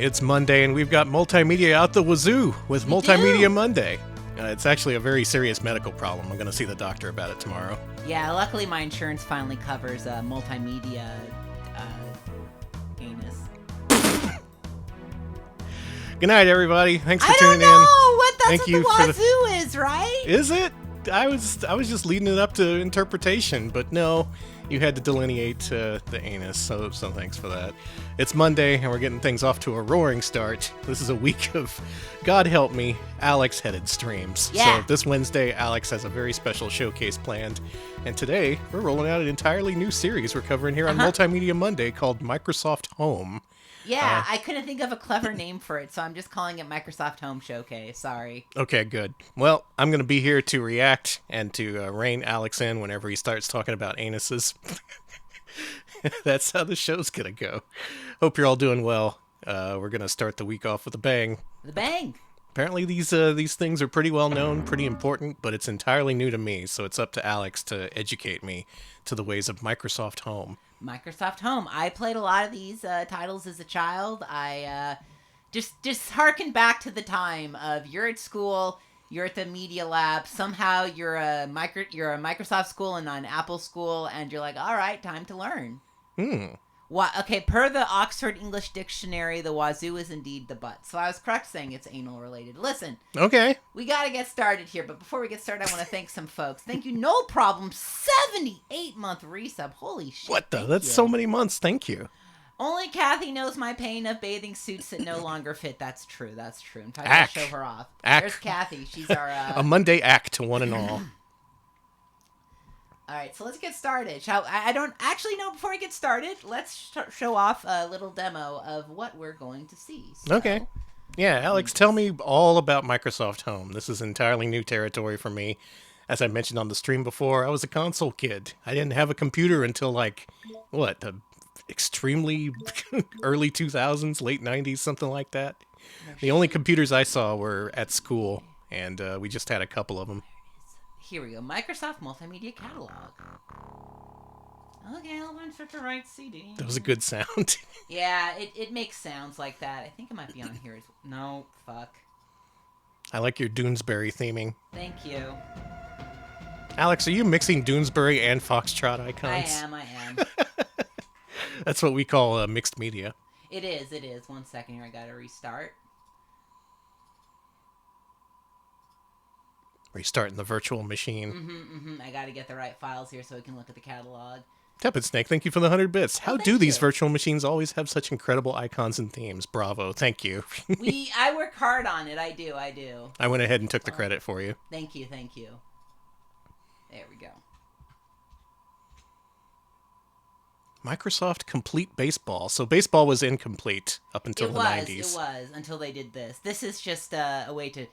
It's Monday, and we've got Multimedia out the wazoo with Multimedia Monday. It's actually a very serious medical problem. I'm going to see the doctor about it tomorrow. Yeah, luckily my insurance finally covers multimedia anus. Good night, everybody. Thanks for I tuning don't know in. what that's Thank what you the for wazoo is, right? Is it? I was just leading it up to interpretation, but no, you had to delineate the anus, so thanks for that. It's Monday, and we're getting things off to a roaring start. This is a week of, God help me, Alex-headed streams. Yeah. So this Wednesday, Alex has a very special showcase planned, and today we're rolling out an entirely new series we're covering here on Multimedia Monday called Microsoft Home. Yeah, I couldn't think of a clever name for it, so I'm just calling it Microsoft Home Showcase. Sorry. Okay, good. Well, I'm going to be here to react and to rein Alex in whenever he starts talking about anuses. That's how the show's going to go. Hope you're all doing well. We're going to start the week off with a bang. The bang. Apparently these things are pretty well known, pretty important, but it's entirely new to me, so it's up to Alex to educate me to the ways of Microsoft Home. Microsoft Home. I played a lot of these titles as a child. I just harken back to the time of you're at school, you're at the media lab. Somehow you're a Microsoft school and not an Apple school, and you're like, all right, time to learn. Okay, per the Oxford English Dictionary, the wazoo is indeed the butt. So I was correct saying it's anal related. Listen. Okay. We got to get started here, but before we get started, I want to thank some folks. Thank you, No Problem, 78-month resub. Holy shit. What the? That's so many months. Thank you. Only Kathy knows my pain of bathing suits that no longer fit. That's true. That's true. In fact, Ack. I'll show her off. Ack. There's Kathy. She's our... A Monday act to one and all. All right, so let's get started. I don't actually know. Before we get started, let's show off a little demo of what we're going to see. So, Okay. Yeah, Alex, tell me all about Microsoft Home. This is entirely new territory for me. As I mentioned on the stream before, I was a console kid. I didn't have a computer until, the extremely early 2000s, late 90s, something like that. The only computers I saw were at school, and we just had a couple of them. Here we go. Microsoft Multimedia Catalog. Okay, I'll insert the right CD. That was a good sound. Yeah, it makes sounds like that. I think it might be on here as well. No, fuck. I like your Doonesbury theming. Thank you. Alex, are you mixing Doonesbury and Foxtrot icons? I am. That's what we call mixed media. It is. 1 second here. I gotta restart. Restarting the virtual machine. I gotta get the right files here so we can look at the catalog. Tepid Snake, thank you for the 100 bits. How do thank these you. virtual machines always have such incredible icons and themes? Bravo, thank you. I work hard on it. I do. I went ahead and took the credit for you. Thank you. There we go. Microsoft Complete Baseball. So baseball was incomplete up until the 90s. It was, until they did this. This is just a way to...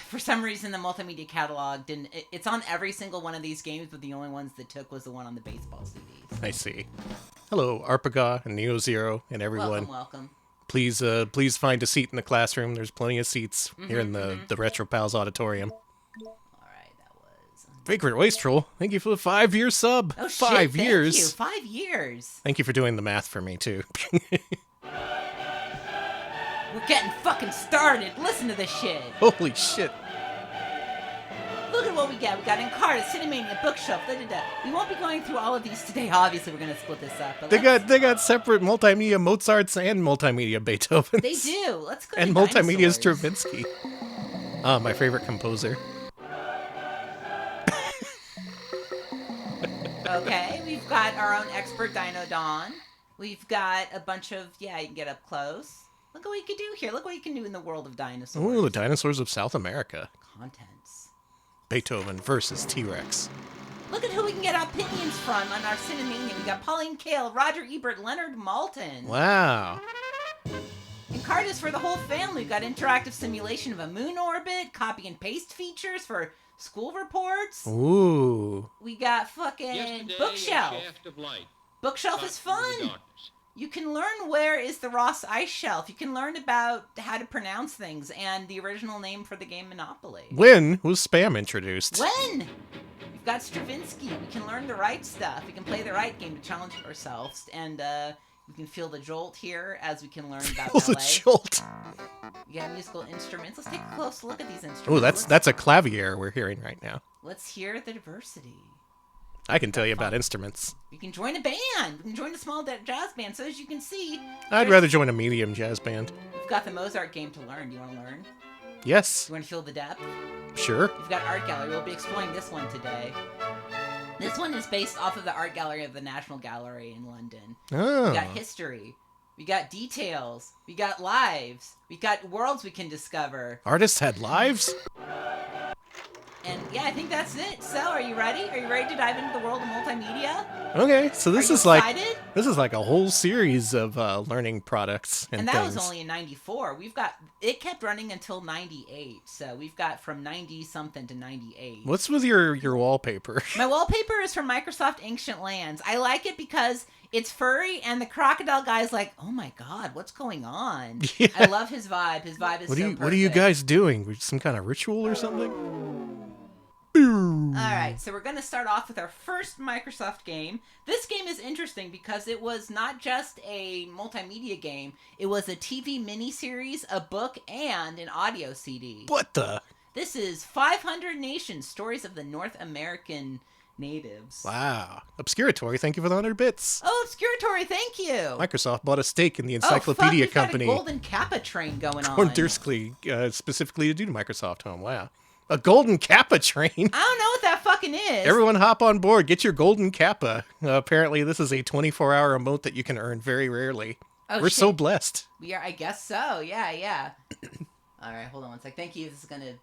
For some reason, the multimedia catalog didn't... It's on every single one of these games, but the only ones that took was the one on the baseball CDs. I see. Hello, Arpaga and Neo Zero and everyone. Welcome. Please find a seat in the classroom. There's plenty of seats here in the Retro Pals auditorium. All right, that was... Vagrant Wastrel, thank you for the 5-year sub. Oh, 5 shit, years. Thank you. 5 years. Thank you for doing the math for me, too. We're getting fucking started. Listen to this shit. Holy shit. Look at what we got. We got Encarta, Cinemania, Bookshelf, da-da-da. We won't be going through all of these today. Obviously, we're going to split this up. But They got separate multimedia Mozarts and multimedia Beethovens. They do. Let's go. And to multimedia dinosaurs. Stravinsky. My favorite composer. Okay, we've got our own expert Dino Dawn. We've got a bunch of, you can get up close. Look at what you can do here. Look what you can do in the world of dinosaurs. Ooh, the dinosaurs of South America. Contents. Beethoven versus T-Rex. Look at who we can get opinions from on our Cinemania. We got Pauline Kael, Roger Ebert, Leonard Maltin. Wow. Encarta's for the whole family. We've got interactive simulation of a moon orbit, copy and paste features for school reports. Ooh. We got fucking Bookshelf. Bookshelf is fun. Darkness. You can learn where is the Ross Ice Shelf. You can learn about how to pronounce things and the original name for the game Monopoly. When was Spam introduced? When? We've got Stravinsky. We can learn the right stuff. We can play the right game to challenge ourselves and We can feel the jolt here as we can learn about Feels a ballet. jolt. We got musical instruments. Let's take a close look at these instruments. Oh, that's a clavier we're hearing right now. Let's hear the diversity. I can tell you about instruments. You can join a band. You can join a small jazz band. So as you can see, I'd rather join a medium jazz band. We've got the Mozart game to learn. Do you want to learn? Yes. You want to feel the depth? Sure. We've got art gallery. We'll be exploring this one today. This one is based off of the art gallery of the National Gallery in London. Oh. We got history. We got details. We got lives. We got worlds we can discover. Artists had lives? And yeah, I think that's it. So, are you ready? Are you ready to dive into the world of multimedia? Okay, so this is excited? like a whole series of learning products and that things. was only in 94. It kept running until 98. So we've got from 90 something to 98. What's with your wallpaper? My wallpaper is from Microsoft Ancient Lands. I like it because it's furry and the crocodile guy's like, "Oh my god, what's going on?" Yeah. I love his vibe. His vibe is What are you guys doing? Some kind of ritual or something? Alright, so we're going to start off with our first Microsoft game. This game is interesting because it was not just a multimedia game. It was a TV miniseries, a book, and an audio CD. What the? This is 500 Nations, Stories of the North American Natives. Wow. Obscuratory, thank you for the 100 bits. Oh, Obscuratory, thank you. Microsoft bought a stake in the encyclopedia company. Got a Golden Kappa train going on. Dursley, specifically to do to Microsoft Home. Wow. A Golden Kappa train? I don't know what that fucking is. Everyone hop on board. Get your Golden Kappa. Apparently, this is a 24-hour emote that you can earn very rarely. Oh, We're shit. so blessed. We are, I guess so. Yeah. All right, hold on one sec. Thank you. This is going to...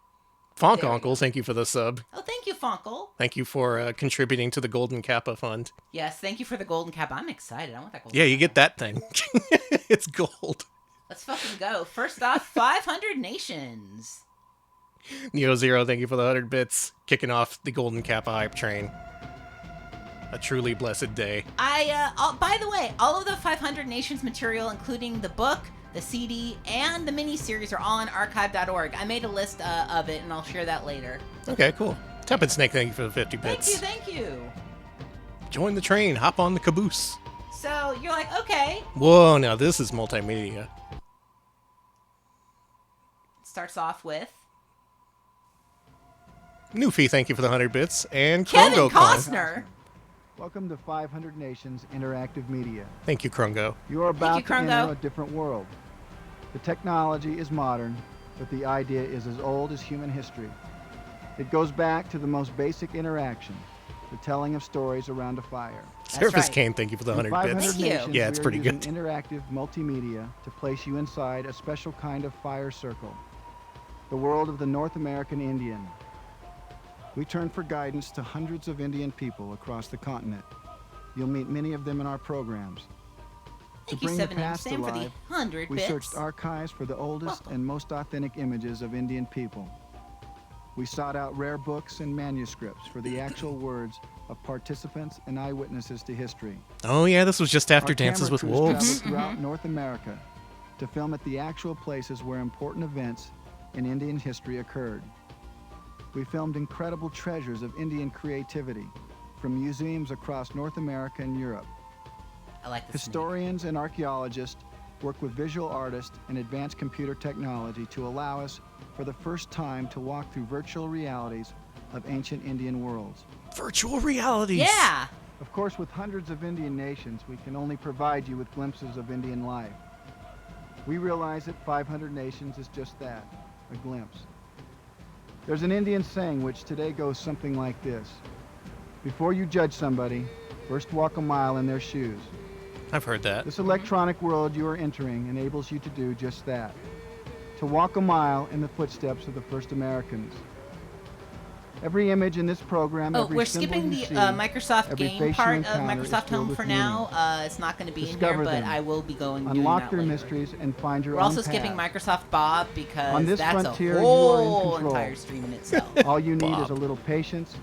Fonk Uncle, thank you for the sub. Oh, thank you, Fonkel. Thank you for contributing to the Golden Kappa Fund. Yes, thank you for the Golden Kappa. I'm excited. I want that Golden Yeah, Kappa. you get that thing. It's gold. Let's fucking go. First off, 500 Nations. Neo Zero, thank you for the 100 bits. Kicking off the Golden Kappa hype train. A truly blessed day. By the way, all of the 500 Nations material, including the book, the CD, and the mini-series are all on archive.org. I made a list of it, and I'll share that later. Okay, cool. Tuppet Snake, thank you for the 50 bits. Thank you. Join the train, hop on the caboose. So, you're like, okay. Whoa, now this is multimedia. Starts off with... Newfie, thank you for the 100 bits. And Kevin Krongo Costner. Welcome to 500 Nations Interactive Media. Thank you, Krongo. You are about to Krongo. enter a different world. The technology is modern, but the idea is as old as human history. It goes back to the most basic interaction, the telling of stories around a fire. Surface right. Kane, thank you for the In 100 bits. Thank you. Nations, Yeah, it's we are pretty using good. interactive multimedia to place you inside a special kind of fire circle, the world of the North American Indian. We turn for guidance to hundreds of Indian people across the continent. You'll meet many of them in our programs. Thank To you, bring the 7 past Sam, for the alive, 100 we bits. searched archives for the oldest Welcome. and most authentic images of Indian people. We sought out rare books and manuscripts for the actual words of participants and eyewitnesses to history. Oh yeah, this was just after Our Dances camera with crews Wolves. traveled throughout North America to film at the actual places where important events in Indian history occurred. We filmed incredible treasures of Indian creativity from museums across North America and Europe. I like this. Historians and archaeologists work with visual artists and advanced computer technology to allow us, for the first time, to walk through virtual realities of ancient Indian worlds. Virtual realities. Yeah. Of course, with hundreds of Indian nations, we can only provide you with glimpses of Indian life. We realize that 500 Nations is just that, a glimpse. There's an Indian saying which today goes something like this: before you judge somebody, first walk a mile in their shoes. I've heard that. This electronic world you are entering enables you to do just that, to walk a mile in the footsteps of the first Americans. Every image in this program, Oh, every we're symbol skipping you the see, Microsoft every game face you part of encounter is Microsoft filled Home with for meaning. now. It's not going to be Discover in here, but them. I will be going doing Unlock that their later. mysteries and find your We're own also skipping path. Microsoft Bob because On this that's frontier, a you are in whole control. entire stream in itself. All you need Bob. is a little patience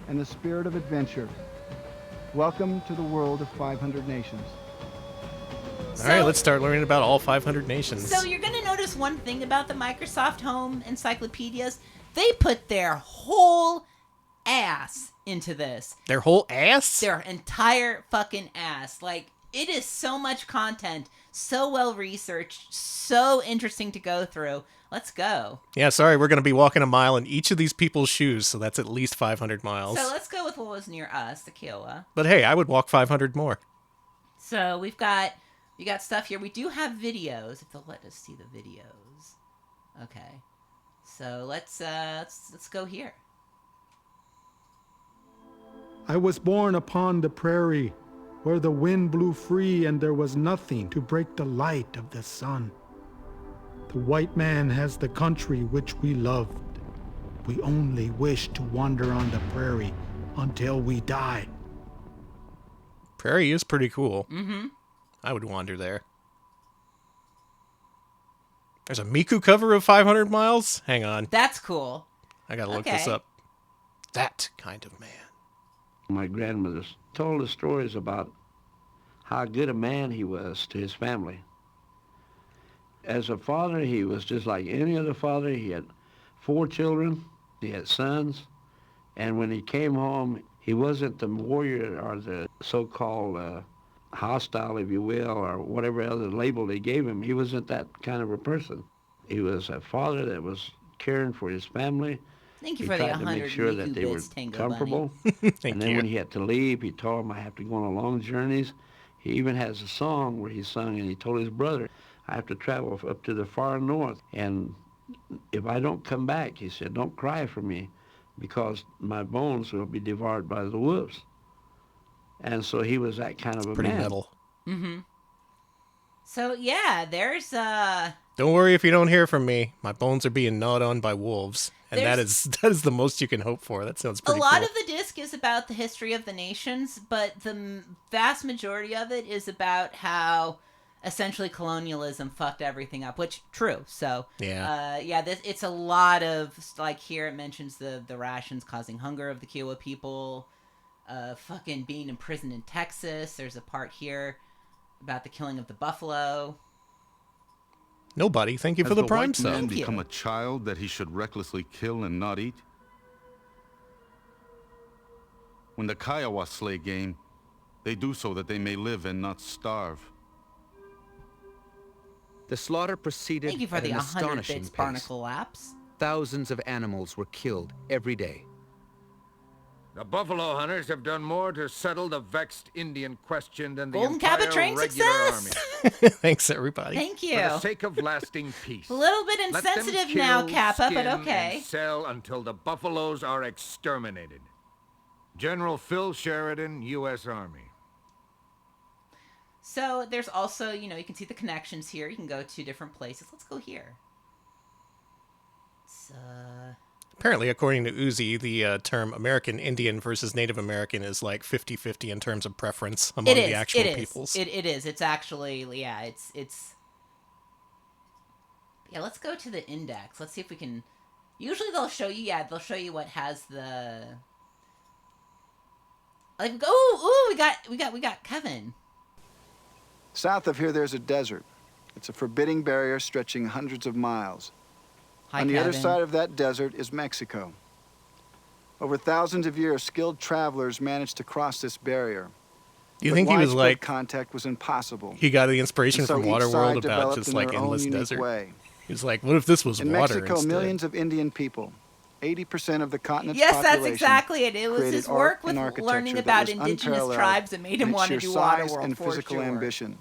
and the spirit of adventure. Welcome to the world of 500 nations. All right, let's start learning about all 500 nations. So you're going to notice one thing about the Microsoft Home encyclopedias. They put their whole ass into this. Their whole ass? Their entire fucking ass. Like, It is so much content, so well researched, so interesting to go through. Let's go. Yeah, sorry, we're going to be walking a mile in each of these people's shoes, so that's at least 500 So miles. let's go with what was near us, the Kiowa. But hey, I would walk 500 more. So we got stuff here. We do have videos, if they'll let us see the videos. Okay. So let's go here. I was born upon the prairie, where the wind blew free and there was nothing to break the light of the sun. The white man has the country which we loved. We only wish to wander on the prairie until we die. Prairie is pretty cool. Mm-hmm. I would wander there. There's a Miku cover of 500 miles? Hang on. That's cool. I gotta look this Okay. up. That kind of man. My grandmother told us stories about how good a man he was to his family. As a father, he was just like any other father. He had 4 children, he had sons, and when he came home, he wasn't the warrior or the so-called hostile, if you will, or whatever other label they gave him. He wasn't that kind of a person. He was a father that was caring for his family. Thank you He for the tried to 100 make sure Miku that they were bits, Tango comfortable. Thank And then you. when he had to leave, he told him, I have to go on long journeys. He even has a song where he sung, and he told his brother, I have to travel up to the far north. And if I don't come back, he said, don't cry for me, because my bones will be devoured by the wolves. And so he was that kind of a Pretty man. metal. Mm-hmm. So yeah, there's Don't worry if you don't hear from me. My bones are being gnawed on by wolves. And that There's- is the most you can hope for. That sounds a pretty lot cool. of the disc is about the history of the nations, but the vast majority of it is about how essentially colonialism fucked everything up, which true. So Yeah. it's a lot of, like, here it mentions the rations causing hunger of the Kiowa people, fucking being imprisoned in Texas. There's a part here about the killing of the buffalo. Nobody. Thank you Has for the the prime white sub. man Thank you. become a child that he should recklessly kill and not eat? When the Kiowa slay game, they do so that they may live and not starve. The slaughter proceeded Thank you for at the an 100 astonishing bits pace. barnacle laps. Thousands of animals were killed every day. The buffalo hunters have done more to settle the vexed Indian question than the Golden entire Cabot train regular success! army. Thanks, everybody. Thank For you. the sake of lasting peace. A little bit let them insensitive now, kill, Kappa, but skin, okay. and sell until the buffaloes are exterminated. General Phil Sheridan, U.S. Army. So there's also, you can see the connections here. You can go to different places. Let's go here. It's, Apparently, according to Uzi, the term American Indian versus Native American is like 50-50 in terms of preference among it is. the actual It is. peoples. It is. It's actually, yeah, it's... Yeah, let's go to the index. Let's see if we can... Usually they'll show you what has the... Like, we got Kevin. South of here, there's a desert. It's a forbidding barrier stretching hundreds of miles. Hi, On the Kevin. other side of that desert is Mexico. Over thousands of years, skilled travelers managed to cross this barrier. Do you But think he was widespread like, contact was impossible. he got the inspiration And so from each Waterworld side about developed just in like their own endless unique desert? way. He was like, what if this was In water Mexico, instead? millions of Indian people, 80% of the continent's Yes, population, that's exactly it. It was created his work art with and architecture learning that about was indigenous unparalleled tribes that made him in its want to sheer do size Waterworld and for physical sure. ambition.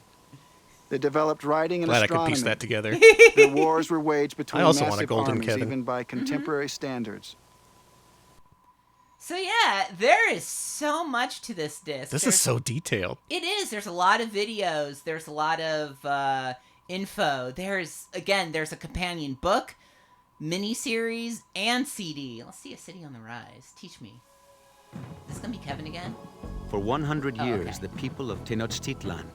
They developed writing and Glad I could astronomy. piece that together. Their wars were waged between I also want a massive golden armies, Kevin. even by contemporary standards. So yeah, there is so much to this disc. This There's- is so detailed. It is. There's a lot of videos. There's a lot of info. There's a companion book, miniseries, and CD. Let's see a city on the rise. Teach me. Is this gonna be Kevin again? For 100 Oh, years, okay. the people of Tenochtitlan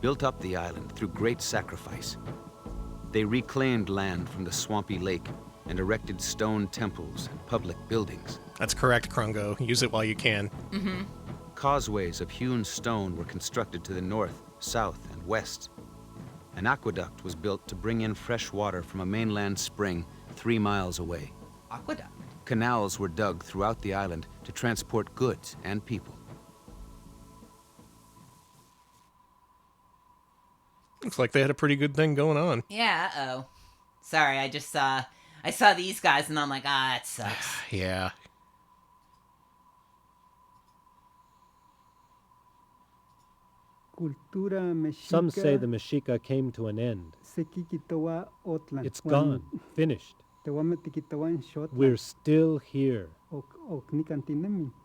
built up the island through great sacrifice. They reclaimed land from the swampy lake and erected stone temples and public buildings. That's correct, Krungo. Use it while you can. Causeways of hewn stone were constructed to the north, south, and west. An aqueduct was built to bring in fresh water from a mainland spring 3 miles away. Aqueduct. Canals were dug throughout the island to transport goods and people. Looks like they had a pretty good thing going on. Yeah, uh-oh. Sorry, I saw these guys and I'm like, that sucks. Yeah. Some say the Mexica came to an end. It's gone, finished. We're still here.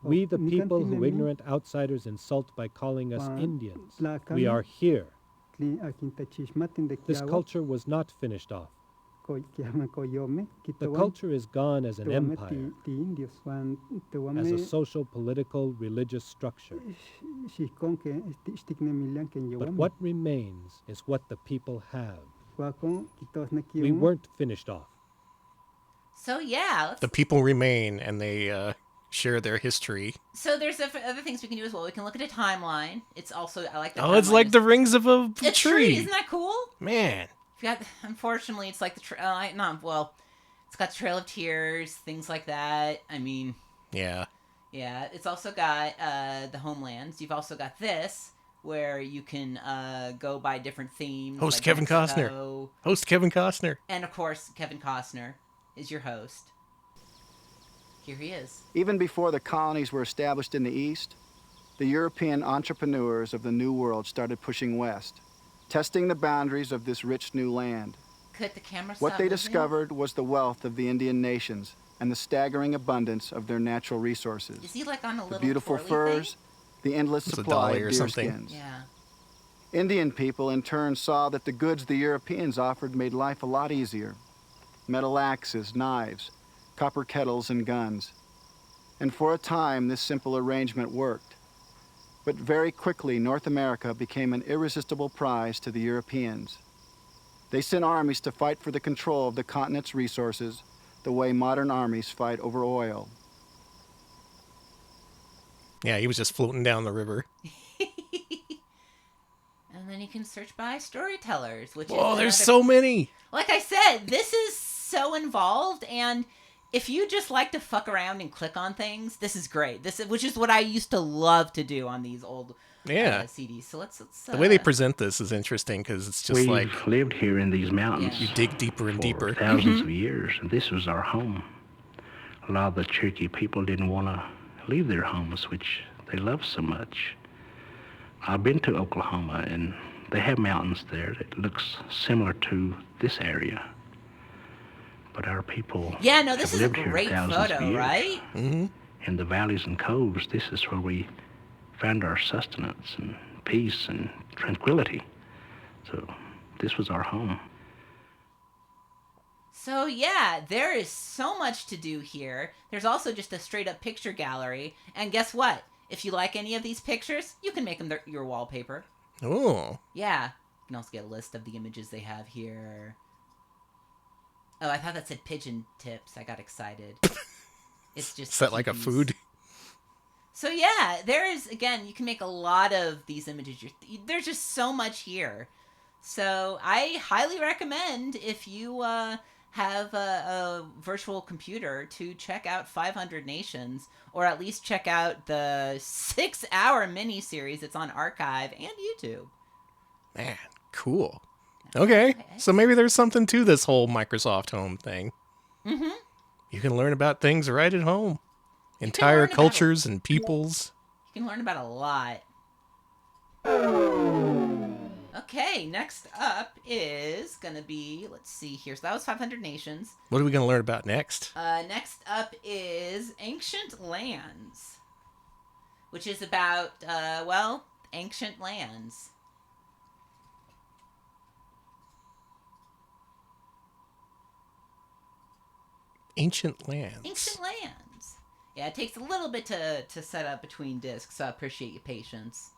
We, the people who ignorant outsiders insult by calling us Indians. We are here. This culture was not finished off. The culture is gone as an empire, as a social, political, religious structure. But what remains is what the people have. We weren't finished off. So yeah, The people remain, and they share their history. so there's other things we can do as well. We can look at a timeline. It's also, I like the Oh, it's timeline. like the rings of a tree. Isn't that cool? Man. Unfortunately, it's like it's got the Trail of Tears, things like that. I mean, Yeah. yeah, it's also got the homelands. You've also got this, where you can go by different themes. Host like Kevin Mexico. Host Kevin Costner. And of course, Kevin Costner is your host. Here he is. Even before the colonies were established in the East, the European entrepreneurs of the New World started pushing west, testing the boundaries of this rich new land. Could the camera stop What they moving? discovered was the wealth of the Indian nations and the staggering abundance of their natural resources. Is he like on a The little beautiful twirly furs, thing? the endless It's a supply dolly of or deer something. skins. Yeah. Indian people in turn saw that the goods the Europeans offered made life a lot easier. Metal axes, knives, copper kettles, and guns. And for a time, this simple arrangement worked. But very quickly, North America became an irresistible prize to the Europeans. They sent armies to fight for the control of the continent's resources, the way modern armies fight over oil. Yeah, he was just floating down the river. And then you can search by storytellers, which Oh, is there's another- so many. Like I said, this is so involved, and if you just like to fuck around and click on things, this is great. Which is what I used to love to do on these old CDs. So let's the way they present this is interesting because it's just We've like lived here in these mountains you dig deeper and for deeper. thousands of years, and this was our home. A lot of the Cherokee people didn't want to leave their homes, which they love so much. I've been to Oklahoma, and they have mountains there that looks similar to this area. But our people Yeah, no, this have is a lived here great thousands of photo, years. right? Mm-hmm. In the valleys and coves, this is where we found our sustenance and peace and tranquility. So this was our home. So yeah, there is so much to do here. There's also just a straight up picture gallery. And guess what? If you like any of these pictures, you can make them your wallpaper. Oh. Yeah. You can also get a list of the images they have here. Oh, I thought that said pigeon tips. I got excited. It's just Is that like a peas. food? So yeah, there is, again, you can make a lot of these images. There's just so much here. So I highly recommend, if you have a virtual computer, to check out 500 Nations, or at least check out the 6-hour miniseries. It's on Archive and YouTube. Man, cool. Okay, so maybe there's something to this whole Microsoft Home thing. Mm-hmm. You can learn about things right at home. learn Entire about cultures and peoples. You can learn about a lot. Okay, next up is going to be, let's see here. So that was 500 Nations. What are we going to learn about next? Next up is Ancient Lands, which is about, ancient lands. Ancient lands. Ancient lands. Yeah, it takes a little bit to set up between discs, so I appreciate your patience.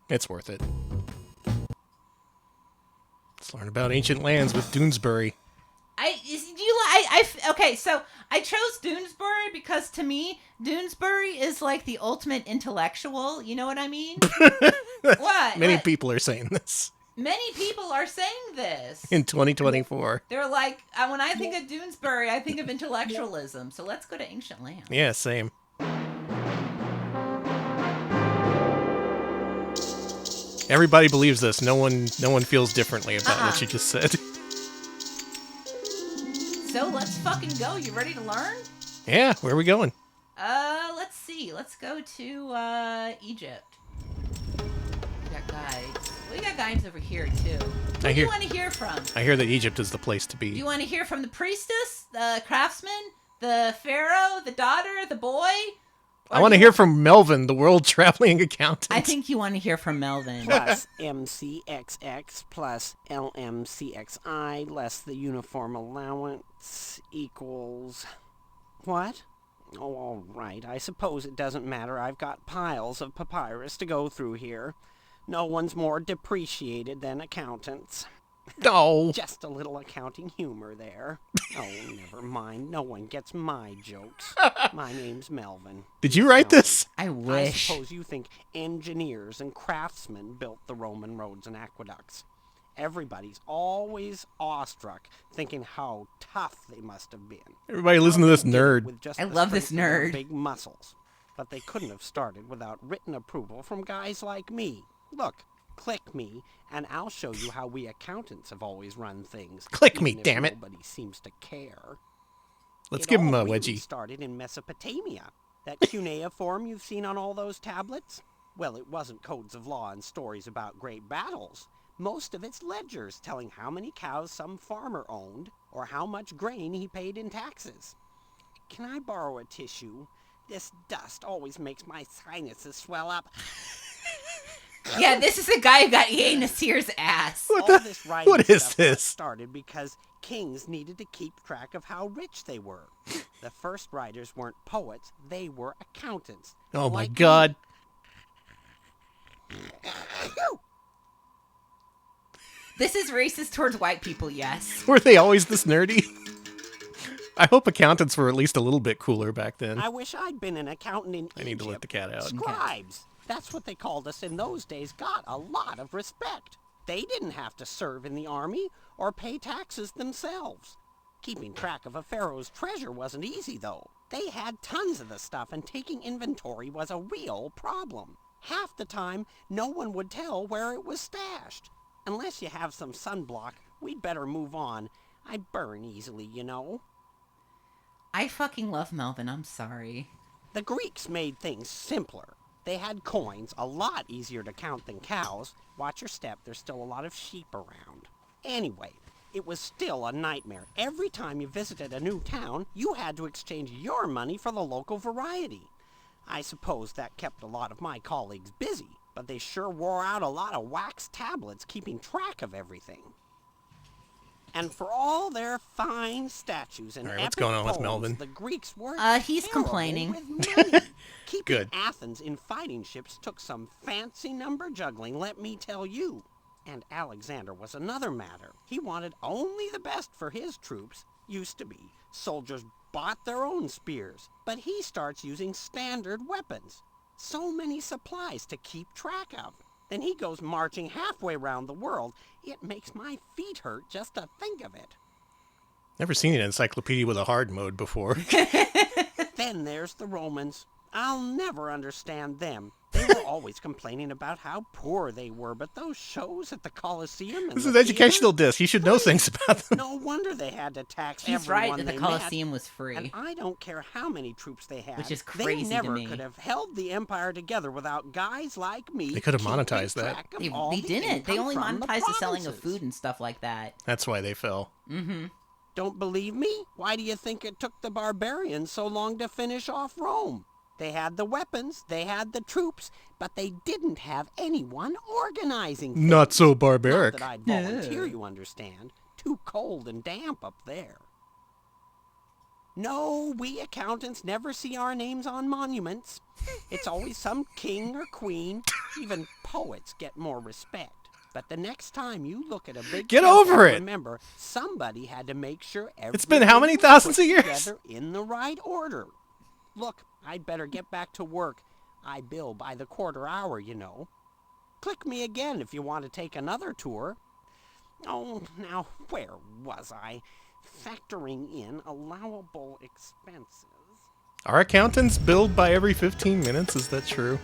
It's worth it. Let's learn about ancient lands with Doonesbury. Okay, so I chose Doonesbury because to me, Doonesbury is like the ultimate intellectual. You know what I mean? What? Many What? people are saying this Many people are saying this. in 2024. They're like, when I think of Doonesbury, I think of intellectualism. So let's go to Ancient Lands. Yeah, same. Everybody believes this. No one feels differently about what you just said. So let's fucking go. You ready to learn? Yeah, where are we going? Let's see. Let's go to Egypt. We got guides. We got guides over here too. Who do you want to hear from? I hear that Egypt is the place to be. Do you want to hear from the priestess, the craftsman, the pharaoh, the daughter, the boy? I want to hear from Melvin, the world-traveling accountant. I think you want to hear from Melvin. Plus MCXX plus LMCXI less the uniform allowance equals... What? Oh, all right. I suppose it doesn't matter. I've got piles of papyrus to go through here. No one's more depreciated than accountants. No. Just a little accounting humor there. Oh, never mind. No one gets my jokes. My name's Melvin. Did you write this? I wish. I suppose you think engineers and craftsmen built the Roman roads and aqueducts. Everybody's always awestruck, thinking how tough they must have been. Everybody listen to this nerd. I love this nerd. Big muscles. But they couldn't have started without written approval from guys like me. Look, click me, and I'll show you how we accountants have always run things. Click me, damn it. Nobody seems to care. Let's give him a Really wedgie. started in Mesopotamia. That cuneiform you've seen on all those tablets? Well, it wasn't codes of law and stories about great battles. Most of it's ledgers telling how many cows some farmer owned or how much grain he paid in taxes. Can I borrow a tissue? This dust always makes my sinuses swell up. Yeah, this is a guy who got Ian Nasir's ass. What is this? Started because kings needed to keep track of how rich they were. The first writers weren't poets, they were accountants. Oh my God. This is racist towards white people, yes. Were they always this nerdy? I hope accountants were at least a little bit cooler back then. I wish I'd been an accountant in I need to let the cat out. Scribes. That's what they called us in those days. Got a lot of respect. They didn't have to serve in the army or pay taxes themselves. Keeping track of a pharaoh's treasure wasn't easy, though. They had tons of the stuff, and taking inventory was a real problem. Half the time, no one would tell where it was stashed. Unless you have some sunblock, we'd better move on. I burn easily, you know. I fucking love Melvin, I'm sorry. The Greeks made things simpler. They had coins, a lot easier to count than cows. Watch your step, there's still a lot of sheep around. Anyway, it was still a nightmare. Every time you visited a new town, you had to exchange your money for the local variety. I suppose that kept a lot of my colleagues busy, but they sure wore out a lot of wax tablets keeping track of everything. And for all their fine statues and what's going on with poems, Melvin? the Greeks were he's terrible complaining. with money. Keeping Good. Athens in fighting ships took some fancy number juggling, let me tell you. And Alexander was another matter. He wanted only the best for his troops. Used to be. Soldiers bought their own spears. But he starts using standard weapons. So many supplies to keep track of. Then he goes marching halfway around the world. It makes my feet hurt just to think of it. Never seen an encyclopedia with a hard mode before. Then there's the Romans. I'll never understand them. They were always complaining about how poor they were, but those shows at the Colosseum and This the is educational theater, disc. You should know things about them. no wonder they had to tax He's everyone right that the they Colosseum met. was free. And I don't care how many troops they had. Which is They crazy to never me. could have held the empire together without guys like me. They could have keeping monetized that. track of They all the didn't. They income only from monetized the selling of provinces. food and stuff like that. That's why they fell. Mm-hmm. Don't believe me? Why do you think it took the barbarians so long to finish off Rome? They had the weapons, they had the troops, but they didn't have anyone organizing things. Not so barbaric. Not that I'd volunteer, you understand. Too cold and damp up there. No, we accountants never see our names on monuments. It's always some king or queen. Even poets get more respect. But the next time you look at a big Get temple, over it. remember, somebody had to make sure It's been how many thousands of years? together in the right order. Look, I'd better get back to work. I bill by the quarter hour, you know. Click me again if you want to take another tour. Oh, now, where was I? Factoring in allowable expenses. Are accountants billed by every 15 minutes? Is that true?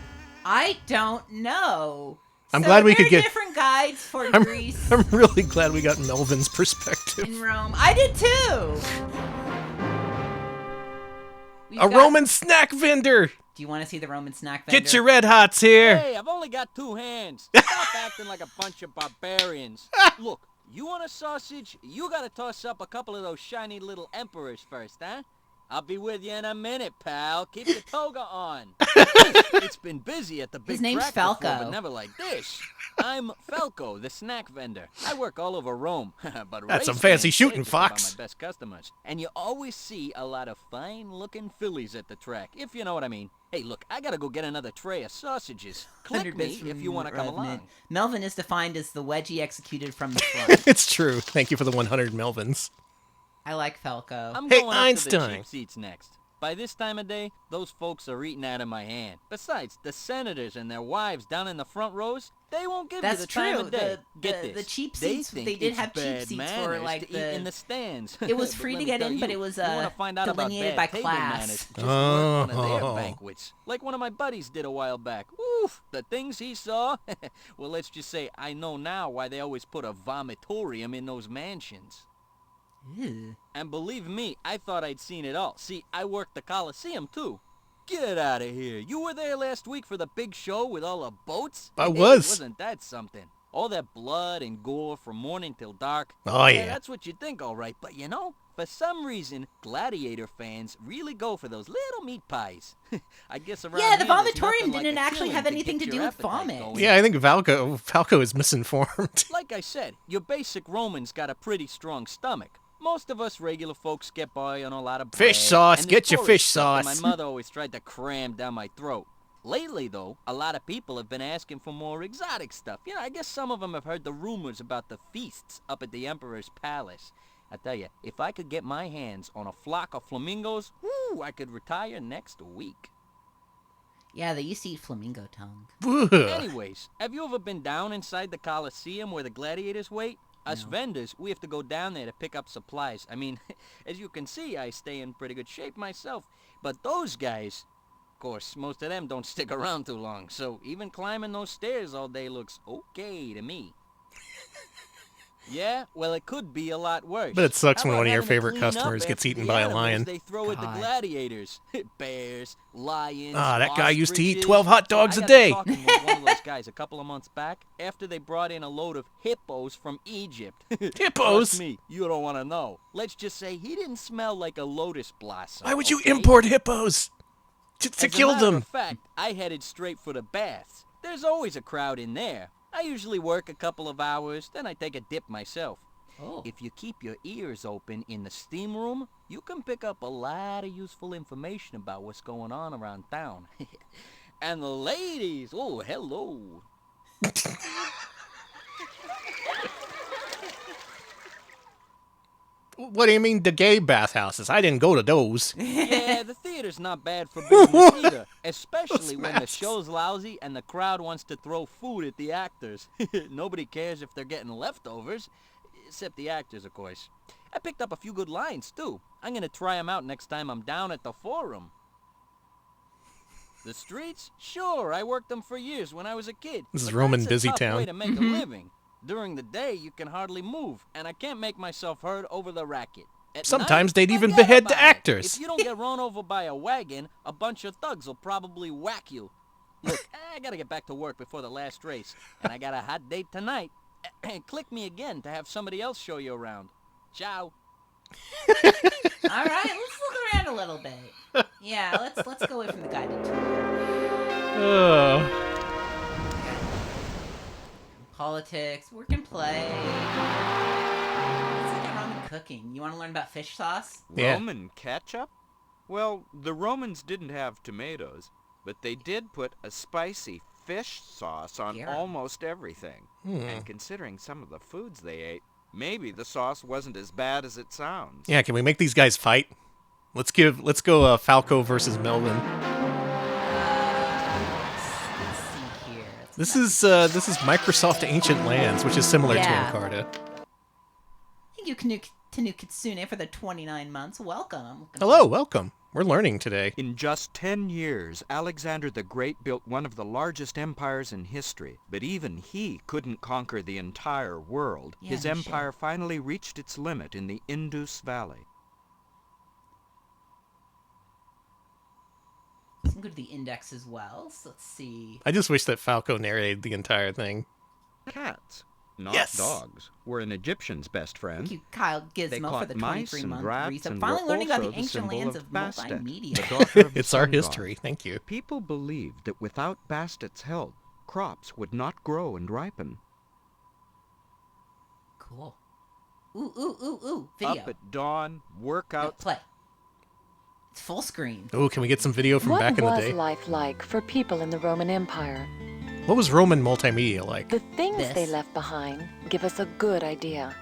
I don't know. I'm So glad we there could are get. different guides for I'm, Greece I'm really glad we got Melvin's perspective. and Rome. I did too. We've A got- Roman snack vendor. Do you want to see the Roman snack vendor? Get your red hots here. Hey, I've only got 2 hands. Stop acting like a bunch of barbarians. Look, you want a sausage? You gotta toss up a couple of those shiny little emperors first, huh? I'll be with you in a minute, pal. Keep your toga on. It's been busy at the big His name's track before, Falco. but never like this. I'm Falco, the snack vendor. I work all over Rome. But That's some race fancy fans, shooting, they're just about Fox. my best customers. And you always see a lot of fine-looking fillies at the track, if you know what I mean. Hey, look, I gotta go get another tray of sausages. Click 100 me bits if from you want to come Rev along. Mint. Melvin is defined as the wedgie executed from the front. It's true. Thank you for the 100 Melvins. I like Falco. I'm Hey, going up to the Einstein. cheap seats next. By this time of day, those folks are eating out of my hand. Besides, the senators and their wives down in the front rows, they won't give That's you the time true. of day. Get The this. cheap They seats, think they did it's have cheap bad seats for manners like to eat in the stands. It was But free let to me get tell in, but you, it was you wanna find out about delineated bad by table class. manners, just go to one of their Oh. banquets. Like one of my buddies did a while back. Oof, the things he saw. Well, let's just say I know now why they always put a vomitorium in those mansions. Ew. And believe me, I thought I'd seen it all. See, I worked the Coliseum, too. Get out of here. You were there last week for the big show with all the boats? I Hey, was. Wasn't that something? All that blood and gore from morning till dark. Oh, yeah. That's what you think, all right. But you know, for some reason, gladiator fans really go for those little meat pies. I guess around Yeah, the here, there's vomitorium nothing like didn't a actually killing have anything get to do your with appetite vomit. going. Yeah, I think Falco is misinformed. Like I said, your basic Romans got a pretty strong stomach. Most of us regular folks get by on a lot of bread, Fish sauce, and get this your porridge fish stuff that sauce. My mother always tried to cram down my throat. Lately, though, a lot of people have been asking for more exotic stuff. You know, I guess some of them have heard the rumors about the feasts up at the Emperor's Palace. I tell you, if I could get my hands on a flock of flamingos, whoo, I could retire next week. Yeah, they used to eat flamingo tongue. Ugh. Anyways, have you ever been down inside the Coliseum where the gladiators wait? Us No. vendors, we have to go down there to pick up supplies. I mean, as you can see, I stay in pretty good shape myself. But those guys, of course, most of them don't stick around too long. So even climbing those stairs all day looks okay to me. Yeah, well, it could be a lot worse. But it sucks How when about one of your having to favorite clean up customers gets after eaten the by a animals lion? They throw at the God. gladiators. Bears, lions, Ah, that guy used to eat ostriches. 12 hot dogs I a got day. to talking with one of those guys a couple of months back after they brought in a load of hippos from Egypt. Hippos? Trust me, you don't want to know. Let's just say he didn't smell like a lotus blossom. Why would you okay? import hippos? To As kill a matter them. of fact, I headed straight for the baths. There's always a crowd in there. I usually work a couple of hours, then I take a dip myself. Oh. If you keep your ears open in the steam room, you can pick up a lot of useful information about what's going on around town. And the ladies, oh, hello. What do you mean the gay bathhouses? I didn't go to those. Yeah, the theater's not bad for business either, especially Those when the masks. show's lousy and the crowd wants to throw food at the actors. Nobody cares if they're getting leftovers, except the actors, of course. I picked up a few good lines, too. I'm gonna try them out next time I'm down at the Forum. The streets? Sure, I worked them for years when I was a kid. This is but Roman that's a tough Busytown. way to make a living. During the day, you can hardly move, and I can't make myself heard over the racket. At Sometimes night, they'd even forget behead the about it. actors. If you don't get run over by a wagon, a bunch of thugs will probably whack you. Look, I gotta get back to work before the last race, and I got a hot date tonight. Click me again to have somebody else show you around. Ciao. All right, let's look around a little bit. Yeah, let's go away from the guided tour. Oh. Politics, work and play. Let's look at Roman cooking. You want to learn about fish sauce? Yeah. Roman ketchup? Well, the Romans didn't have tomatoes, but they did put a spicy fish sauce on Yeah. almost everything. And considering some of the foods they ate, maybe the sauce wasn't as bad as it sounds. Yeah, can we make these guys fight? Let's go Falco versus Melvin. Let's see here. This is Microsoft Ancient Lands, which is similar Yeah. to Encarta. I think you can Tanu Kitsune for the 29 months. Welcome. Hello, welcome. We're learning today. In just 10 years, Alexander the Great built one of the largest empires in history, but even he couldn't conquer the entire world. Yeah, His no empire finally reached its limit in the Indus Valley. You can go to the index as well. So let's see. I just wish that Falco narrated the entire thing. Cats, not Yes! dogs, were an Egyptian's best friend. Thank you, Kyle They Gizmo, caught for the mice 23 and month rats resub. and Finally were learning about also the the ancient symbol lands of of Bastet, Multimedia. the daughter of the It's our sun history, god. thank you. People believed that without Bastet's help, crops would not grow and ripen. Cool. Ooh. Video. Up at dawn, work No, out. play. It's full screen. Oh, can we get some video from back in the What day? was life like for people in the Roman Empire? What was Roman multimedia like? The things This. they left behind give us a good idea.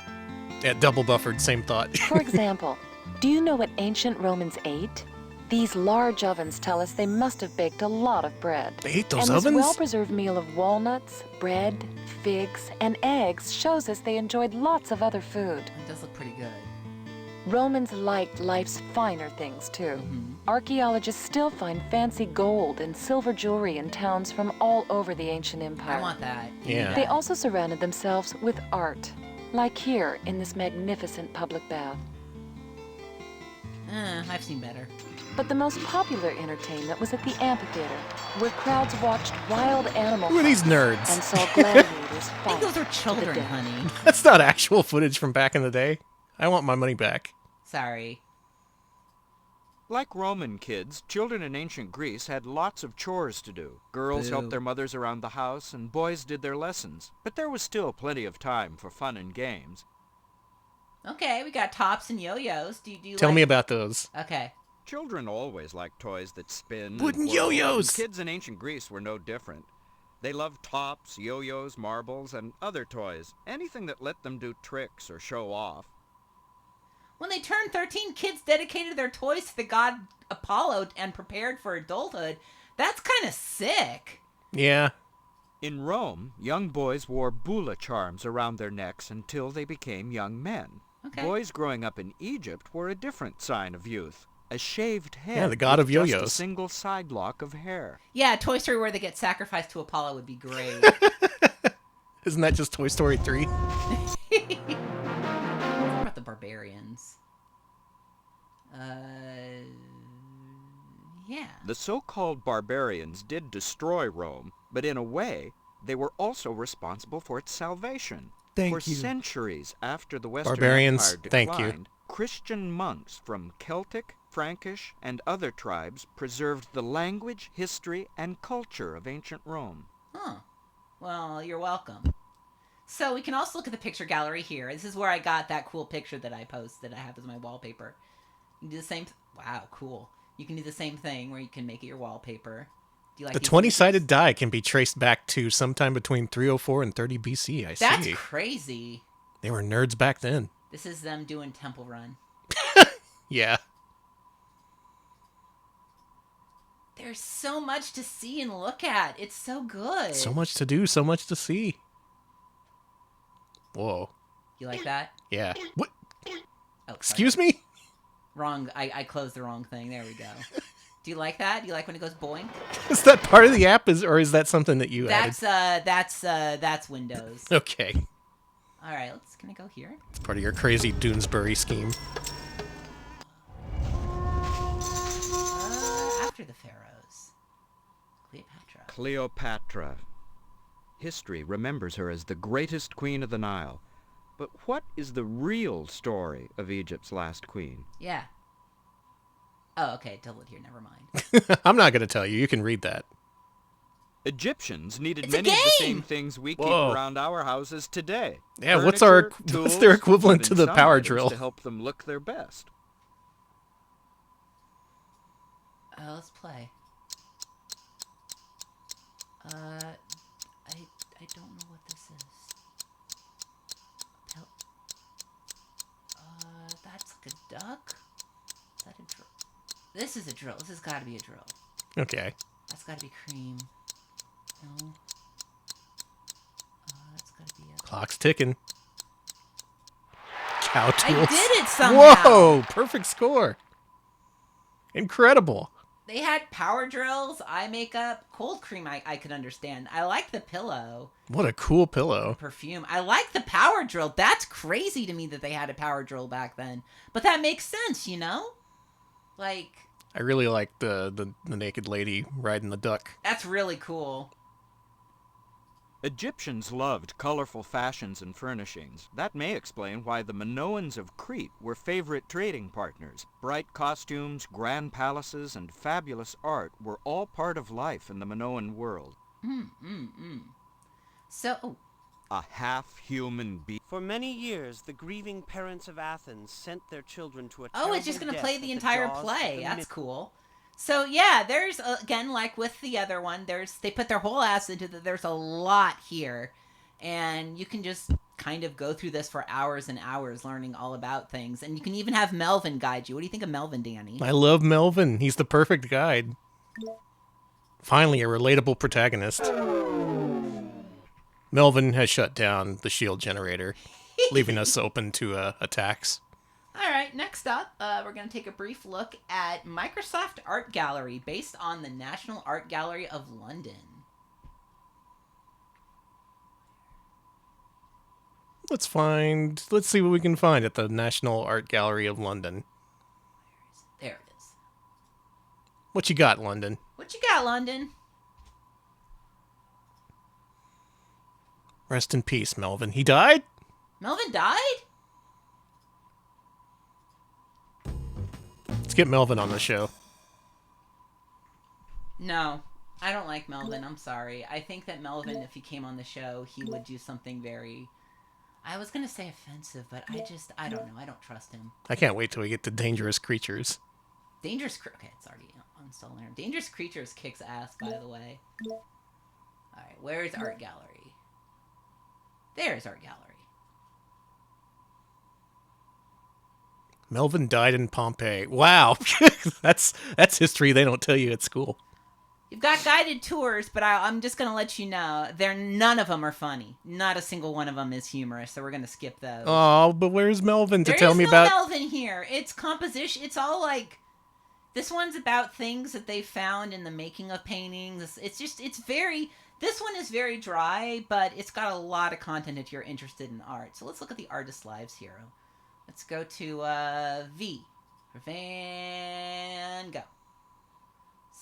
Yeah, double buffered, same thought. For example, do you know what ancient Romans ate? These large ovens tell us they must have baked a lot of bread. They ate those and ovens? this well-preserved meal of walnuts, bread, figs, and eggs shows us they enjoyed lots of other food. It does look pretty good. Romans liked life's finer things, too. Archaeologists still find fancy gold and silver jewelry in towns from all over the ancient empire. I want that. Yeah. They also surrounded themselves with art, like here in this magnificent public bath. I've seen better. But the most popular entertainment was at the amphitheater, where crowds watched wild animal Who are these fights nerds? and saw gladiators I fight. think those are to the children, death. honey. That's not actual footage from back in the day. I want my money back. Sorry. Like Roman kids, children in ancient Greece had lots of chores to do. Girls Boo. helped their mothers around the house, and boys did their lessons. But there was still plenty of time for fun and games. Okay, we got tops and yo-yos. Do you Tell like... me about those. Okay. Children always liked toys that spin. Wooden and whirl, yo-yos! and kids in ancient Greece were no different. They loved tops, yo-yos, marbles, and other toys. Anything that let them do tricks or show off. When they turned 13, kids dedicated their toys to the god Apollo and prepared for adulthood. That's kind of sick. Yeah. In Rome, young boys wore bulla charms around their necks until they became young men. Okay. Boys growing up in Egypt were a different sign of youth. A shaved head. Yeah, the god with of just yo-yos. a single side lock of hair. Yeah, Toy Story where they get sacrificed to Apollo would be great. Isn't that just Toy Story 3? What about the barbarians? Yeah. The so-called barbarians did destroy Rome, but in a way, they were also responsible for its salvation. Thank for you. centuries after the Western Barbarians, Empire thank you. declined, Christian monks from Celtic, Frankish, and other tribes preserved the language, history, and culture of ancient Rome. Huh. Well, you're welcome. So we can also look at the picture gallery here. This is where I got that cool picture that I posted. I have as my wallpaper. You can do the same... Wow, cool. You can do the same thing where you can make it your wallpaper. Do you like The these 20-sided images? die can be traced back to sometime between 304 and 30 BC, I That's see. crazy. They were nerds back then. This is them doing Temple Run. Yeah. There's so much to see and look at. It's so good. So much to do, so much to see. Whoa. You like that? Yeah. What? Oh, sorry. Excuse me? Wrong. I closed the wrong thing. There we go. Do you like that? Do you like when it goes boink? Is that part of the app, or is that something that you added? That's Windows. Okay. All right, can I go here? It's part of your crazy Doonesbury scheme. After the pharaohs, Cleopatra. Cleopatra. History remembers her as the greatest queen of the Nile. But what is the real story of Egypt's last queen? Yeah. Oh, okay. Double it here. Never mind. I'm not going to tell you. You can read that. Egyptians needed It's a many of the game! same things we Whoa. keep around our houses today. Yeah, what's Furniture, what's tools, their equivalent to even the some power items drill? to help them look their best. Let's play. I don't know what this is. That's like a duck? Is that a drill? This is a drill. This has got to be a drill. Okay. That's got to be cream. No. That's got to be a... Clock's ticking. power tools. I did it somehow. Whoa! Perfect score. Incredible. They had power drills, eye makeup, cold cream. I could understand. I like the pillow. What a cool pillow. Perfume. I like the power drill. That's crazy to me that they had a power drill back then. But that makes sense, you know? Like, I really like the naked lady riding the duck. that's really cool. Egyptians loved colorful fashions and furnishings. That may explain why the Minoans of Crete were favorite trading partners. Bright costumes, grand palaces, and fabulous art were all part of life in the Minoan world. So, A half-human being. For many years, the grieving parents of Athens sent their children to a oh, it's just terrible going to play death the at entire jaws of play. the That's cool. So, yeah, there's, again, like with the other one, they put their whole ass into that. There's a lot here. And you can just kind of go through this for hours and hours learning all about things. And you can even have Melvin guide you. What do you think of Melvin, Danny? I love Melvin. He's the perfect guide. Finally, a relatable protagonist. Melvin has shut down the shield generator, leaving us open to attacks. All right, next up, we're going to take a brief look at Microsoft Art Gallery, based on the National Art Gallery of London. Let's see what we can find at the National Art Gallery of London. There it is. What you got, London? What you got, London? Rest in peace, Melvin. He died? Melvin died? Let's get Melvin on the show. No, I don't like Melvin. I'm sorry. I think that Melvin, if he came on the show, he would do something very... I was going to say offensive, but I don't know. I don't trust him. I can't wait till we get to Dangerous Creatures. Okay, it's already installed there. Dangerous Creatures kicks ass, by the way. Alright, where's Art Gallery? There's Art Gallery. Melvin died in Pompeii. Wow. That's history they don't tell you at school. You've got guided tours, but I'm just going to let you know, none of them are funny. Not a single one of them is humorous, so we're going to skip those. Oh, but where's Melvin to tell me no about... Melvin here. It's composition. It's all like... This one's about things that they found in the making of paintings. This one is very dry, but it's got a lot of content if you're interested in art. So let's look at the artist's lives here. Let's go to V for Van Gogh.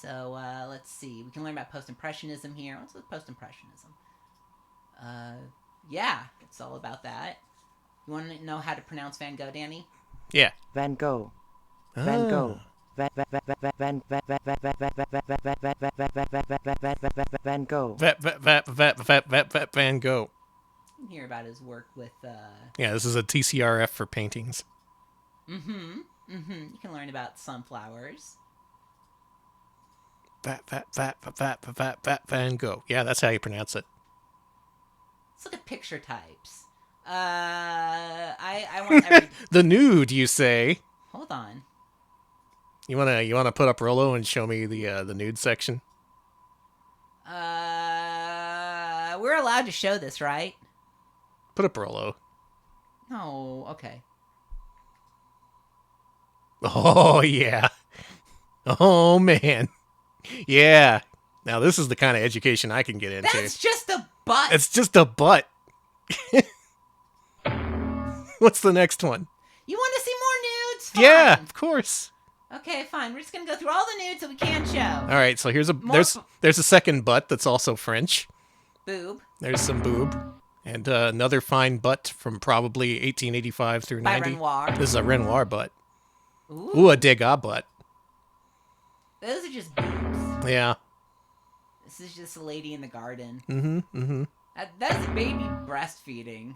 So let's see. We can learn about post-impressionism here. What's with post-impressionism? Yeah, it's all about that. You want to know how to pronounce Van Gogh, Danny? Yeah. Van Gogh. Van Gogh. Van Gogh. Van Gogh. You can hear about his work with... Yeah, this is a TCRF for paintings. You can learn about sunflowers. Van Gogh. Yeah, that's how you pronounce it. Let's look at picture types. I want every... The nude, you say? Hold on. You wanna put up Rollo and show me the nude section? We're allowed to show this, right? Put up Rollo. No, okay. Oh yeah. Oh man. Yeah. Now this is the kind of education I can get into. That's just a butt. It's just a butt. What's the next one? You want to see more nudes? Fine. Yeah, of course. Okay, fine. We're just gonna go through all the nudes that we can show. All right, so there's a second butt that's also French. Boob. There's some boob, and another fine butt from probably 1885 through By 90. Renoir. This is a Renoir butt. Ooh, a Degas butt. Those are just boobs. Yeah. This is just a lady in the garden. Mm-hmm. That's baby breastfeeding.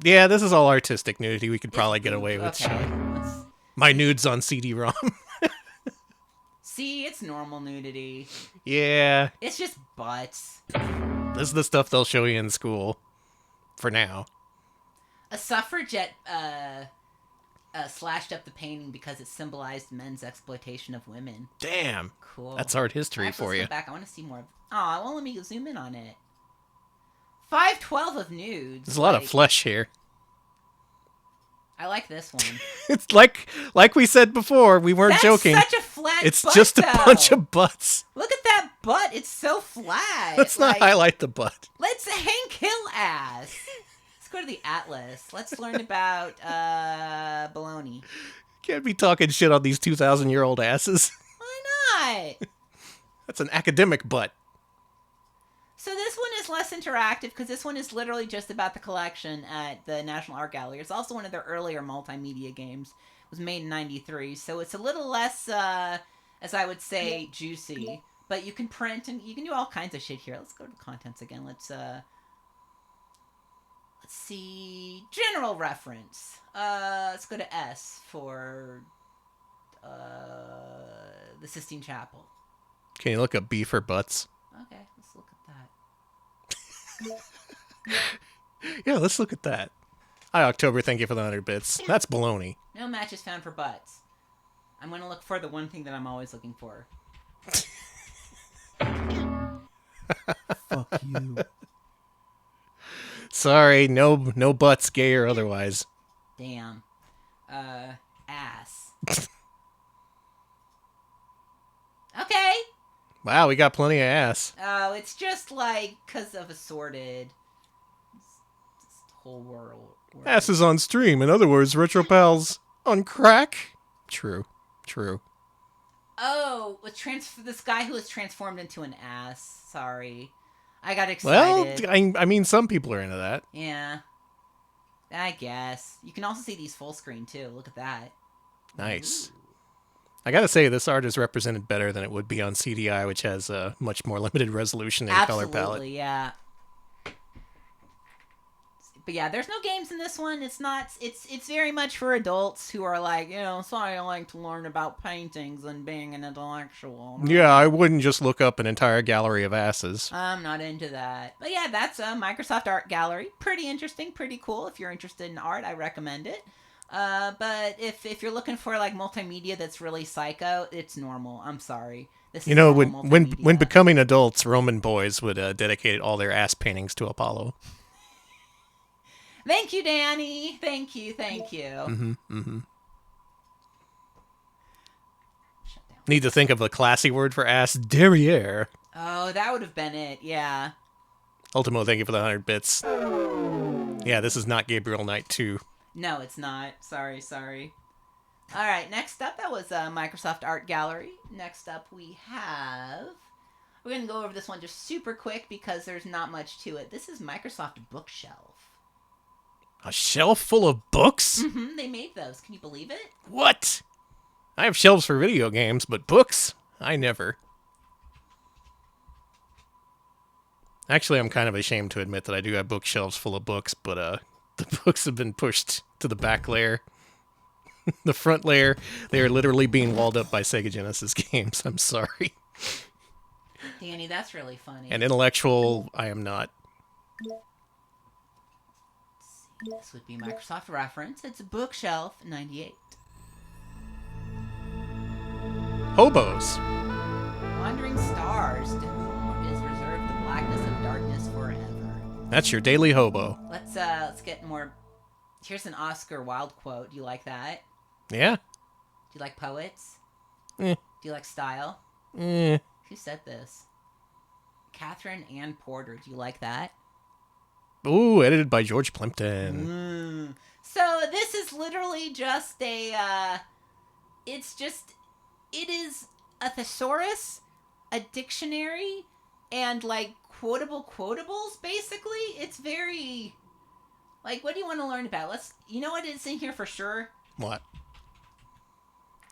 Yeah, this is all artistic nudity we could probably get away with. Okay. My nudes on CD-ROM. See, it's normal nudity. Yeah. It's just butts. This is the stuff they'll show you in school. For now. A suffragette slashed up the painting because it symbolized men's exploitation of women. Damn. Cool. That's art history Actually, for let's you. go back. I want to see more. Oh, well, let me zoom in on it. 512 of nudes. There's a lot of flesh here. I like this one. It's like we said before, we weren't That's joking. such a flat It's butt, just a though. bunch of butts. Look at that butt. It's so flat. Let's not highlight the butt. Let's Hank Hill ass. Let's go to the Atlas. Let's learn about baloney. Can't be talking shit on these 2,000-year-old asses. Why not? That's an academic butt. So this one is less interactive because this one is literally just about the collection at the National Art Gallery. It's also one of their earlier multimedia games. It was made in '93, so it's a little less, as I would say, juicy. But you can print and you can do all kinds of shit here. Let's go to the contents again. Let's see. General reference. Let's go to S for the Sistine Chapel. Can you look up B for butts? Okay, let's look at that. Yeah, let's look at that. Hi, October. Thank you for the 100 bits. That's baloney. No matches found for butts. I'm going to look for the one thing that I'm always looking for. Fuck you. Sorry, no butts, gay or otherwise. Damn. Ass. Okay. Wow, we got plenty of ass. Oh, it's just like because of assorted. This whole world. Ass is on stream. In other words, Retro Pals on crack. True. Oh, this guy who was transformed into an ass. Sorry. I got excited. Well, I mean, some people are into that. Yeah. I guess. You can also see these full screen, too. Look at that. Nice. I gotta say, this art is represented better than it would be on CDI, which has a much more limited resolution and color palette. Absolutely, yeah. But yeah, there's no games in this one. It's not. It's very much for adults who are like, sorry, I like to learn about paintings and being an intellectual. Yeah, I wouldn't just look up an entire gallery of asses. I'm not into that. But yeah, that's a Microsoft Art Gallery. Pretty interesting, pretty cool. If you're interested in art, I recommend it. But if you're looking for like multimedia that's really psycho, it's normal. I'm sorry. This is when becoming adults, Roman boys would dedicate all their ass paintings to Apollo. Thank you, Danny. Thank you. Need to think of a classy word for ass. Derriere. Oh, that would have been it. Yeah. Ultimo, thank you for the 100 bits. Yeah, this is not Gabriel Knight 2. No, it's not. Sorry. All right, next up, that was Microsoft Art Gallery. Next up, we have... We're going to go over this one just super quick because there's not much to it. This is Microsoft Bookshelf. A shelf full of books? Mm-hmm, they made those. Can you believe it? What? I have shelves for video games, but books? I never. Actually, I'm kind of ashamed to admit that I do have bookshelves full of books, but the books have been pushed to the back layer. The front layer, they are literally being walled up by Sega Genesis games. I'm sorry. Danny, that's really funny. And intellectual, I am not. This would be Microsoft reference. It's Bookshelf 98. Hobos. Wandering stars, to whom is reserved the blackness of darkness forever. That's your daily hobo. Let's get more. Here's an Oscar Wilde quote. Do you like that? Yeah. Do you like poets? Eh. Do you like style? Eh. Who said this? Catherine Ann Porter. Do you like that? Ooh, edited by George Plimpton. So this is literally just a, it is a thesaurus, a dictionary, and like quotables, basically. It's very, like, what do you want to learn about? You know what is in here for sure? What?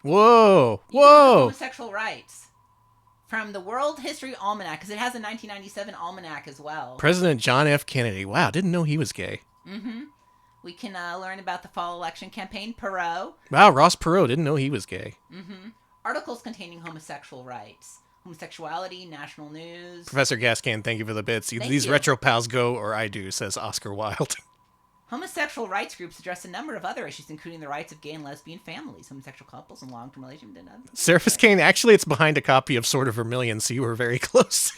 Whoa! Homosexual rights. From the World History Almanac, because it has a 1997 almanac as well. President John F. Kennedy. Wow, didn't know he was gay. Mm-hmm. We can learn about the fall election campaign, Perot. Wow, Ross Perot, didn't know he was gay. Mm-hmm. Articles containing homosexual rights. Homosexuality, national news. Professor Gascan, thank you for the bits. Either these retro pals go or I do, says Oscar Wilde. Homosexual rights groups address a number of other issues, including the rights of gay and lesbian families, homosexual couples, and long-term relationships. Surface Kane, actually, it's behind a copy of Sword of Vermilion, so you were very close.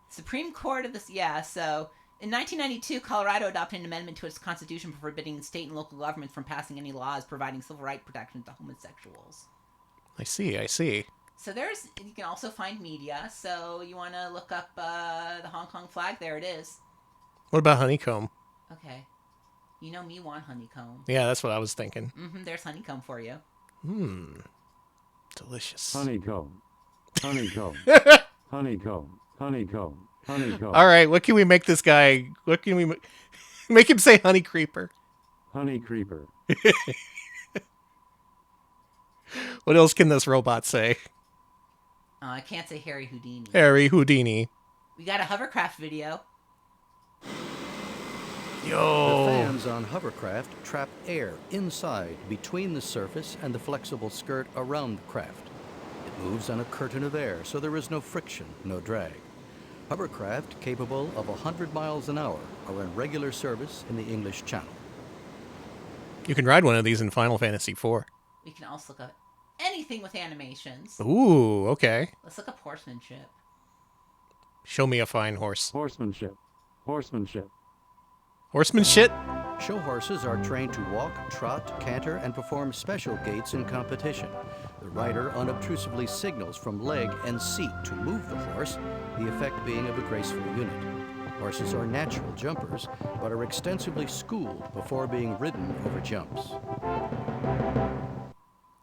Supreme Court of this, yeah, so In 1992, Colorado adopted an amendment to its constitution forbidding state and local governments from passing any laws providing civil rights protection to homosexuals. I see. So you can also find media. So you want to look up the Hong Kong flag? There it is. What about honeycomb? Okay. You know me want honeycomb. Yeah, that's what I was thinking. There's honeycomb for you. Delicious. Honeycomb. Honeycomb. Honeycomb. Honeycomb. Honeycomb. All right, what can we make this guy... What can we... Make him say honey creeper. Honey creeper. What else can this robot say? I can't say Harry Houdini. Harry Houdini. We got a hovercraft video. Yo. The fans on hovercraft trap air inside between the surface and the flexible skirt around the craft. It moves on a curtain of air, so there is no friction, no drag. Hovercraft capable of 100 miles an hour are in regular service in the English Channel. You can ride one of these in Final Fantasy IV. We can also look up anything with animations. Ooh, okay. Let's look up horsemanship. Show me a fine horse. Horsemanship. Horsemanship. Horsemanship? Show horses are trained to walk, trot, canter, and perform special gaits in competition. The rider unobtrusively signals from leg and seat to move the horse, the effect being of a graceful unit. Horses are natural jumpers, but are extensively schooled before being ridden over jumps.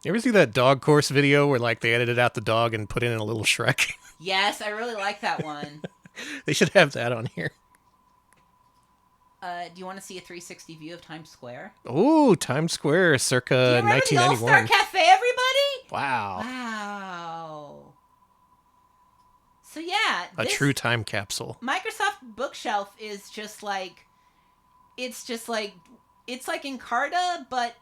You ever see that dog course video where like they edited out the dog and put in a little Shrek? Yes, I really like that one. They should have that on here. Do you want to see a 360 view of Times Square? Ooh, Times Square circa Do you remember 1991. the All-Star Cafe, everybody? Wow. Wow. So yeah. A true time capsule. Microsoft Bookshelf is just like... It's like Encarta, but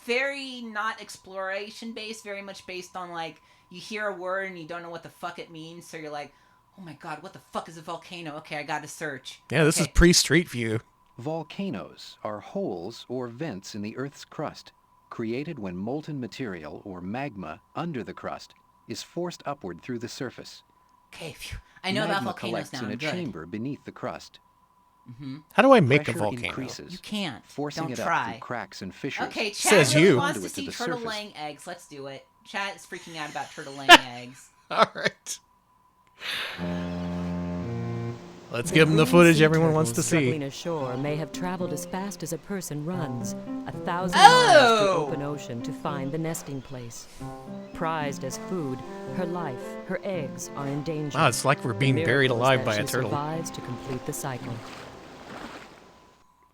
very not exploration-based, very much based on like, you hear a word and you don't know what the fuck it means, so you're like, oh my god, what the fuck is a volcano? Okay, I gotta search. Yeah, this is pre-Street View. Volcanoes are holes or vents in the Earth's crust, created when molten material, or magma, under the crust is forced upward through the surface. Okay, phew. I know about volcanoes now. Magma collects in a chamber beneath the crust. How do I make Pressure a volcano? Increases, You can't. forcing Don't it try. up through cracks and fissures. Okay, Chad Says really you. wants to Conduit to see the turtle surface. laying eggs. Let's do it. Chad is freaking out about turtle laying eggs. All right. Let's give them the footage everyone wants to see. Struggling ashore may have traveled as fast as a person runs, 1,000 miles through open ocean to find the nesting place. Prized as food, her life, her eggs are in danger. Wow, it's like we're being The buried miracle is alive that by a she turtle. survives to complete the cycle.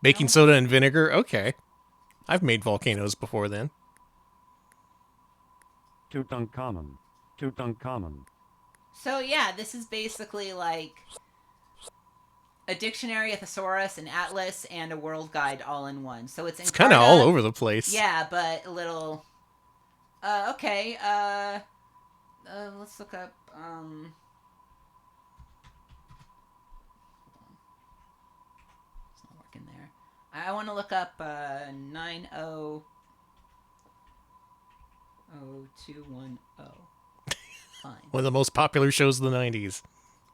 Baking soda and vinegar? Okay. I've made volcanoes before then. Tutankhamun. Tutankhamun. So yeah, this is basically like a dictionary, a thesaurus, an atlas, and a world guide all in one. So it's kind of all over the place. Yeah, but a little. Okay. Let's look up. It's not working there. I want to look up 9000210. Fine. One of the most popular shows of the 90s.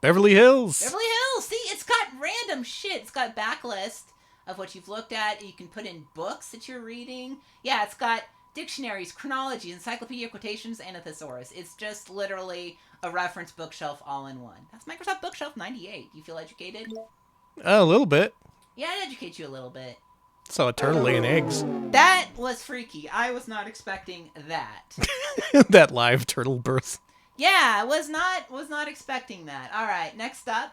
Beverly Hills. Beverly Hills. See, it's got random shit. It's got backlist of what you've looked at. You can put in books that you're reading. Yeah, it's got dictionaries, chronology, encyclopedia quotations, and a thesaurus. It's just literally a reference bookshelf all in one. That's Microsoft Bookshelf 98. Do you feel educated? A little bit. Yeah, it educates you a little bit. Saw a turtle laying eggs. That was freaky. I was not expecting that. That live turtle birth. Yeah, was not expecting that. All right, next up.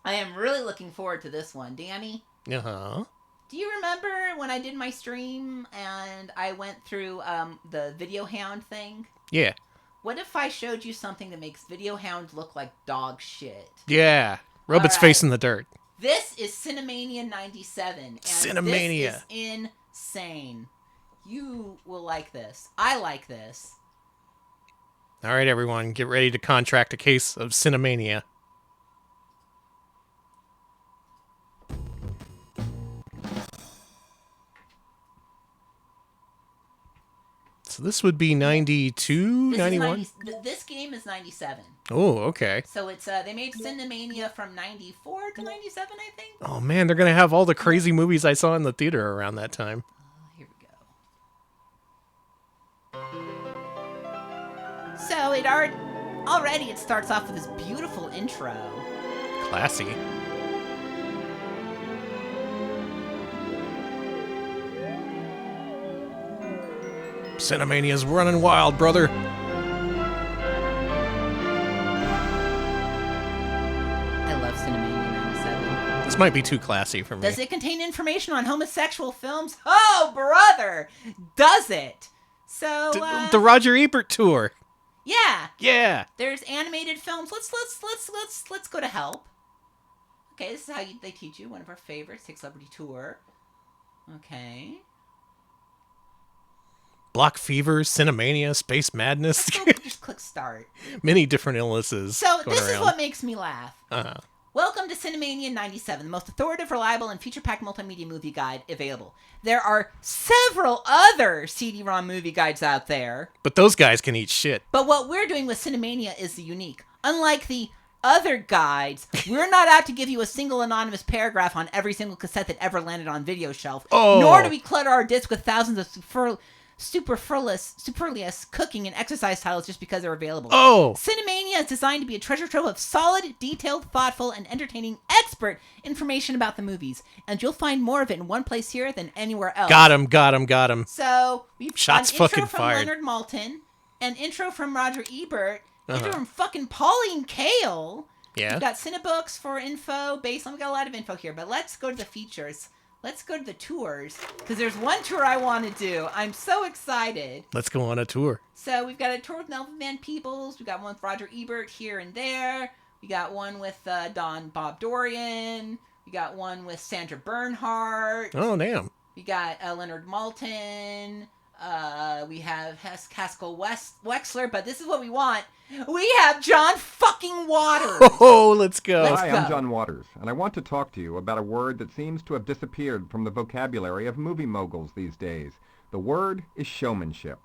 I am really looking forward to this one. Danny? Uh-huh. Do you remember when I did my stream and I went through the Video Hound thing? Yeah. What if I showed you something that makes Video Hound look like dog shit? Yeah. Rub its face in the dirt. This is Cinemania 97. And Cinemania. This is insane. You will like this. I like this. All right, everyone, get ready to contract a case of Cinemania. So So this would be 92, This 91? is 90, this game is 97. Oh, okay. So it's they made Cinemania from 94 to 97, I think. Oh, man, they're going to have all the crazy movies I saw in the theater around that time. Here we go. So it already it starts off with this beautiful intro. Classy. Cinemania's running wild, brother. I love Cinemania 97. This might be too classy for me. Does it contain information on homosexual films? Oh, brother! Does it? So The Roger Ebert tour. yeah. Yeah. There's animated films. Let's go to help. Okay, this is how they teach you. One of our favorites, Take Celebrity Tour. Okay. Block Fever, Cinemania, Space Madness. Just click start. Many different illnesses. So going this is around. what makes me laugh. Uh-huh. Welcome to Cinemania 97, the most authoritative, reliable, and feature-packed multimedia movie guide available. There are several other CD-ROM movie guides out there. But those guys can eat shit. But what we're doing with Cinemania is unique. Unlike the other guides, we're not out to give you a single anonymous paragraph on every single cassette that ever landed on video shelf. Oh. Nor do we clutter our disc with thousands of superfluous cooking and exercise titles just because they're available. Oh! Cinemania is designed to be a treasure trove of solid, detailed, thoughtful, and entertaining expert information about the movies. And you'll find more of it in one place here than anywhere else. Got him. So, we've Shots got an fucking intro from fired. Leonard Maltin, an intro from Roger Ebert, intro Uh-huh. from fucking Pauline Kael. Yeah. We've got Cinebooks for info, baseline. We've got a lot of info here, but let's go to the features. Let's go to the tours, because there's one tour I want to do. I'm so excited. Let's go on a tour. So we've got a tour with Melvin Van Peebles. We got one with Roger Ebert here and there. We got one with Bob Dorian. We got one with Sandra Bernhardt. Oh, damn. We got Leonard Maltin. We have Haskell Wexler, but this is what we want. We have John fucking Waters. Oh, let's go. Hi, I'm John Waters, and I want to talk to you about a word that seems to have disappeared from the vocabulary of movie moguls these days. The word is showmanship.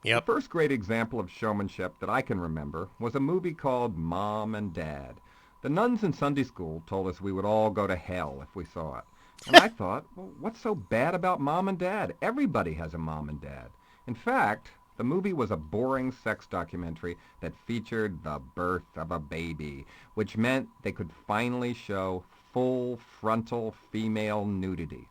Yep. The first great example of showmanship that I can remember was a movie called Mom and Dad. The nuns in Sunday school told us we would all go to hell if we saw it. And I thought, well, what's so bad about Mom and Dad? Everybody has a mom and dad. In fact, the movie was a boring sex documentary that featured the birth of a baby, which meant they could finally show full frontal female nudity.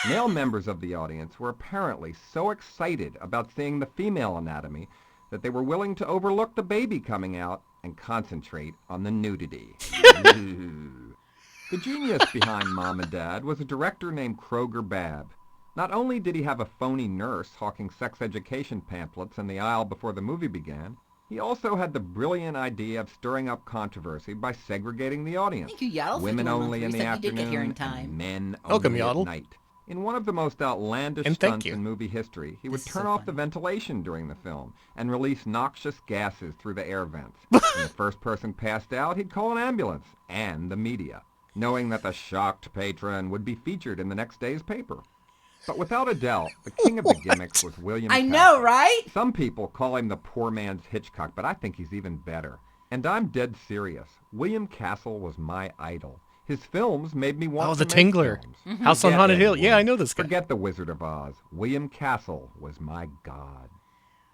Male members of the audience were apparently so excited about seeing the female anatomy that they were willing to overlook the baby coming out and concentrate on the nudity. The genius behind Mom and Dad was a director named Kroger Babb. Not only did he have a phony nurse hawking sex education pamphlets in the aisle before the movie began, he also had the brilliant idea of stirring up controversy by segregating the audience. Thank you, Yaddle. Women only in the You did get here in afternoon time. and men Welcome, only at Yaddle. night. In one of the most outlandish And thank stunts you. in movie history, he would This is turn so off funny. the ventilation during the film and release noxious gases through the air vents. When the first person passed out, he'd call an ambulance and the media, knowing that the shocked patron would be featured in the next day's paper. But without a doubt, the king of the gimmicks was William I Castle. know, right? Some people call him the poor man's Hitchcock, but I think he's even better. And I'm dead serious. William Castle was my idol. His films made me want Oh, to the make Tingler. films. House on Forget Haunted Ed Hill. Wood. Yeah, I know this guy. Forget The Wizard of Oz. William Castle was my god.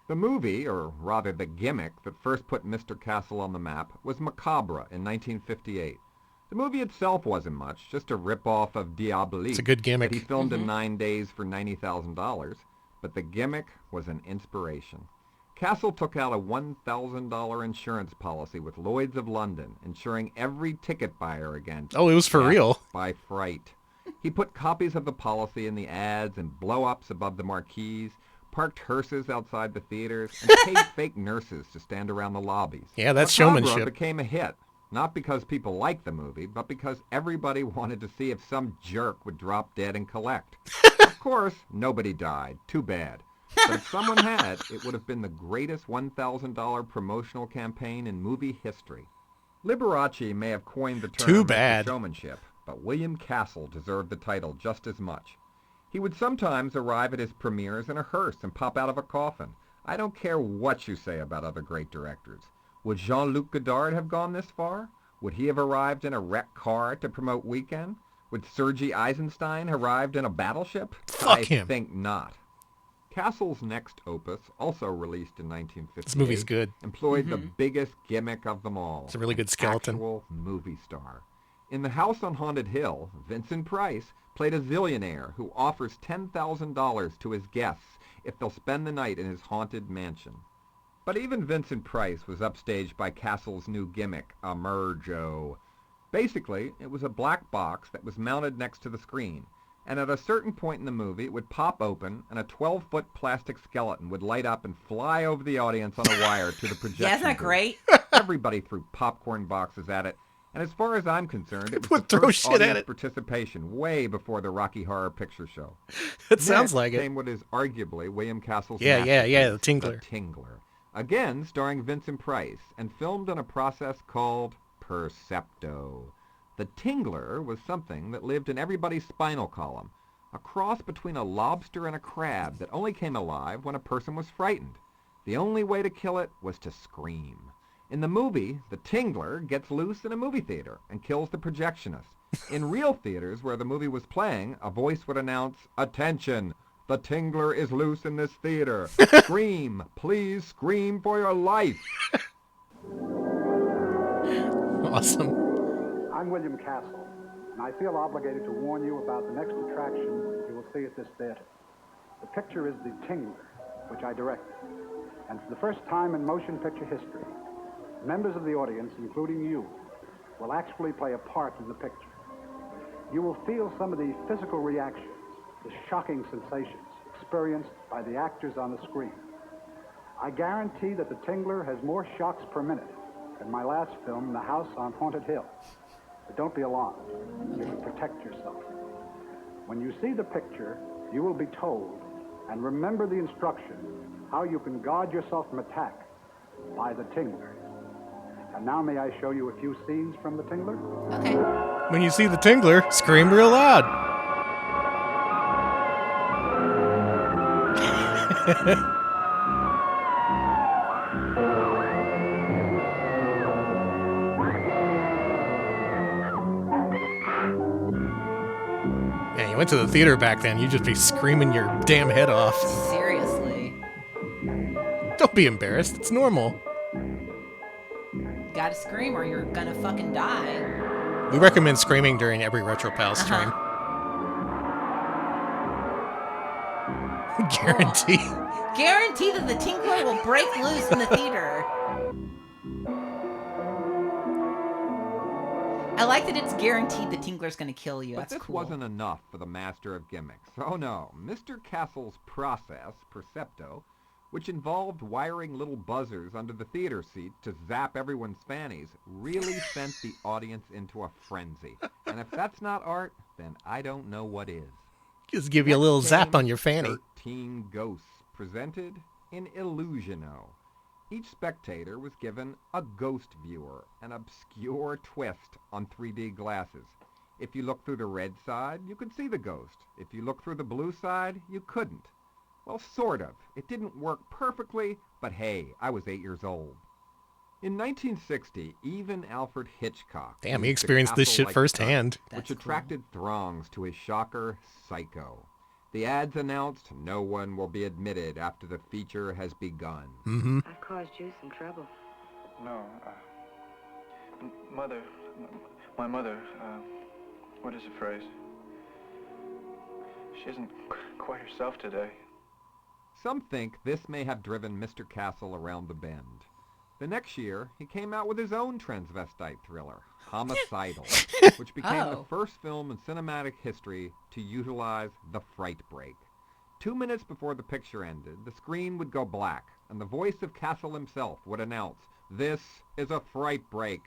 The movie, or rather the gimmick, that first put Mr. Castle on the map was Macabre in 1958. The movie itself wasn't much, just a rip-off of Diabolique. It's a good gimmick. That he filmed in 9 days for $90,000, but the gimmick was an inspiration. Castle took out a $1,000 insurance policy with Lloyd's of London, insuring every ticket buyer against Oh, it was for death real. by fright. He put copies of the policy in the ads and blow-ups above the marquees, parked hearses outside the theaters, and paid fake nurses to stand around the lobbies. Yeah, that's Macabre showmanship. became a hit, not because people liked the movie, but because everybody wanted to see if some jerk would drop dead and collect. Of course, nobody died. Too bad. But if someone had, it would have been the greatest $1,000 promotional campaign in movie history. Liberace may have coined the term Too bad. showmanship, but William Castle deserved the title just as much. He would sometimes arrive at his premieres in a hearse and pop out of a coffin. I don't care what you say about other great directors. Would Jean-Luc Godard have gone this far? Would he have arrived in a wrecked car to promote Weekend? Would Sergei Eisenstein have arrived in a battleship? Fuck him. I think not. Cassel's next opus, also released in 1958, This movie's good. employed the biggest gimmick of them all. It's a really an good skeleton. Actual movie star. In The House on Haunted Hill, Vincent Price played a zillionaire who offers $10,000 to his guests if they'll spend the night in his haunted mansion. But even Vincent Price was upstaged by Cassel's new gimmick, Emergo. Basically, it was a black box that was mounted next to the screen, and at a certain point in the movie, it would pop open, and a 12-foot plastic skeleton would light up and fly over the audience on a wire to the projection Yeah, isn't that booth. great? Everybody threw popcorn boxes at it, and as far as I'm concerned, it was Would the throw first shit at audience it. participation way before the Rocky Horror Picture Show. It sounds like it. Came what is arguably William Castle's Yeah, The masterpiece, Tingler. The Tingler. Again, starring Vincent Price, and filmed in a process called Percepto. The Tingler was something that lived in everybody's spinal column, a cross between a lobster and a crab that only came alive when a person was frightened. The only way to kill it was to scream. In the movie, the Tingler gets loose in a movie theater and kills the projectionist. In real theaters where the movie was playing, a voice would announce, "Attention! The Tingler is loose in this theater. Scream! Please scream for your life!" Awesome. I'm William Castle, and I feel obligated to warn you about the next attraction you will see at this theater. The picture is The Tingler, which I directed. And for the first time in motion picture history, members of the audience, including you, will actually play a part in the picture. You will feel some of the physical reactions, the shocking sensations experienced by the actors on the screen. I guarantee that The Tingler has more shocks per minute than my last film, The House on Haunted Hill. But don't be alarmed. You can protect yourself. When you see the picture, you will be told, and remember the instruction, how you can guard yourself from attack by The Tingler. And now may I show you a few scenes from The Tingler? Okay. When you see the Tingler, scream real loud. Man, you went to the theater back then, you'd just be screaming your damn head off. Seriously. Don't be embarrassed, it's normal. Gotta scream or you're gonna fucking die. We recommend screaming during every RetroPal stream. Guarantee. Guarantee that the Tingler will break loose in the theater. I like that it's guaranteed the Tingler's gonna kill you. But That's this cool. wasn't enough for the master of gimmicks. Oh no, Mr. Castle's process, Percepto, which involved wiring little buzzers under the theater seats to zap everyone's fannies, really sent the audience into a frenzy. And if that's not art, then I don't know what is. Just give you a little zap on your fanny. 13 Ghosts, presented in Illusiono. Each spectator was given a ghost viewer, an obscure twist on 3D glasses. If you looked through the red side, you could see the ghost. If you looked through the blue side, you couldn't. Well, sort of. It didn't work perfectly, but hey, I was 8 years old. In 1960, even Alfred Hitchcock... Damn, he used the experienced this shit castle-like firsthand. stunt, which attracted throngs to his shocker, Psycho. The ads announced no one will be admitted after the feature has begun. Mm-hmm. I've caused you some trouble. No, Mother, my mother, what is the phrase? She isn't quite herself today. Some think this may have driven Mr. Castle around the bend. The next year, he came out with his own transvestite thriller, Homicidal, which became the first film in cinematic history to utilize the fright break. 2 minutes before the picture ended, the screen would go black, and the voice of Castle himself would announce, "This is a fright break."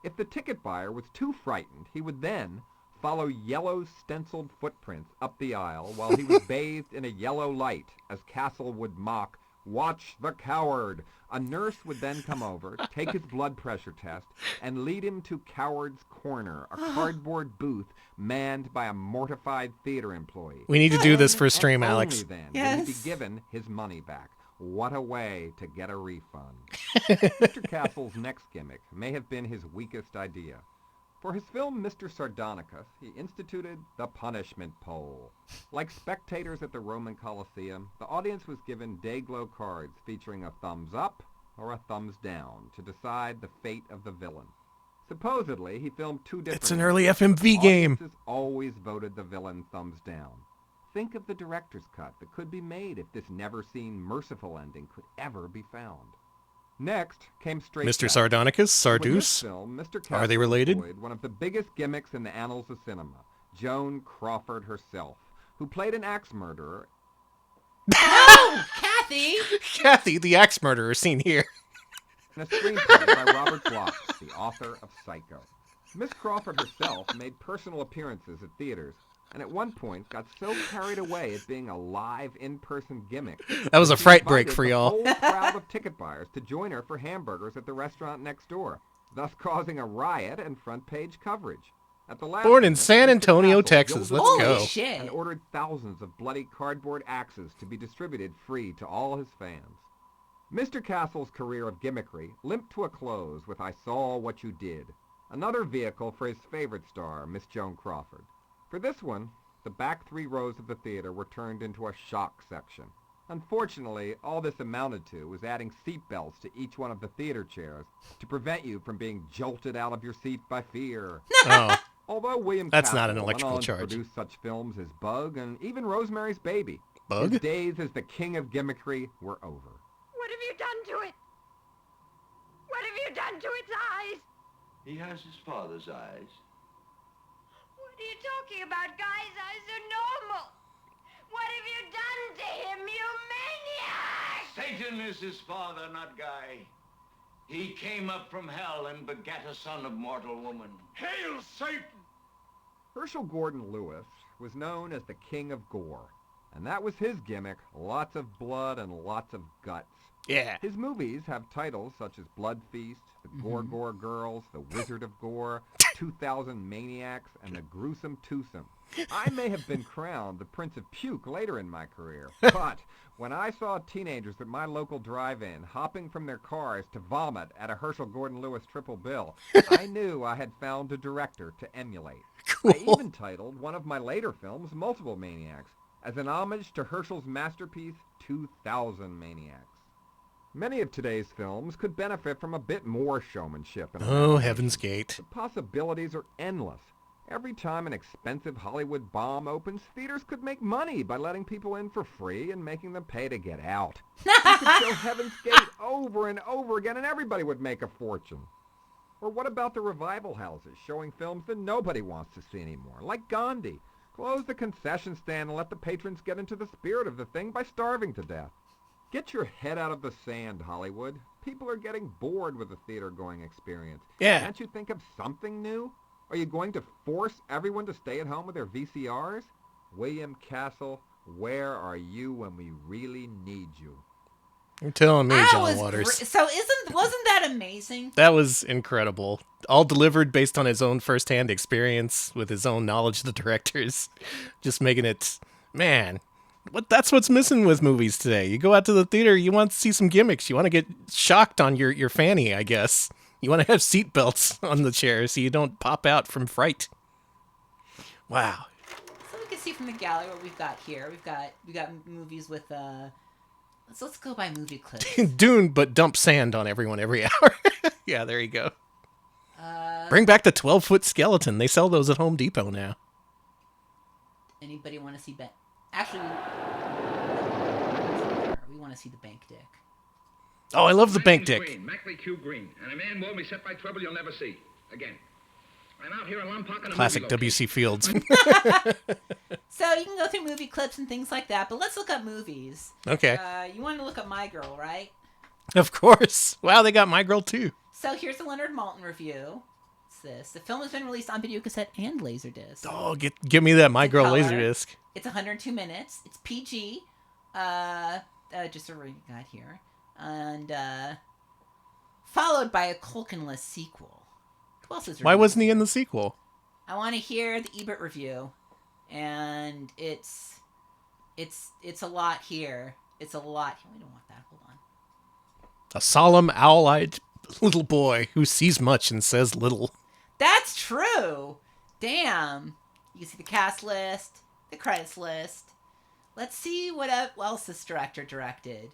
If the ticket buyer was too frightened, he would then follow yellow stenciled footprints up the aisle while he was bathed in a yellow light as Castle would mock, "Watch the coward." A nurse would then come over, take his blood pressure test, and lead him to Coward's Corner, a cardboard booth manned by a mortified theater employee. We need to do this for a stream, And Alex. only then would he be given his money back. what a way to get a refund. Mr. Castle's next gimmick may have been his weakest idea. For his film Mr. Sardonicus, he instituted the punishment pole. Like spectators at the Roman Colosseum, the audience was given day-glow cards featuring a thumbs up or a thumbs down to decide the fate of the villain. Supposedly, he filmed two different... It's an early FMV game. Audiences always voted the villain thumbs down. Think of the director's cut that could be made if this never-seen merciful ending could ever be found. Next came Straight Mr. Jacket. Sardonycus, With this Sardus. film, Mr. Are they Castle related? employed one of the biggest gimmicks in the annals of cinema, Joan Crawford herself, who played an axe murderer. No, Kathy! Kathy, the axe murderer, seen here. In a screenplay by Robert Bloch, the author of Psycho. Miss Crawford herself made personal appearances at theaters, and at one point got so carried away at being a live, in-person gimmick. That was a she fright break invited for the y'all. whole crowd of ticket buyers to join her for hamburgers at the restaurant next door, thus causing a riot and front-page coverage. At the last Born in minute, San Mr. Antonio, Castle Texas. gilded Let's the go. deal shit. And ordered thousands of bloody cardboard axes to be distributed free to all his fans. Mr. Castle's career of gimmickry limped to a close with I Saw What You Did, another vehicle for his favorite star, Miss Joan Crawford. For this one, the back 3 rows of the theater were turned into a shock section. Unfortunately, all this amounted to was adding seat belts to each one of the theater chairs to prevent you from being jolted out of your seat by fear. Oh, Although William That's Castle not an went electrical on to charge. produce such films as Bug and even Rosemary's Baby, Bug? his days as the king of gimmickry were over. What have you done to it? What have you done to its eyes? He has his father's eyes. What are you talking about? Guy's eyes are normal. What have you done to him, you maniac? Satan is his father, not Guy. He came up from hell and begat a son of mortal woman. Hail Satan! Herschel Gordon Lewis was known as the king of gore, and that was his gimmick, lots of blood and lots of guts. Yeah. His movies have titles such as Blood Feast, The Gore Girls, The Wizard of Gore, 2000 Maniacs, and The Gruesome Twosome. I may have been crowned the Prince of Puke later in my career, but when I saw teenagers at my local drive-in hopping from their cars to vomit at a Herschel Gordon Lewis triple bill, I knew I had found a director to emulate. Cool. I even titled one of my later films Multiple Maniacs, as an homage to Herschel's masterpiece 2000 Maniacs. Many of today's films could benefit from a bit more showmanship. And Oh, imagination. Heaven's Gate. The possibilities are endless. Every time an expensive Hollywood bomb opens, theaters could make money by letting people in for free and making them pay to get out. You could show Heaven's Gate over and over again and everybody would make a fortune. Or what about the revival houses showing films that nobody wants to see anymore, like Gandhi? Close the concession stand and let the patrons get into the spirit of the thing by starving to death. Get your head out of the sand, Hollywood. People are getting bored with the theater-going experience. Yeah. Can't you think of something new? Are you going to force everyone to stay at home with their VCRs? William Castle, where are you when we really need you? You're telling me, That John was Waters. wasn't that amazing? That was incredible. All delivered based on his own first-hand experience with his own knowledge of the directors. Just making it, man, that's what's missing with movies today. You go out to the theater, you want to see some gimmicks. You want to get shocked on your fanny, I guess. You want to have seat belts on the chair so you don't pop out from fright. Wow. So we can see from the gallery what we've got here. We got movies with let's go by movie clips. Dune, but dump sand on everyone every hour. Yeah, there you go. Bring back the 12-foot skeleton. They sell those at Home Depot now. Anybody want to see Ben? Actually, we want to see the bank dick. Oh, I love the bank dick. Green, Mackley Q. Green, and a man won't be set by trouble you'll never see again. I'm out here in Lompoc on a Classic movie W.C. Fields. So you can go through movie clips and things like that, but let's look up movies. Okay. You want to look up My Girl, right? Of course. Wow, they got My Girl too. So here's the Leonard Maltin review. What's this? The film has been released on videocassette and laserdisc. Oh, give me that My Girl Color. Laserdisc. It's 102 minutes. It's PG. Just a reading guide here. And followed by a Culkin-less sequel. Who else is Why reviewing wasn't he this? in the sequel? I want to hear the Ebert review, and it's a lot here. It's a lot. We don't want that. Hold on. A solemn, owl-eyed little boy who sees much and says little. That's true. Damn. You can see the cast list, the credits list. Let's see what else this director directed.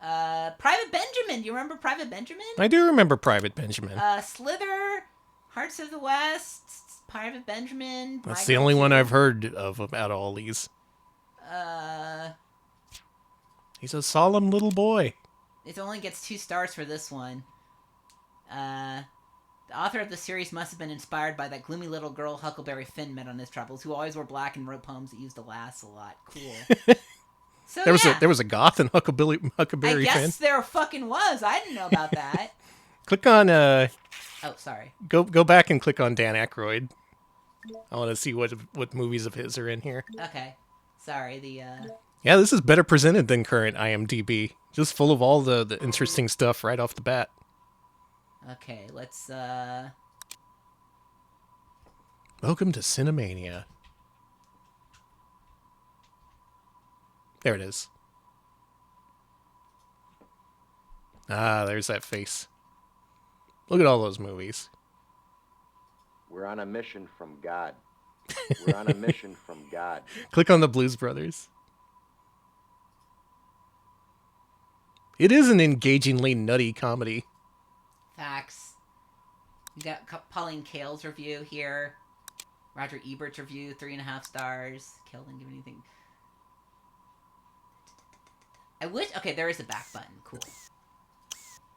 Private Benjamin. Do you remember Private Benjamin? I do remember Private Benjamin. Slither, Hearts of the West, Private Benjamin. That's the only one I've heard of about all these. He's a solemn little boy. It only gets 2 stars for this one. The author of the series must have been inspired by that gloomy little girl Huckleberry Finn met on his travels, who always wore black and wrote poems that used the laughs a lot. Cool. So there was a goth in Huckleberry Finn. I guess there fucking was. I didn't know about that. Click on Oh, sorry. Go back and click on Dan Aykroyd. I want to see what movies of his are in here. Okay. Sorry, Yeah, this is better presented than current IMDb. Just full of all the interesting stuff right off the bat. Okay, let's Welcome to Cinemania. There it is. Ah, there's that face. Look at all those movies. We're on a mission from God. We're on a mission from God. Click on the Blues Brothers. It is an engagingly nutty comedy. Facts. We got Pauline Kael's review here. Roger Ebert's review, 3.5 stars. Kael didn't give anything. I wish... Okay, there is a back button. Cool.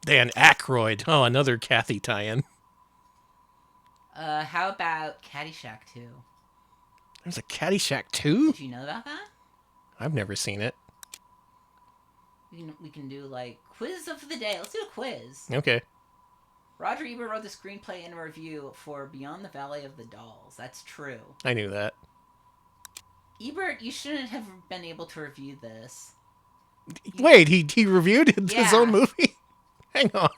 Dan Aykroyd. Oh, another Kathy tie-in. How about Caddyshack 2? There's a Caddyshack 2? Did you know about that? I've never seen it. We can do, like, quiz of the day. Let's do a quiz. Okay. Roger Ebert wrote the screenplay and a review for Beyond the Valley of the Dolls. That's true. I knew that. Ebert, you shouldn't have been able to review this. Wait, he reviewed his own movie? Hang on.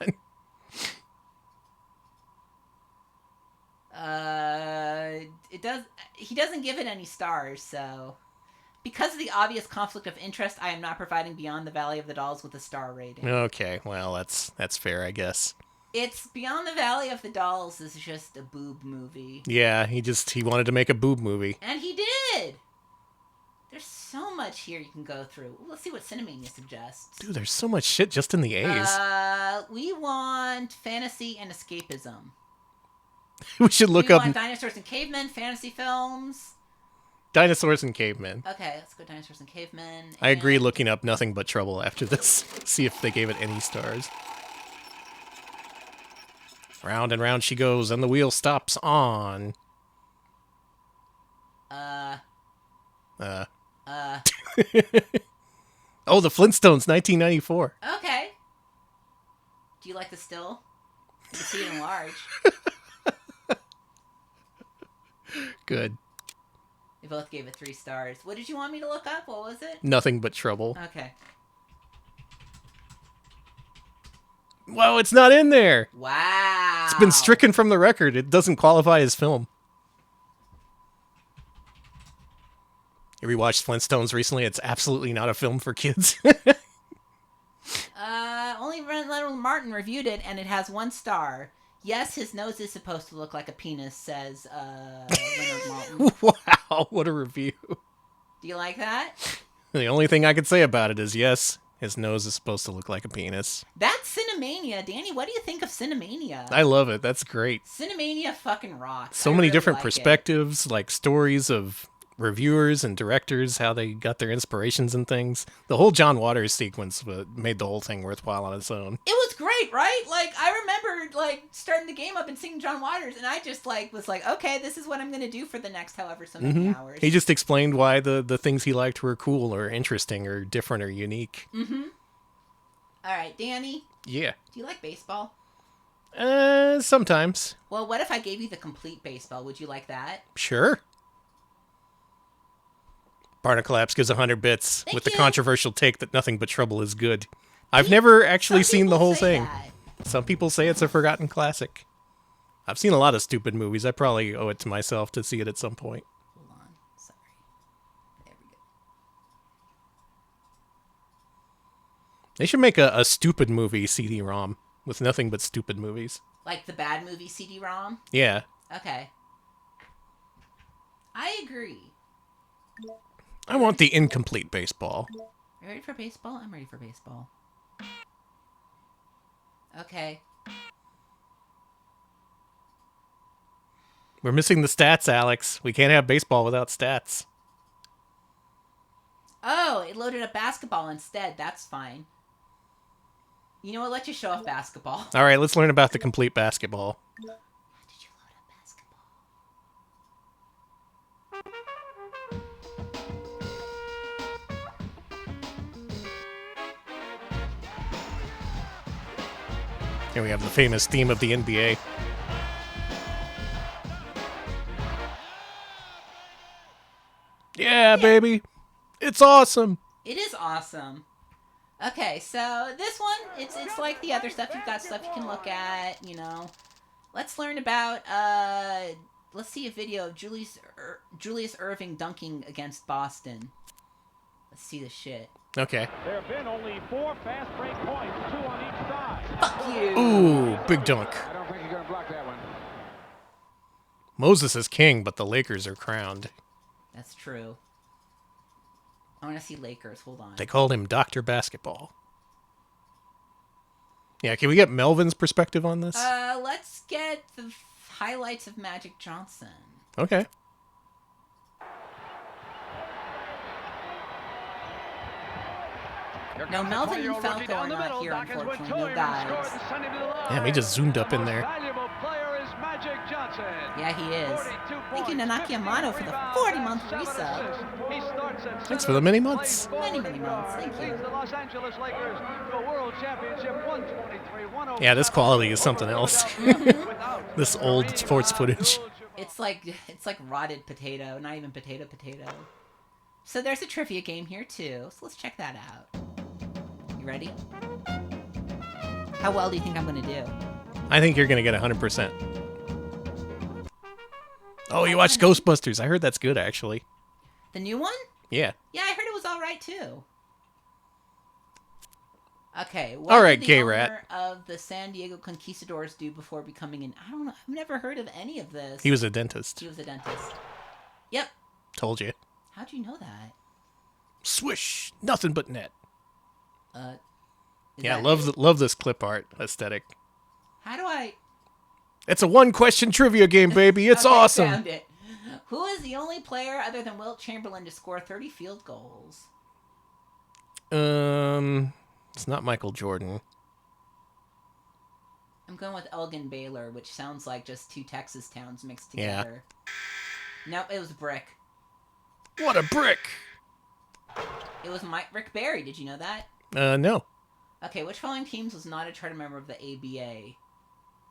He doesn't give it any stars, so... Because of the obvious conflict of interest, I am not providing Beyond the Valley of the Dolls with a star rating. Okay, well, that's fair, I guess. It's Beyond the Valley of the Dolls is just a boob movie. Yeah, he wanted to make a boob movie. And he did! There's so much here you can go through. Let's see what Cinemania suggests. Dude, there's so much shit just in the A's. We want fantasy and escapism. We should look up... We want dinosaurs and cavemen, fantasy films. Dinosaurs and cavemen. Okay, let's go dinosaurs and cavemen. I agree looking up Nothing But Trouble after this. See if they gave it any stars. Round and round she goes, and the wheel stops on... Oh, the Flintstones, 1994. Okay. Do you like the still? You can see it in large. Good. We both gave it 3 stars. What did you want me to look up? What was it? Nothing But Trouble. Okay. Whoa, it's not in there. Wow. It's been stricken from the record. It doesn't qualify as film. You rewatched Flintstones recently? It's absolutely not a film for kids. Only Leonard Martin reviewed it, and it has 1 star. Yes, his nose is supposed to look like a penis, says Leonard Martin. Wow, what a review. Do you like that? The only thing I could say about it is yes, his nose is supposed to look like a penis. That's Cinemania. Danny, what do you think of Cinemania? I love it. That's great. Cinemania fucking rocks. So many different perspectives, like stories of reviewers and directors, how they got their inspirations and things. The whole John Waters sequence made the whole thing worthwhile on its own. It was great, right? Like, I remember, like, starting the game up and seeing John Waters, and I just, like, was like, okay, this is what I'm going to do for the next however so many hours. He just explained why the things he liked were cool or interesting or different or unique. Mm-hmm. All right, Danny? Yeah. Do you like baseball? Sometimes. Well, what if I gave you the complete baseball? Would you like that? Sure. Barnacle gives 100 bits with the controversial take that Nothing But Trouble is good. I've never actually seen the whole thing. Some people say it's a forgotten classic. I've seen a lot of stupid movies. I probably owe it to myself to see it at some point. Hold on. Sorry. There we They should make a stupid movie CD-ROM with nothing but stupid movies. Like the bad movie CD-ROM? Yeah. Okay. I agree. I want the incomplete baseball. You ready for baseball? I'm ready for baseball. Okay. We're missing the stats, Alex. We can't have baseball without stats. Oh, it loaded up basketball instead. That's fine. You know what? Let's just show off basketball. All right, let's learn about the complete basketball. Here we have the famous theme of the NBA. Yeah, baby. It's awesome. It is awesome. Okay, so this one, it's like the other stuff. You've got stuff you can look at, you know. Let's learn about, let's see a video of Julius Irving dunking against Boston. Let's see the shit. Okay. There have been only 4 fast break points, 2 on each side. Fuck you! Ooh, big dunk. I don't think you're going to block that one. Moses is king, but the Lakers are crowned. That's true. I want to see Lakers. Hold on. They called him Dr. Basketball. Yeah, can we get Melvin's perspective on this? Let's get the highlights of Magic Johnson. Okay. No, Melvin and Falco are not here, unfortunately. No guys. Damn, he just zoomed up in there. Yeah, he is. Thank you, Nanaki Amano, for the 40-month resub. Thanks for the many months. Many months. Thank you. Yeah, this quality is something else. This old sports footage. It's like rotted potato, not even potato. So there's a trivia game here too. So let's check that out. You ready? How well do you think I'm gonna do? I think you're gonna get 100%. Oh, you watched Ghostbusters. I heard that's good, actually. The new one? Yeah. Yeah, I heard it was all right too. Okay. All right, did the gay owner rat. of the San Diego Conquistadors do before becoming an? I don't know. I've never heard of any of this. He was a dentist. He was a dentist. Yep. Told you. How'd you know that? Swish. Nothing but net. Is Yeah, that love this clip art aesthetic. How do I? It's a one-question trivia game, baby. It's Okay, awesome. Found it. Who is the only player other than Wilt Chamberlain to score 30 field goals? It's not Michael Jordan. I'm going with Elgin Baylor, which sounds like just 2 Texas towns mixed Yeah. together. Nope, it was Brick. What a brick! It was Rick Barry. Did you know that? No. Okay, which following teams was not a charter member of the ABA?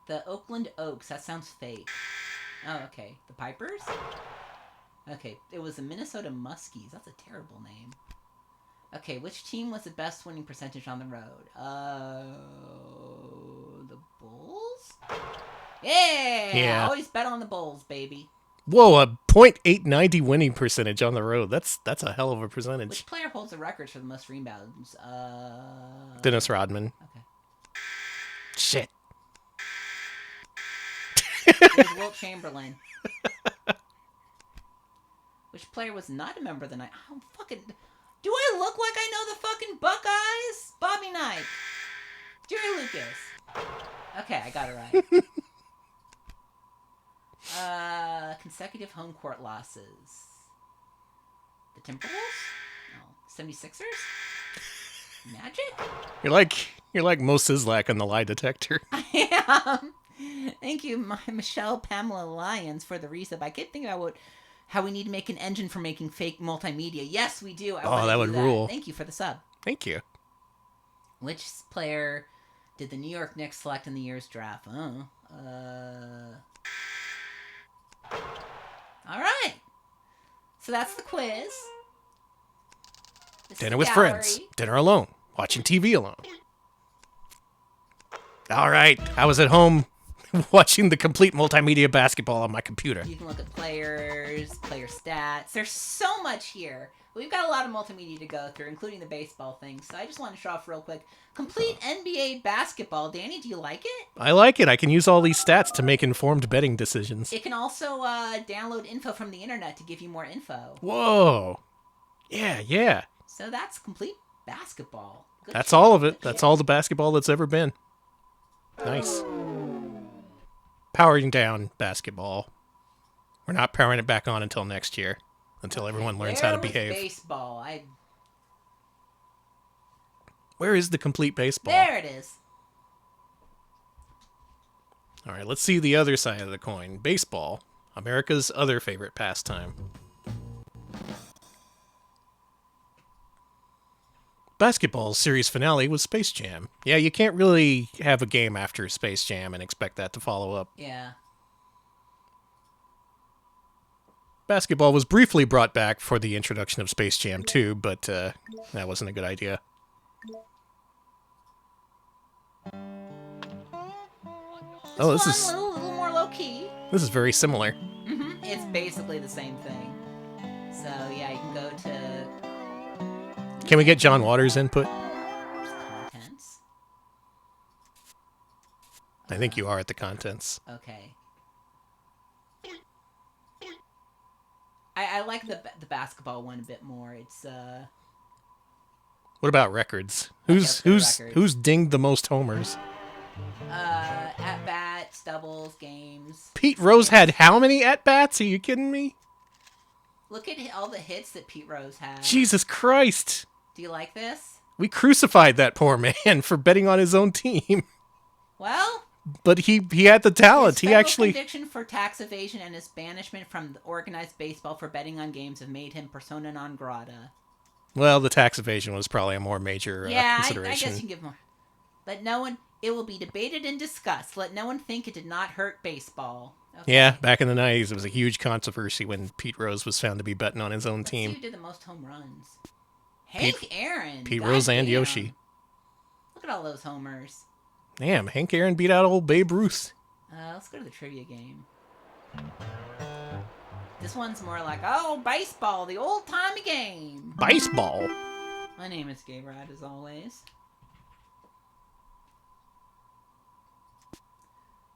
The Oakland Oaks. That sounds fake. Oh, okay. The Pipers? Okay, it was the Minnesota Muskies. That's a terrible name. Okay, which team was the best winning percentage on the road? The Bulls? Yeah! Always bet on the Bulls, baby. Whoa, a .890 winning percentage on the road. That's a hell of a percentage. Which player holds the records for the most rebounds? Dennis Rodman. Okay. Shit. It was Wilt Chamberlain. Which player was not a member of the night? Oh, fucking... Do I look like I know the fucking Buckeyes? Bobby Knight. Jerry Lucas. Okay, I got it right. Consecutive home court losses. The Timberwolves? No. 76ers? Magic? You're like Mo Sizlak on the lie detector. I am. Thank you, Michelle Pamela Lyons, for the resub. I kept thinking about how we need to make an engine for making fake multimedia. Yes, we do. That would rule. Thank you for the sub. Thank you. Which player did the New York Knicks select in the year's draft? All right. So that's the quiz. This Dinner is with the friends. gallery. Dinner alone. Watching TV alone. All right. I was at home Watching the complete multimedia basketball on my computer. You can look at players, player stats. There's so much here. We've got a lot of multimedia to go through, including the baseball thing. So I just want to show off real quick. Complete NBA basketball. Danny, do you like it? I like it. I can use all these stats to make informed betting decisions. It can also download info from the internet to give you more info. Whoa. Yeah. So that's complete basketball. Good That's shit. all of it. That's all the basketball that's ever been. Nice. Powering down basketball. We're not powering it back on until next year. Until everyone learns how to behave. Baseball. Where is the complete baseball? There it is. All right, let's see the other side of the coin. Baseball, America's other favorite pastime. Basketball's series finale was Space Jam. Yeah, you can't really have a game after Space Jam and expect that to follow up. Yeah. Basketball was briefly brought back for the introduction of Space Jam 2, but that wasn't a good idea. Oh, this is a little more low key. This is very similar. It's basically the same thing. So yeah, you can go to Can we get John Waters' input? contents. I think you are at the contents. Okay. I like the basketball one a bit more. It's What about records? Records. Who's dinged the most homers? at bats, doubles, games. Pete Rose had how many at bats? Are you kidding me? Look at all the hits that Pete Rose had. Jesus Christ! Do you like this? We crucified that poor man for betting on his own team. Well, but he had the talent. His he actually conviction for tax evasion and his banishment from organized baseball for betting on games have made him persona non grata. Well, the tax evasion was probably a more major consideration. I guess you can give more. Let no one. It will be debated and discussed. Let no one think it did not hurt baseball. Okay. Yeah, back in the 90s, it was a huge controversy when Pete Rose was found to be betting on his own team. See who did the most home runs? Hank Aaron. Pete God Rose and damn. Yoshi. Look at all those homers. Damn, Hank Aaron beat out old Babe Ruth. Let's go to the trivia game. This one's more like, oh, baseball, the old-timey game. Baseball? My name is Gabrad, as always.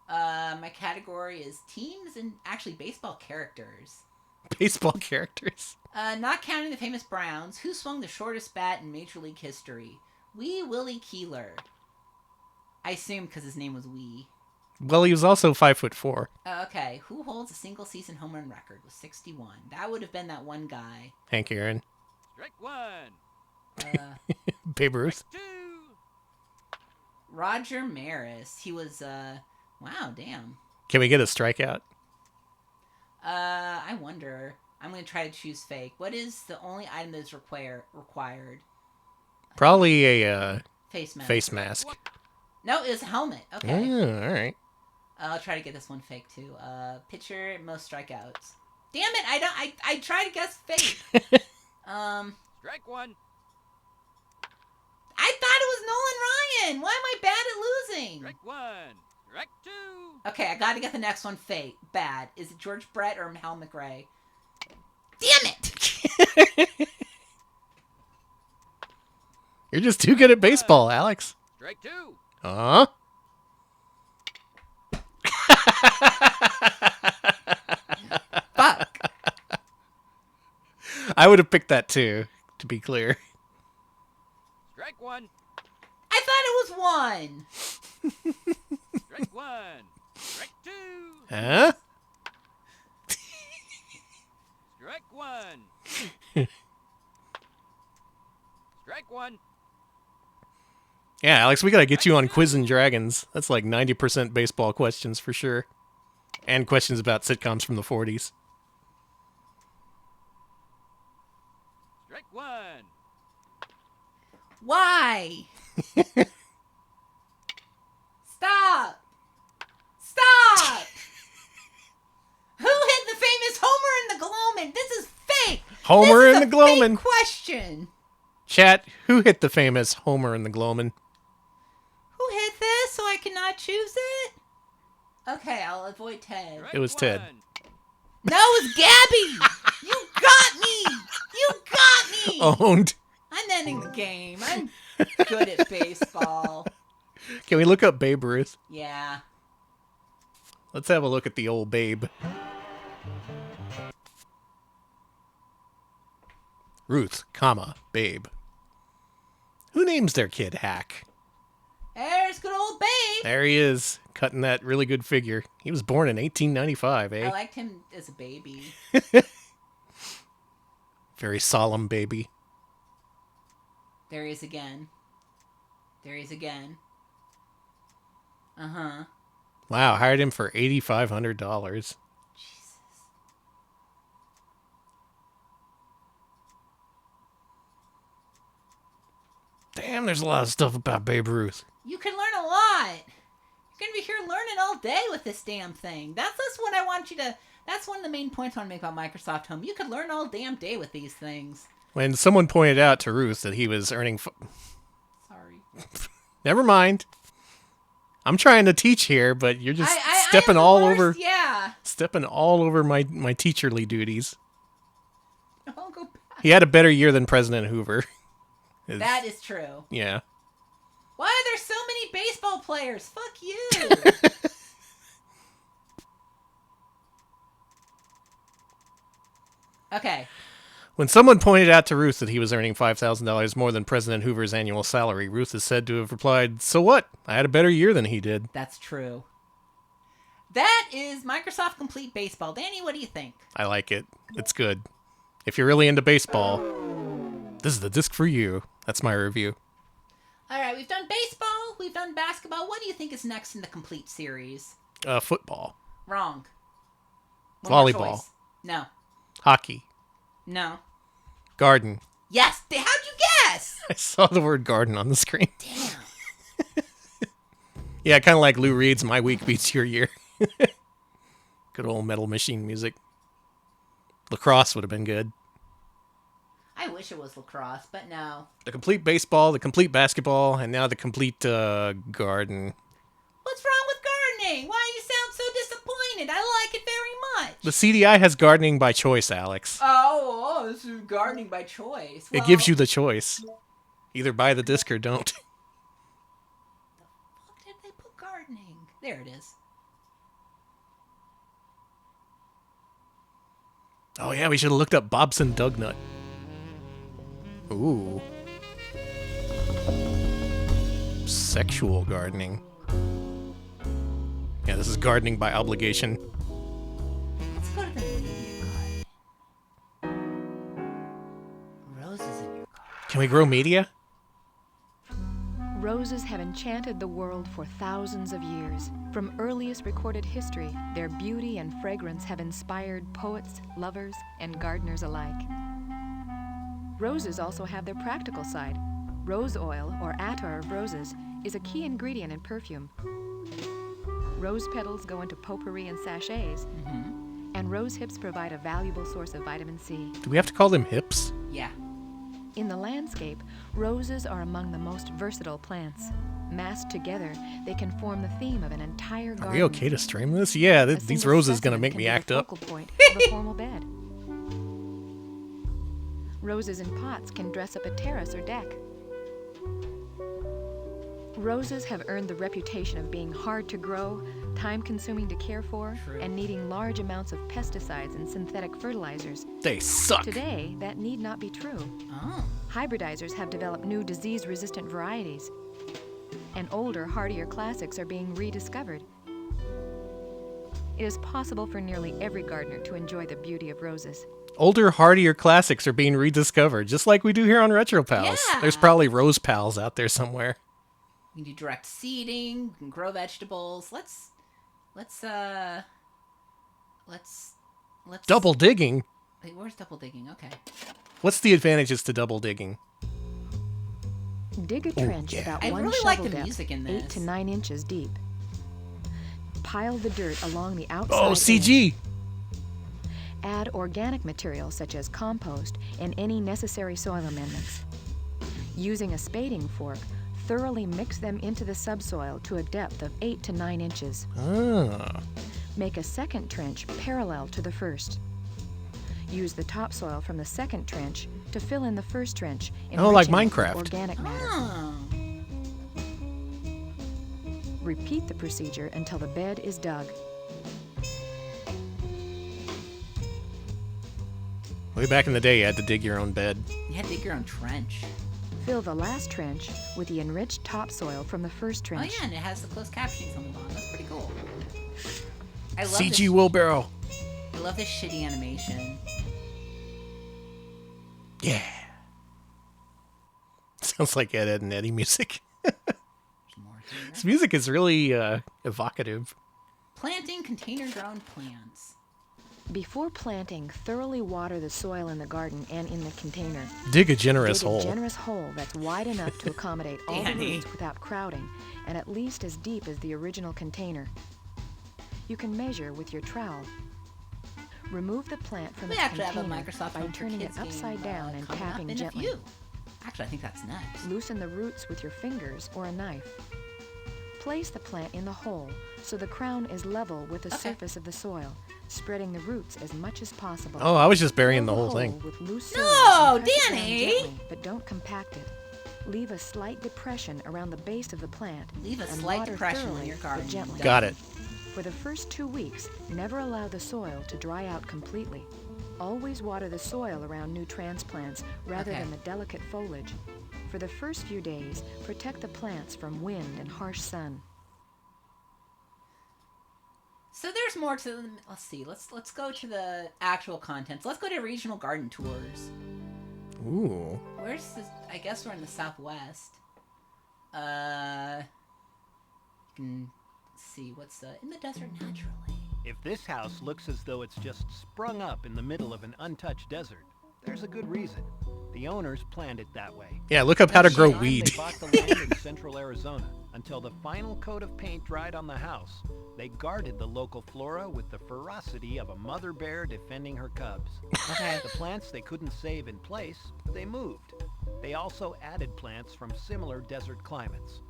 My category is teams and actually baseball characters. Baseball characters? Not counting the famous Browns, who swung the shortest bat in Major League history? Wee Willie Keeler. I assume because his name was Wee. Well, he was also 5'4". Okay, who holds a single-season home run record with 61? That would have been that one guy. Hank Aaron. Strike one. Babe Ruth. Roger Maris. He was, wow, damn. Can we get a strikeout? I wonder. I'm going to try to choose fake. What is the only item that is required? Probably a face mask. Face mask. No, it's a helmet. Okay. All right. I'll try to get this one fake too. Pitcher, most strikeouts. Damn it! I try to guess fake. Strike one. I thought it was Nolan Ryan. Why am I bad at losing? Strike one. Strike two. Okay, I got to get the next one fake. Bad. Is it George Brett or Hal McRae? Damn it! You're just too good at baseball, Alex. Strike two. Huh? Fuck. I would have picked that too, to be clear. Strike one. I thought it was one. Strike one. Strike two. Huh? Strike one. Strike one. Yeah, Alex, we gotta get you on Quiz and Dragons. That's like 90% baseball questions for sure. And questions about sitcoms from the 40s. Strike one. Why? Stop. Stop. Who hit the famous Homer in the Gloman? This is fake. Homer this in is the a fake Gloman. Question. Chat, who hit the famous Homer in the Gloman? Who hit this so I cannot choose it? Okay, I'll avoid Ted. It was Ted. No, it was Gabby! You got me! You got me! Owned. I'm ending the game. I'm good at baseball. Can we look up Babe Ruth? Yeah. Let's have a look at the old Babe. Ruth, comma, Babe. Who names their kid Hack? There's good old Babe. There he is, cutting that really good figure. He was born in 1895, eh? I liked him as a baby. Very solemn baby. There he is again. There he is again. Uh-huh. Wow, hired him for $8,500. Damn, there's a lot of stuff about Babe Ruth. You can learn a lot. You're going to be here learning all day with this damn thing. That's what I want you to... That's one of the main points I want to make about Microsoft Home. You could learn all damn day with these things. When someone pointed out to Ruth that he was earning... Sorry. Never mind. I'm trying to teach here, but you're just stepping all over... Yeah. Stepping all over my teacherly duties. I'll go back. He had a better year than President Hoover. That is true. Yeah. Why are there so many baseball players? Fuck you. Okay. When someone pointed out to Ruth that he was earning $5,000 more than President Hoover's annual salary, Ruth is said to have replied, "So what? I had a better year than he did." That's true. That is Microsoft Complete Baseball. Danny, what do you think? I like it. It's good. If you're really into baseball, this is the disc for you. That's my review. All right, we've done baseball. We've done basketball. What do you think is next in the Complete series? Football. Wrong. One more Volleyball. choice. No. Hockey. No. Garden. Yes. How'd you guess? I saw the word garden on the screen. Damn. Yeah, kind of like Lou Reed's My Week Beats Your Year. Good old Metal Machine music. Lacrosse would have been good. I wish it was lacrosse, but no. The complete baseball, the complete basketball, and now the complete garden. What's wrong with gardening? Why do you sound so disappointed? I like it very much. The CDI has gardening by choice, Alex. Oh, this is gardening by choice. It gives you the choice. Either buy the disc or don't. The fuck did they put gardening? There it is. Oh yeah, we should have looked up Bobson Dugnut. Ooh. Sexual gardening. Yeah, this is gardening by obligation. Let's go to the media garden. Roses in your garden. Can we grow media? Roses have enchanted the world for thousands of years. From earliest recorded history, their beauty and fragrance have inspired poets, lovers, and gardeners alike. Roses also have their practical side. Rose oil, or attar of roses, is a key ingredient in perfume. Rose petals go into potpourri and sachets, and rose hips provide a valuable source of vitamin C. Do we have to call them hips? Yeah. In the landscape, roses are among the most versatile plants. Massed together, they can form the theme of an entire garden. Are we okay to stream this? Yeah, these roses gonna make me act up. Focal point of a formal bed. Roses in pots can dress up a terrace or deck. Roses have earned the reputation of being hard to grow, time-consuming to care for, and needing large amounts of pesticides and synthetic fertilizers. They suck. Today, that need not be true. Oh. Hybridizers have developed new disease-resistant varieties, and older, hardier classics are being rediscovered. It is possible for nearly every gardener to enjoy the beauty of roses. Older, hardier classics are being rediscovered, just like we do here on Retro Pals. Yeah. There's probably Rose Pals out there somewhere. We can do direct seeding. We can grow vegetables. Let's Double digging? Wait, where's double digging? Okay. What's the advantages to double digging? Dig a trench about I one really like shovel the depth, music in 8 this. to 9 inches deep. Pile the dirt along the outside. Oh, CG! edge. Add organic material such as compost and any necessary soil amendments. Using a spading fork, Thoroughly mix them into the subsoil to a depth of 8 to 9 inches. Ah. Make a second trench parallel to the first. Use the topsoil from the second trench to fill in the first trench, Oh, like enriching it with Minecraft. organic matter. Repeat the procedure until the bed is dug. Way back in the day, you had to dig your own bed. You had to dig your own trench. Fill the last trench with the enriched topsoil from the first Oh trench. yeah, and it has the closed captioning on the bottom. That's pretty cool. I love CG this. wheelbarrow. I love this shitty animation. Yeah. Sounds like Ed, Ed and Eddie music. This music is really evocative. Planting container-grown plants. Before planting, thoroughly water the soil in the garden and in the container. Dig a generous hole. Dig a generous hole that's wide enough to accommodate all the Danny. roots without crowding, and at least as deep as the original container. You can measure with your trowel. Remove the plant from We its actually have a container Microsoft by Home for turning it Kids game, upside down and coming up tapping in a gently. few. Actually, I think that's next. Loosen the roots with your fingers or a knife. Place the plant in the hole so the crown is level with the surface of the soil, spreading the roots as much as possible. Oh, I was just burying Fill the whole thing. With loose soil No, and press it down Danny! gently, but don't compact it. Leave a slight depression around the base of the plant. Leave a and slight water depression thoroughly, when you're but gardening. gently. Got it. For the first 2 weeks, never allow the soil to dry out completely. Always water the soil around new transplants rather Okay. than the delicate foliage. For the first few days, protect the plants from wind and harsh sun. So there's more to them. Let's see. Let's go to the actual contents. Let's go to regional garden tours. Ooh. Where's this? I guess we're in the Southwest. You can see what's in the desert naturally. If this house looks as though it's just sprung up in the middle of an untouched desert, there's a good reason. The owners planned it that way. Yeah, look up how to grow Time weed. They bought the land in central Arizona. Until the final coat of paint dried on the house, they guarded the local flora with the ferocity of a mother bear defending her cubs. Okay. The plants they couldn't save in place, they moved. They also added plants from similar desert climates.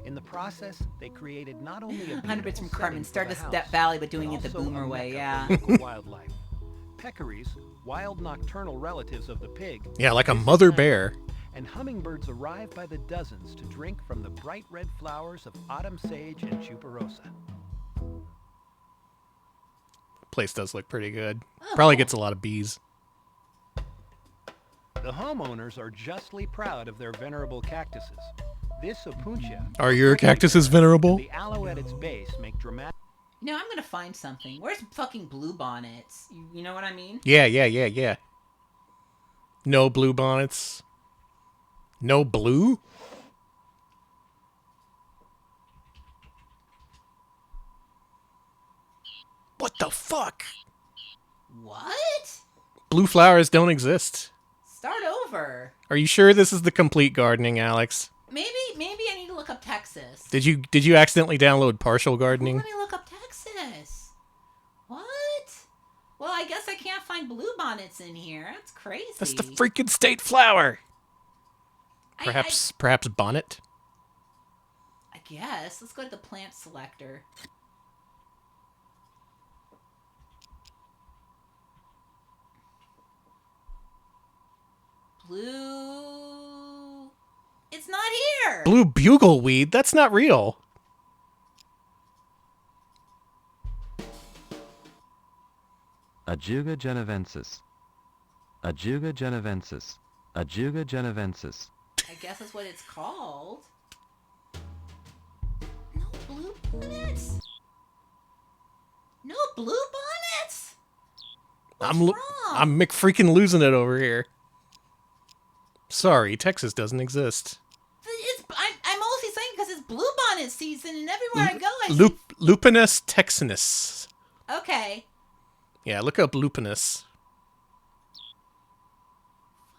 In the process, they created not only a 100 bits from beautiful Carmen. setting for Start the us house, Death Valley, but doing but it the also boomer a way. mecca Yeah. for local wildlife. Peccaries, wild nocturnal relatives of the pig. Yeah, like a visit mother land, bear. And hummingbirds arrive by the dozens to drink from the bright red flowers of autumn sage and tuberosa. Place does look pretty good. Oh, Probably cool. gets a lot of bees. The homeowners are justly proud of their venerable cactuses. This opuntia, Are your cactuses venerable? the aloe at its base make dramatic. You know, I'm gonna find something. Where's fucking blue bonnets? You know what I mean? Yeah. No blue bonnets. No blue? What the fuck? What? Blue flowers don't exist. Start over. Are you sure this is the complete gardening, Alex? Maybe I need to look up Texas. Did you accidentally download partial gardening? Let me look up Texas. What? Well, I guess I can't find blue bonnets in here. That's crazy. That's the freaking state flower. Perhaps bonnet? I guess. Let's go to the plant selector. Blue. It's not here. Blue bugleweed? That's not real. Ajuga genevensis. Ajuga genevensis. Ajuga genevensis. I guess that's what it's called. No blue bonnets. No blue bonnets. I'm McFreaking losing it over here. Sorry, Texas doesn't exist. I'm mostly saying because it's blue bonnet season, and everywhere I go, I see. Lupinus texanus. Okay. Yeah, look up lupinus.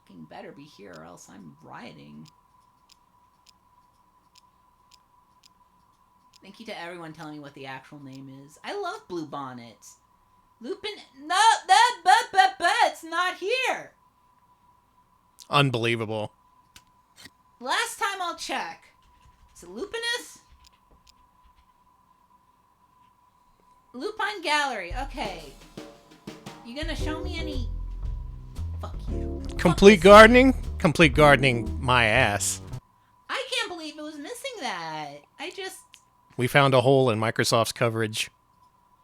Fucking better be here, or else I'm rioting. Thank you to everyone telling me what the actual name is. I love blue bonnets. Lupin. No, it's not here. Unbelievable. Last time I'll check. Is it Lupinus? Lupine Gallery. Okay. You gonna show me any? Fuck you. Complete gardening? Complete gardening, my ass. I can't believe it was missing that. We found a hole in Microsoft's coverage.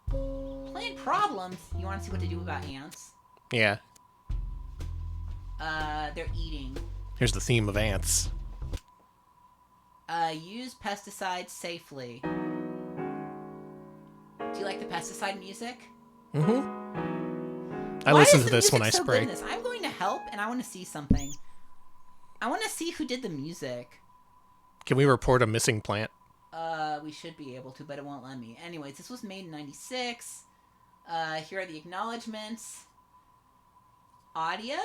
Playing problems. You want to see what to do about ants? Yeah. They're eating. Here's the theme of ants. Use pesticides safely. Do you like the pesticide music? I listen to this when I spray. I'm going to help, and I want to see something. I want to see who did the music. Can we report a missing plant? We should be able to, but it won't let me. Anyways, this was made in 96. Here are the acknowledgements. Audio?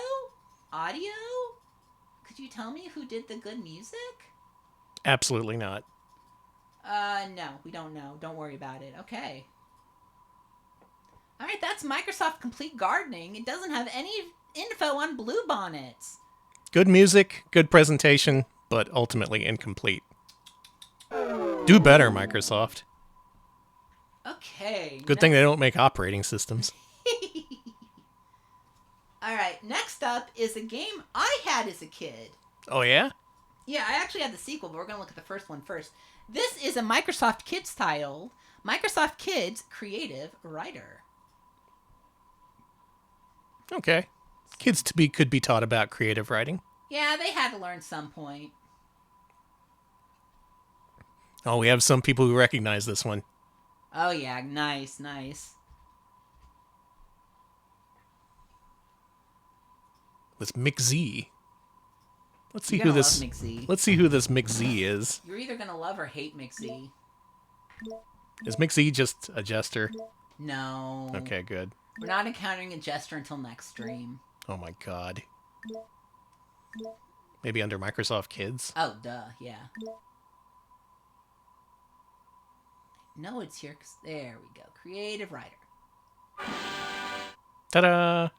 Could you tell me who did the good music? Absolutely not. No, we don't know. Don't worry about it. Okay. Alright, that's Microsoft Complete Gardening. It doesn't have any info on bluebonnets. Good music, good presentation, but ultimately incomplete. Do better, Microsoft. Okay. Good thing they don't make operating systems. Alright, next up is a game I had as a kid. Oh, yeah? Yeah, I actually had the sequel, but we're going to look at the first one first. This is a Microsoft Kids title. Microsoft Kids Creative Writer. Okay. Kids could be taught about creative writing. Yeah, they had to learn some point. Oh, we have some people who recognize this one. Oh, yeah. Nice. This McZ. Let's see You're who gonna this. love McZ. Let's see who this McZ is. You're either going to love or hate McZ. Is McZ just a jester? No. Okay, good. We're not encountering a jester until next stream. Oh my god. Maybe under Microsoft Kids? Oh, duh, yeah. No, it's here. There we go. Creative Writer. Ta-da!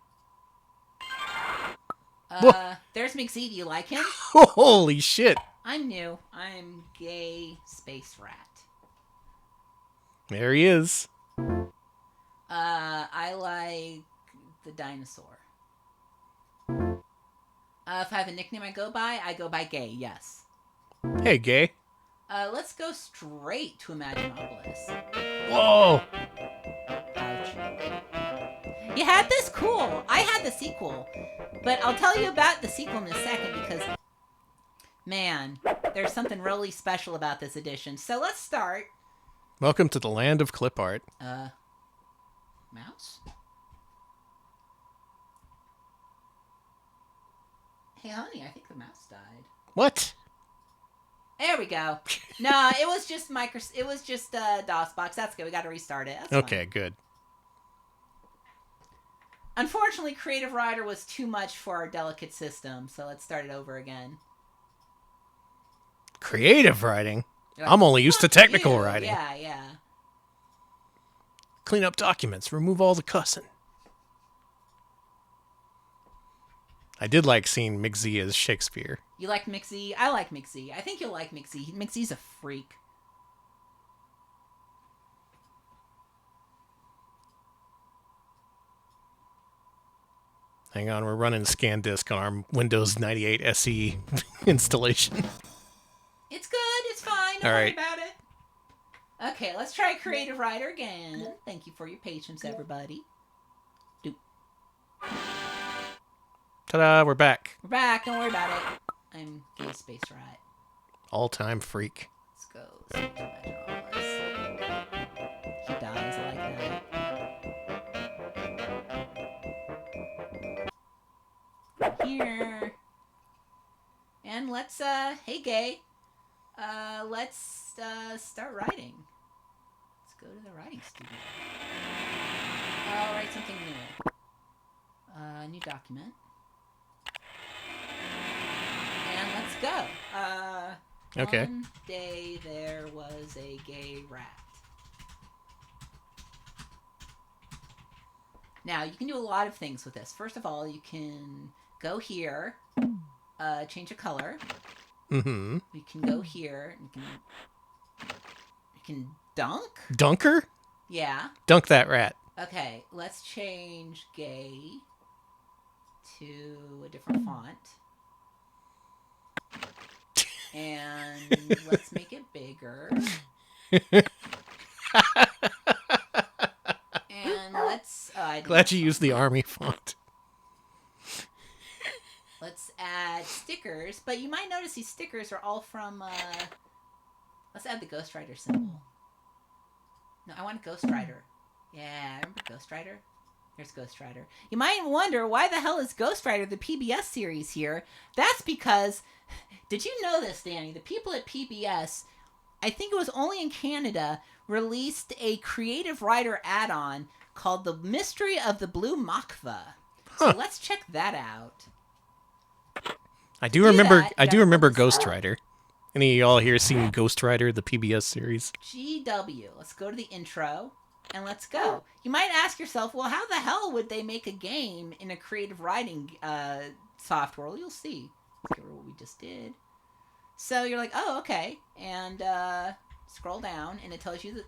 There's McZ. Do you like him? Holy shit! I'm new. I'm gay space rat. There he is. I like the dinosaur. If I have a nickname I go by gay, yes. Hey, gay. Let's go straight to Imaginopolis. Whoa! Ouch. You had this? Cool. I had the sequel. But I'll tell you about the sequel in a second because, man, there's something really special about this edition. So let's start. Welcome to the land of clip art. Mouse? Hey, honey, I think the mouse died. What? There we go. No, it was just DOSBox. That's good. We got to restart it. That's Okay, fine. good. Unfortunately, Creative Writer was too much for our delicate system, so let's start it over again. Creative writing? Like, I'm only used to technical you. writing. Yeah. Clean up documents. Remove all the cussing. I did like seeing McZ as Shakespeare. You like McZ? I like McZ. I think you'll like McZ. McZ's a freak. Hang on, we're running ScanDisk on our Windows 98 SE installation. It's good. It's fine. Don't worry about it. Okay, let's try Creative Writer again. Thank you for your patience, everybody. Ta-da, we're back. We're back. Don't worry about it. I'm gay space rat. All-time freak. Let's go. He dies like that. Here. And let's, hey gay. Let's, start writing. Let's go to the writing studio. I'll write something new. New document. And let's go. Okay. One day there was a gay rat. Now, you can do a lot of things with this. First of all, you can go here, change a color. Mm-hmm. We can go here. We can dunk? Dunker? Yeah. Dunk that rat. Okay, let's change gay to a different font. And let's make it bigger. And let's... Glad you used the army font. Let's add stickers, but you might notice these stickers are all from... Let's add the Ghost Rider symbol. No, I want Ghost Rider. Yeah, remember Ghost Rider? There's Ghost Rider. You might wonder, why the hell is Ghost Rider, the PBS series, here? That's because... Did you know this, Danny? The people at PBS, I think it was only in Canada, released a Creative Writer add-on called The Mystery of the Blue Makva. So let's check that out. I do remember Ghost Rider. Any of y'all here seen Ghost Rider, the PBS series? GW. Let's go to the intro, and let's go. You might ask yourself, well, how the hell would they make a game in a creative writing software? Well, you'll see. Let's get rid of what we just did. So you're like, oh, okay. And scroll down, and it tells you that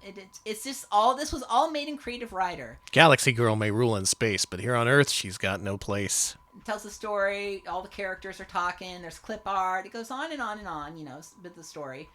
it's just all, this was all made in Creative Writer. Galaxy Girl may rule in space, but here on Earth, she's got no place. It tells the story, all the characters are talking, there's clip art, it goes on and on and on, you know, with the story.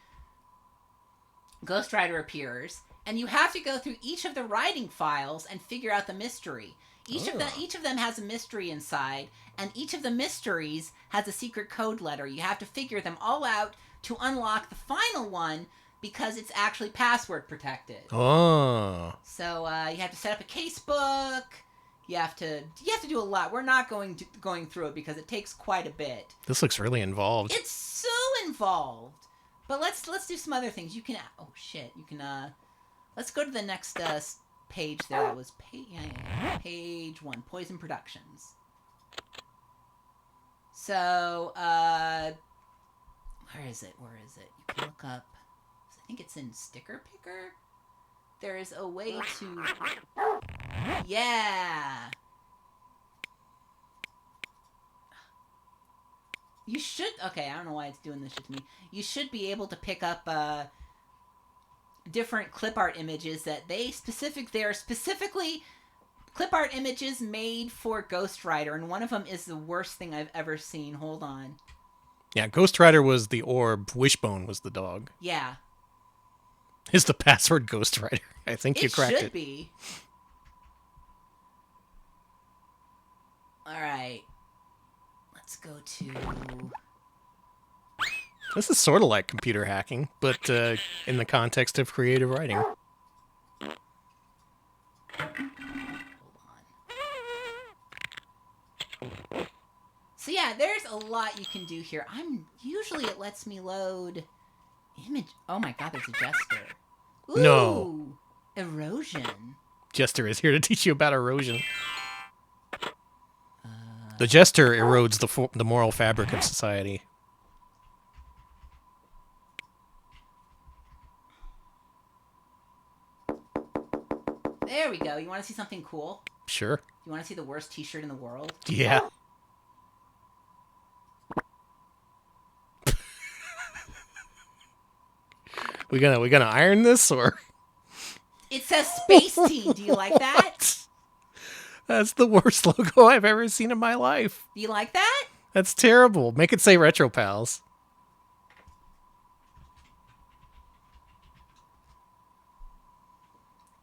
Ghost Rider appears, and you have to go through each of the writing files and figure out the mystery. Each of them has a mystery inside, and each of the mysteries has a secret code letter. You have to figure them all out to unlock the final one, because it's actually password protected. Oh. So you have to set up a casebook. You have to do a lot. We're not going through it because it takes quite a bit. This looks really involved. It's so involved. But let's do some other things. You can let's go to the next page there. That was page 1, Poison Productions. So where is it? You can look up, I think it's in Sticker Picker. There is a way to... Yeah! You should... Okay, I don't know why it's doing this shit to me. You should be able to pick up different clip art images that they're specifically clip art images made for Ghost Rider, and one of them is the worst thing I've ever seen. Hold on. Yeah, Ghost Rider was the orb, Wishbone was the dog. Yeah. Is the password Ghost Rider? I think you cracked it. It should be. Alright. Let's go to... This is sort of like computer hacking, but in the context of creative writing. So yeah, there's a lot you can do here. Usually it lets me load image. Oh my god, there's a Jester. Ooh, no. Erosion. Jester is here to teach you about erosion. The Jester erodes the moral fabric of society. There we go. You want to see something cool? Sure. You want to see the worst t-shirt in the world? Yeah. We gonna iron this, or? It says Space Teen. Do you like that? That's the worst logo I've ever seen in my life. Do you like that? That's terrible. Make it say Retro Pals.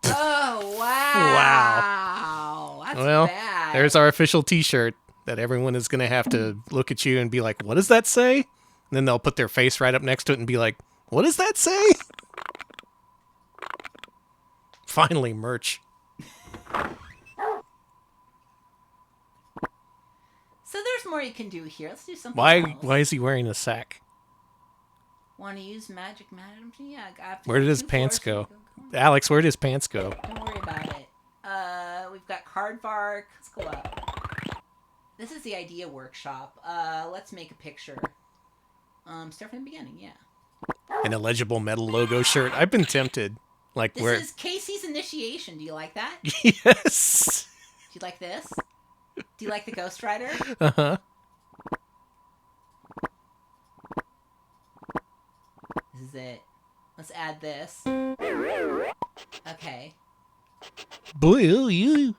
Oh, wow. That's bad. There's our official t-shirt that everyone is going to have to look at you and be like, what does that say? And then they'll put their face right up next to it and be like, what does that say? Finally, merch. So there's more you can do here. Let's do something else. Why is he wearing a sack? Want to use magic madam? Yeah. Where did his pants go? Alex, where did his pants go? Don't worry about it. We've got Cardvark. Let's go up. This is the idea workshop. Let's make a picture. Start from the beginning, yeah. An illegible metal logo shirt. I've been tempted. Like this is Casey's initiation. Do you like that? Yes. Do you like this? Do you like the Ghost Rider? Uh-huh. This is it. Let's add this. Okay. Boy, oh, you.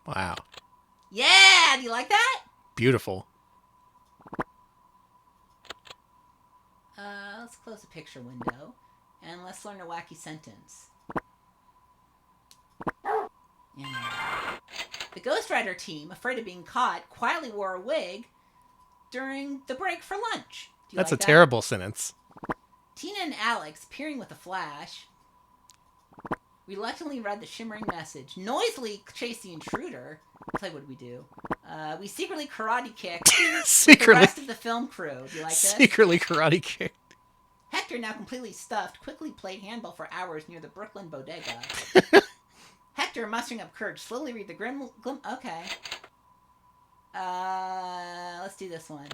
Wow. Yeah! Do you like that? Beautiful. Let's close the picture window. And let's learn a wacky sentence. Yeah. The Ghost Rider team, afraid of being caught, quietly wore a wig during the break for lunch. Do you That's like a that? terrible sentence. Tina and Alex, peering with a flash, reluctantly read the shimmering message. Noisily chased the intruder. Play what we do. We secretly karate kicked with the rest of the film crew. Do you like this? Secretly karate kicked. Hector, now completely stuffed, quickly played handball for hours near the Brooklyn bodega. Hector, mustering up courage, slowly read the okay. Let's do this one.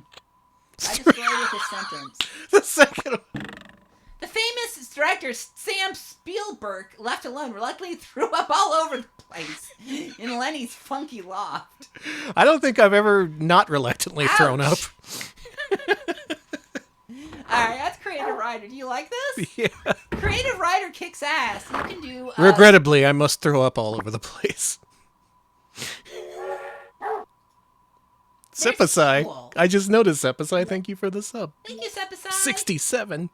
I destroyed with this sentence. The second one. The famous director Sam Spielberg, left alone, reluctantly threw up all over the place in Lenny's funky loft. I don't think I've ever not reluctantly thrown up. Alright, that's Creative Writer. Do you like this? Yeah. Creative Writer kicks ass. You can do... Regrettably, I must throw up all over the place. Sepasai. I just noticed Sepasai. Thank you for the sub. Thank you, Sepasai. 67.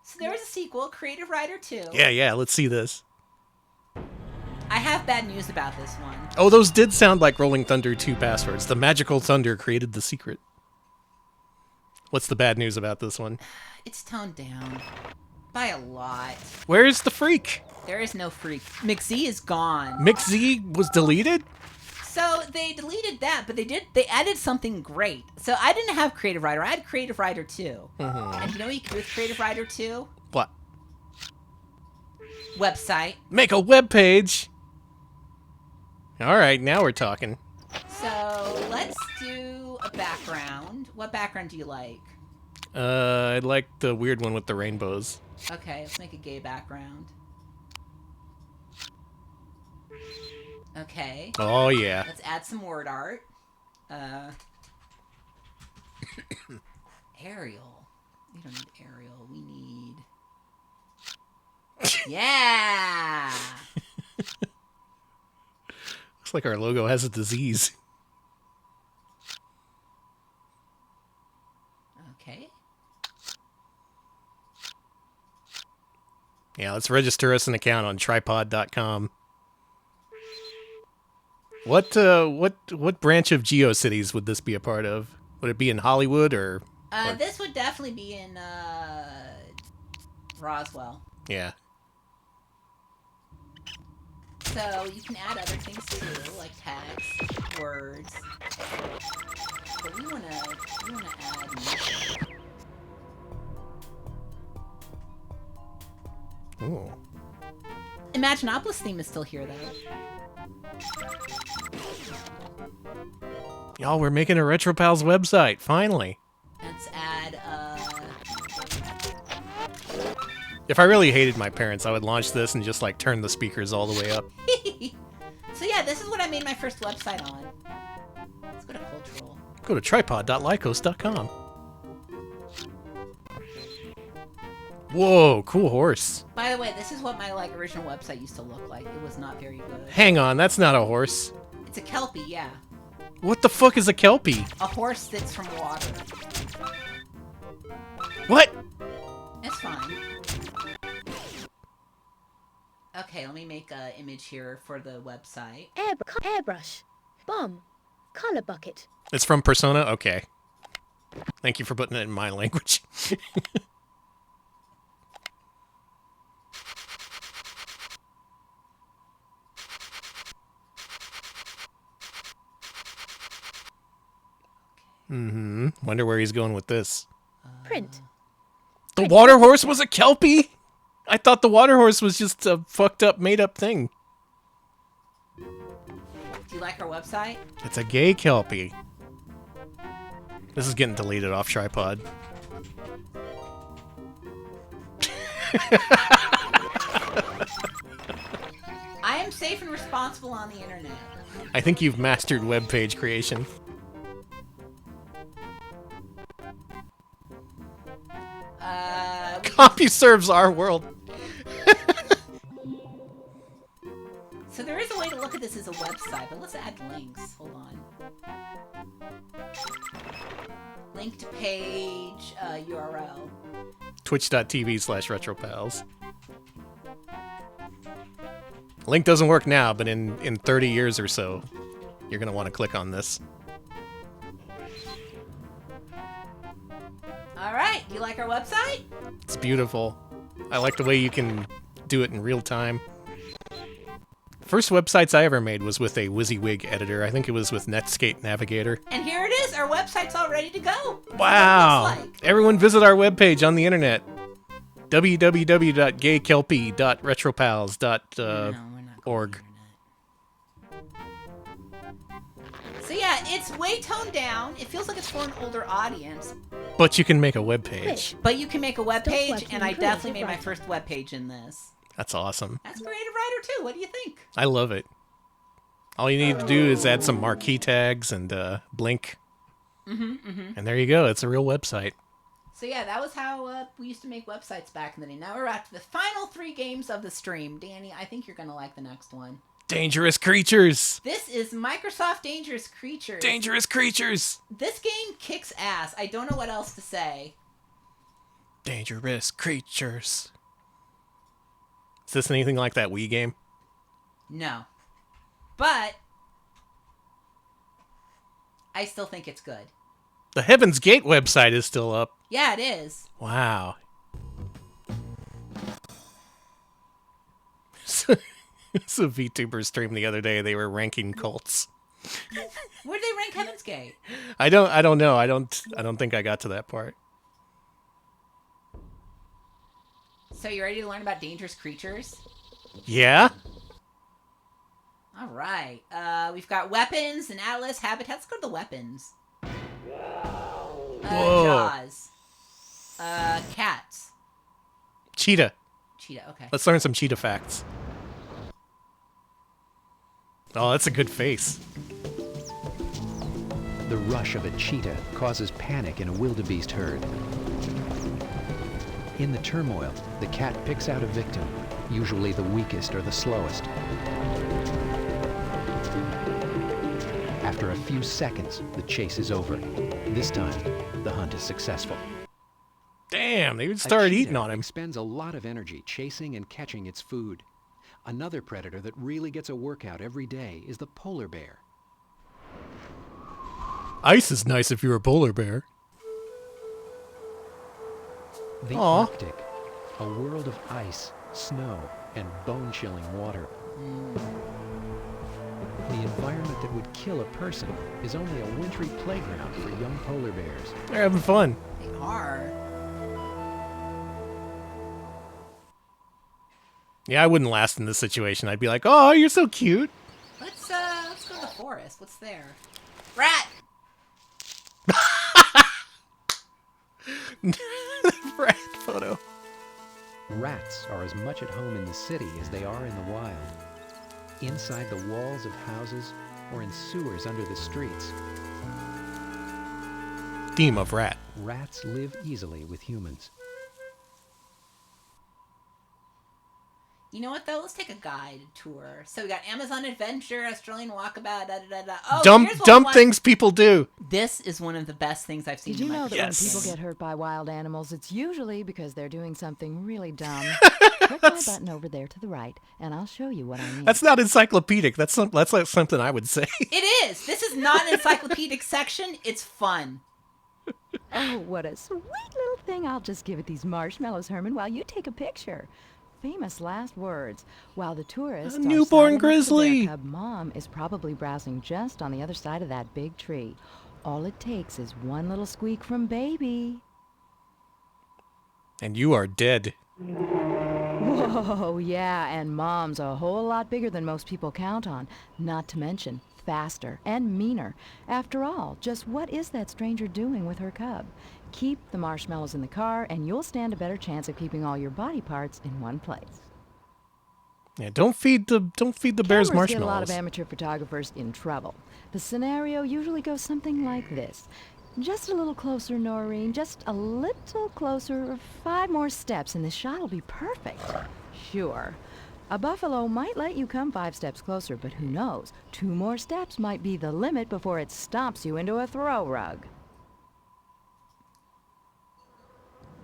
So there was a sequel, Creative Writer 2. Yeah, let's see this. I have bad news about this one. Oh, those did sound like Rolling Thunder 2 passwords. The magical thunder created the secret. What's the bad news about this one? It's toned down. By a lot. Where's the freak? There is no freak. McZ is gone. McZ was deleted? So they deleted that, but they added something great. So I didn't have Creative Writer. I had Creative Writer 2. Mm-hmm. And you know what you can do with Creative Writer 2? What? Website. Make a web page. All right, now we're talking. So let's do a background. What background do you like? I like the weird one with the rainbows. Okay, let's make a gay background. Okay. Oh, yeah. Let's add some word art. Arial. We don't need Arial. We need... Yeah! Looks like our logo has a disease. Okay. Yeah, let's register us an account on tripod.com. What branch of GeoCities would this be a part of? Would it be in Hollywood or This would definitely be in Roswell. Yeah. So you can add other things too, like text, words. But we wanna add music. Ooh. Imaginopolis theme is still here though. Y'all, we're making a RetroPals website, finally. Let's add If I really hated my parents, I would launch this and just like turn the speakers all the way up. So yeah, this is what I made my first website on. Let's go to cultural. Go to tripod.lycos.com. Whoa, cool horse. By the way, this is what my original website used to look like. It was not very good. Hang on, that's not a horse. It's a Kelpie, yeah. What the fuck is a Kelpie? A horse that's from water. What? It's fine. Okay, let me make an image here for the website. Airbrush. Bomb. Color bucket. It's from Persona? Okay. Thank you for putting it in my language. Mm-hmm. Wonder where he's going with this. Print. The water horse was a Kelpie? I thought the water horse was just a fucked up, made up thing. Do you like our website? It's a gay Kelpie. This is getting deleted off Tripod. I am safe and responsible on the internet. I think you've mastered web page creation. CompuServe's our world. So there is a way to look at this as a website, but let's add links. Hold on. Link to page, URL. Twitch.tv/retropals. Link doesn't work now, but in 30 years or so, you're going to want to click on this. All right, you like our website? It's beautiful. I like the way you can do it in real time. First websites I ever made was with a WYSIWYG editor. I think it was with Netscape Navigator. And here it is. Our website's all ready to go. Wow! Everyone visit our webpage on the internet. www.gaykelpie.retropals.org. So yeah, it's way toned down. It feels like it's for an older audience. But you can make a webpage. But you can make a webpage, working and I creative definitely made my writing. first webpage in this. That's awesome. That's creative writer too. What do you think? I love it. All you need to do is add some marquee tags and blink. And there you go. It's a real website. So yeah, that was how we used to make websites back in the day. Now we're at the final 3 games of the stream. Danny, I think you're going to like the next one. Dangerous Creatures! This is Microsoft Dangerous Creatures. Dangerous Creatures! This game kicks ass. I don't know what else to say. Dangerous Creatures. Is this anything like that Wii game? No. But I still think it's good. The Heaven's Gate website is still up. Yeah, it is. Wow. It's a VTuber stream the other day. They were ranking cults. Where'd they rank Heaven's Gate? I don't know. I don't think I got to that part. So you ready to learn about Dangerous Creatures? Yeah? All right. We've got weapons and Atlas habitats. Let's go to the weapons. Whoa. Jaws. Cats. Cheetah. Cheetah, okay. Let's learn some cheetah facts. Oh, that's a good face. The rush of a cheetah causes panic in a wildebeest herd. In the turmoil, the cat picks out a victim, usually the weakest or the slowest. After a few seconds, the chase is over. This time, the hunt is successful. Damn, they would start eating on him. Expends a lot of energy chasing and catching its food. Another predator that really gets a workout every day is the polar bear. Ice is nice if you're a polar bear. The Aw. Arctic, a world of ice, snow, and bone-chilling water. The environment that would kill a person is only a wintry playground for young polar bears. They're having fun. They are. Yeah, I wouldn't last in this situation. I'd be like, oh, you're so cute. Let's go to the forest. What's there? Rat! Rat photo. Rats are as much at home in the city as they are in the wild. Inside the walls of houses or in sewers under the streets. Theme of rat. Rats live easily with humans. You know what, though? Let's take a guide tour. So we got Amazon Adventure, Australian Walkabout, da-da-da-da. Oh, here's Dumb one. things people do. This is one of the best things I've seen Did you in my know that Yes. when people get hurt by wild animals, it's usually because they're doing something really dumb? Click my button over there to the right, and I'll show you what I mean. That's not encyclopedic. That's like something I would say. It is. This is not an encyclopedic section. It's fun. Oh, what a sweet little thing. I'll just give it these marshmallows, Herman, while you take a picture. Famous last words. While the tourists A newborn are silent, the bear grizzly. cub mom is probably browsing just on the other side of that big tree. All it takes is one little squeak from baby. And you are dead. Whoa, yeah, and mom's a whole lot bigger than most people count on. Not to mention faster and meaner. After all, just what is that stranger doing with her cub? Keep the marshmallows in the car, and you'll stand a better chance of keeping all your body parts in one place. Yeah, don't feed the bears Cameras marshmallows. get a lot of amateur photographers in trouble. The scenario usually goes something like this. Just a little closer, Noreen. Just a little closer. 5 more steps and this shot will be perfect. Sure. A buffalo might let you come 5 steps closer, but who knows? 2 more steps might be the limit before it stomps you into a throw rug.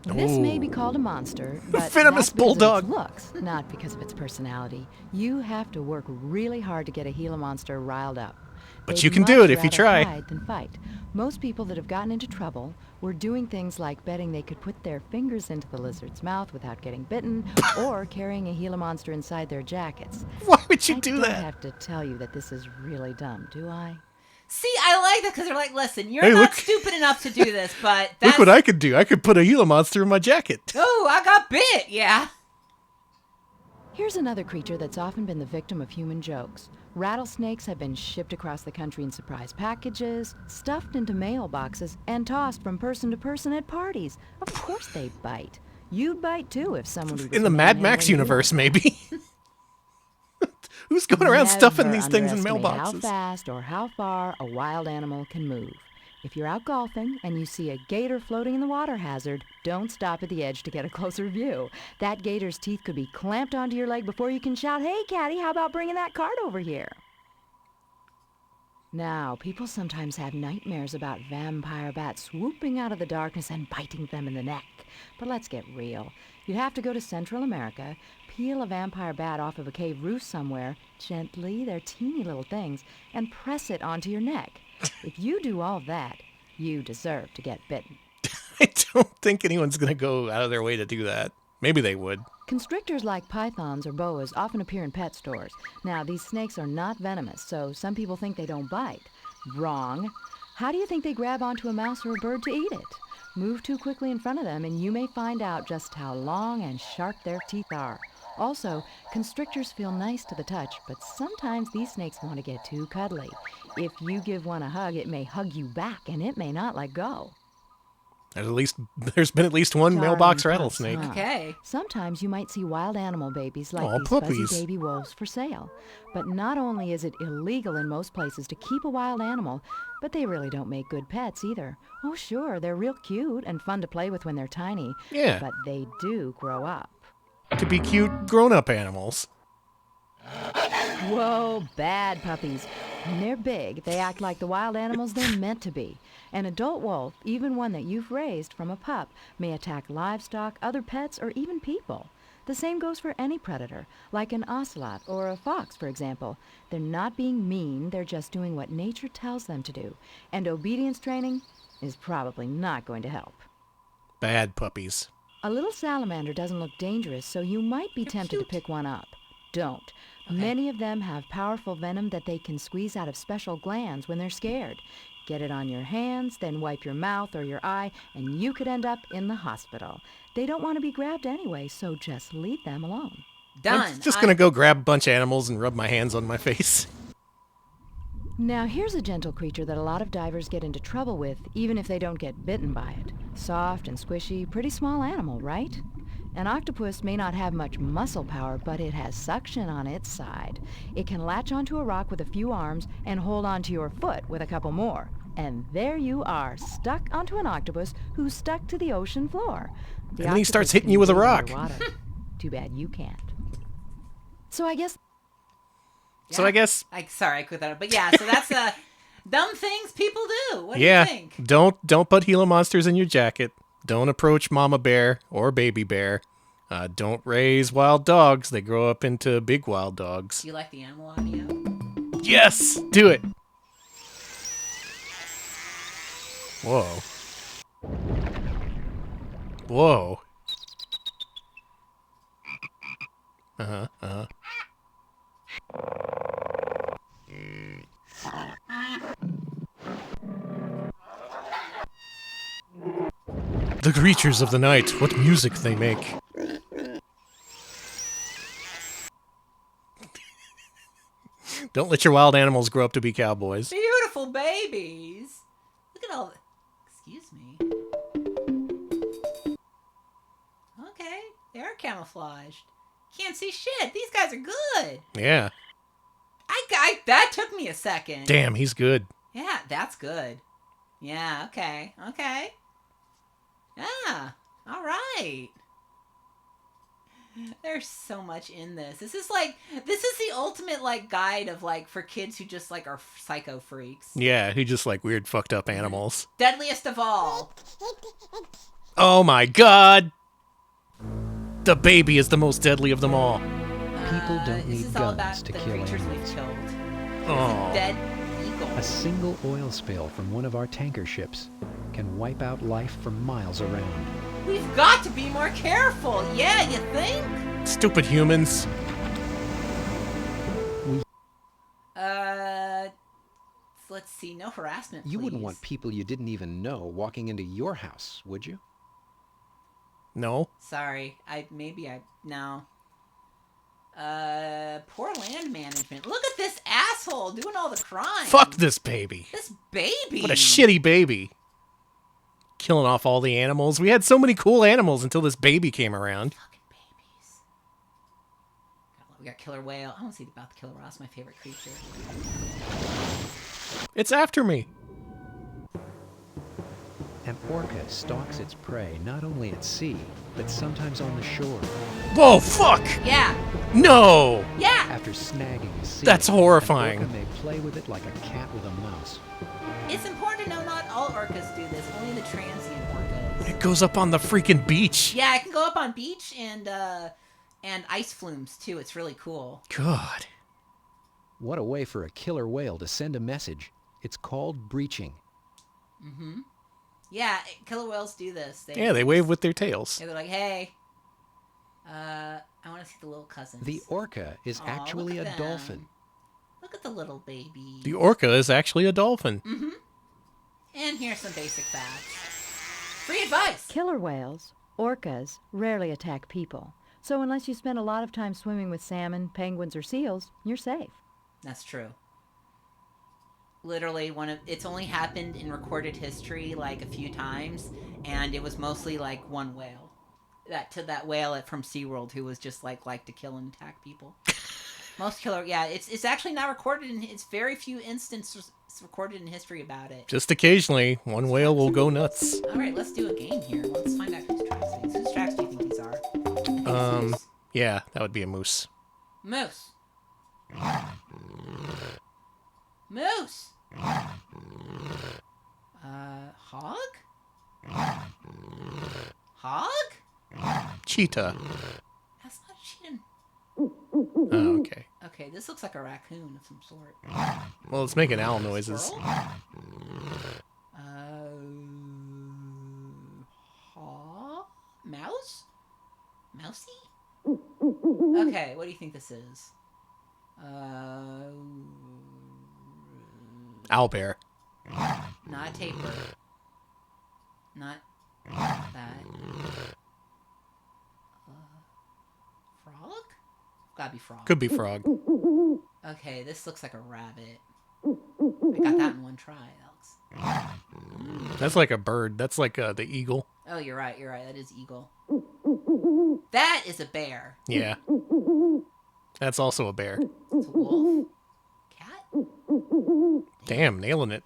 This may be called a monster, but Venomous that's because bulldog. of its looks, not because of its personality. You have to work really hard to get a Gila monster riled up. But They'd you can do it much if you rather try. hide than fight. Most people that have gotten into trouble were doing things like betting they could put their fingers into the lizard's mouth without getting bitten, or carrying a Gila monster inside their jackets. Why would you do I that? don't have to tell you that this is really dumb, do I? See, I like that because they're like, listen, you're Hey, not look. stupid enough to do this, but Look that's... what I could do. I could put a Gila monster in my jacket. Oh, I got bit, yeah. Here's another creature that's often been the victim of human jokes. Rattlesnakes have been shipped across the country in surprise packages, stuffed into mailboxes, and tossed from person to person at parties. Of course they bite. You'd bite too if someone who In the was Mad Max universe, maybe. Who's going around stuffing these things in underestimate how mailboxes? fast or how far a wild animal can move. If you're out golfing and you see a gator floating in the water hazard, don't stop at the edge to get a closer view. That gator's teeth could be clamped onto your leg before you can shout, "Hey, Caddy, how about bringing that cart over here?" Now, people sometimes have nightmares about vampire bats swooping out of the darkness and biting them in the neck. But let's get real. You'd have to go to Central America, peel a vampire bat off of a cave roof somewhere, gently, they're teeny little things, and press it onto your neck. If you do all that, you deserve to get bitten. I don't think anyone's going to go out of their way to do that. Maybe they would. Constrictors like pythons or boas often appear in pet stores. Now, these snakes are not venomous, so some people think they don't bite. Wrong. How do you think they grab onto a mouse or a bird to eat it? Move too quickly in front of them and you may find out just how long and sharp their teeth are. Also, constrictors feel nice to the touch, but sometimes these snakes want to get too cuddly. If you give one a hug, it may hug you back and it may not let go. There's been at least one Darn mailbox pups, rattlesnake. huh? Okay. Sometimes you might see wild animal babies like Aw, these puppies. fuzzy baby wolves for sale. But not only is it illegal in most places to keep a wild animal, but they really don't make good pets either. Oh, sure, they're real cute and fun to play with when they're tiny. Yeah. But they do grow up. To be cute grown-up animals. Whoa, bad puppies. When they're big, they act like the wild animals they're meant to be. An adult wolf, even one that you've raised from a pup, may attack livestock, other pets, or even people. The same goes for any predator, like an ocelot or a fox, for example. They're not being mean, they're just doing what nature tells them to do. And obedience training is probably not going to help. Bad puppies. A little salamander doesn't look dangerous, so you might be tempted to pick one up. Don't. Many of them have powerful venom that they can squeeze out of special glands when they're scared. Get it on your hands, then wipe your mouth or your eye, and you could end up in the hospital. They don't want to be grabbed anyway, so just leave them alone. Done. I'm just going to go grab a bunch of animals and rub my hands on my face. Now here's a gentle creature that a lot of divers get into trouble with, even if they don't get bitten by it. Soft and squishy, pretty small animal, right? An octopus may not have much muscle power, but it has suction on its side. It can latch onto a rock with a few arms and hold onto your foot with a couple more. And there you are, stuck onto an octopus who's stuck to the ocean floor. The And then he starts octopus hitting can you with a breathe rock. underwater. Too bad you can't. So I guess... So I guess... Sorry, I quit that up. But yeah, so that's dumb things people do. What do you think? Don't put Gila monsters in your jacket. Don't approach mama bear or baby bear. Don't raise wild dogs. They grow up into big wild dogs. Do you like the animal audio? Yes! Do it! Whoa. Whoa. Uh-huh, uh-huh. The creatures of the night, what music they make. Don't let your wild animals grow up to be cowboys. Beautiful babies. Look at all the... Excuse me. Okay, they're camouflaged. Can't see shit. These guys are good. Yeah. That took me a second. Damn, he's good. Yeah, that's good. Yeah, okay. Okay. Yeah. All right. There's so much in this. This is the ultimate like guide of like for kids who just like are psycho freaks. Yeah, who just like weird fucked up animals. Deadliest of all. Oh my god! The baby is the most deadly of them all. People don't This need is all guns about to the kill creatures animals. we've killed. Oh. Dead eagle. A single oil spill from one of our tanker ships can wipe out life for miles around. We've got to be more careful. Yeah, you think? Stupid humans. Let's see. No harassment, You wouldn't please. want people you didn't even know walking into your house, would you? No. Sorry. No. Poor land management. Look at this asshole doing all the crime. Fuck this baby. This baby. What a shitty baby. Killing off all the animals. We had so many cool animals until this baby came around. Fucking babies. We got killer whale. I want to see about the killer whale. It's my favorite creature. It's after me. An orca stalks its prey not only at sea, but sometimes on the shore. Whoa, fuck! Yeah. No! Yeah! After snagging a seal, That's horrifying. An orca may play with it like a cat with a mouse. It's important to know not all orcas do this. Only the transient orcas. It goes up on the freaking beach. Yeah, it can go up on beach and ice flumes too. It's really cool. God. What a way for a killer whale to send a message. It's called breaching. Mm-hmm. Yeah, killer whales do this. They wave with their tails. Yeah, they're like, hey, I want to see the little cousins. The orca is actually a dolphin. Look at the little baby. The orca is actually a dolphin. Mm-hmm. And here's some basic facts. Free advice! Killer whales, orcas, rarely attack people. So unless you spend a lot of time swimming with salmon, penguins, or seals, you're safe. That's true. Literally, it's only happened in recorded history like a few times, and it was mostly like one whale. That whale from SeaWorld who was just like to kill and attack people. Most killer, yeah, it's actually not recorded it's very few instances recorded in history about it. Just occasionally, one whale will go nuts. All right, let's do a game here. Let's find out whose tracks these. Whose tracks do you think these are? Yeah, that would be a moose. Moose. Moose. Hog? Hog? Cheetah. That's not a cheetah. Oh, okay. Okay, this looks like a raccoon of some sort. Well, let's make owl noises. Mouse? Mousy? Okay, what do you think this is? Owlbear. Not a tapir. Not that. Frog? Gotta be frog. Could be frog. Okay, this looks like a rabbit. I got that in one try, Alex. That's like a bird. That's like the eagle. Oh, you're right. That is eagle. That is a bear. Yeah. That's also a bear. It's a wolf. Cat? Damn, nailing it.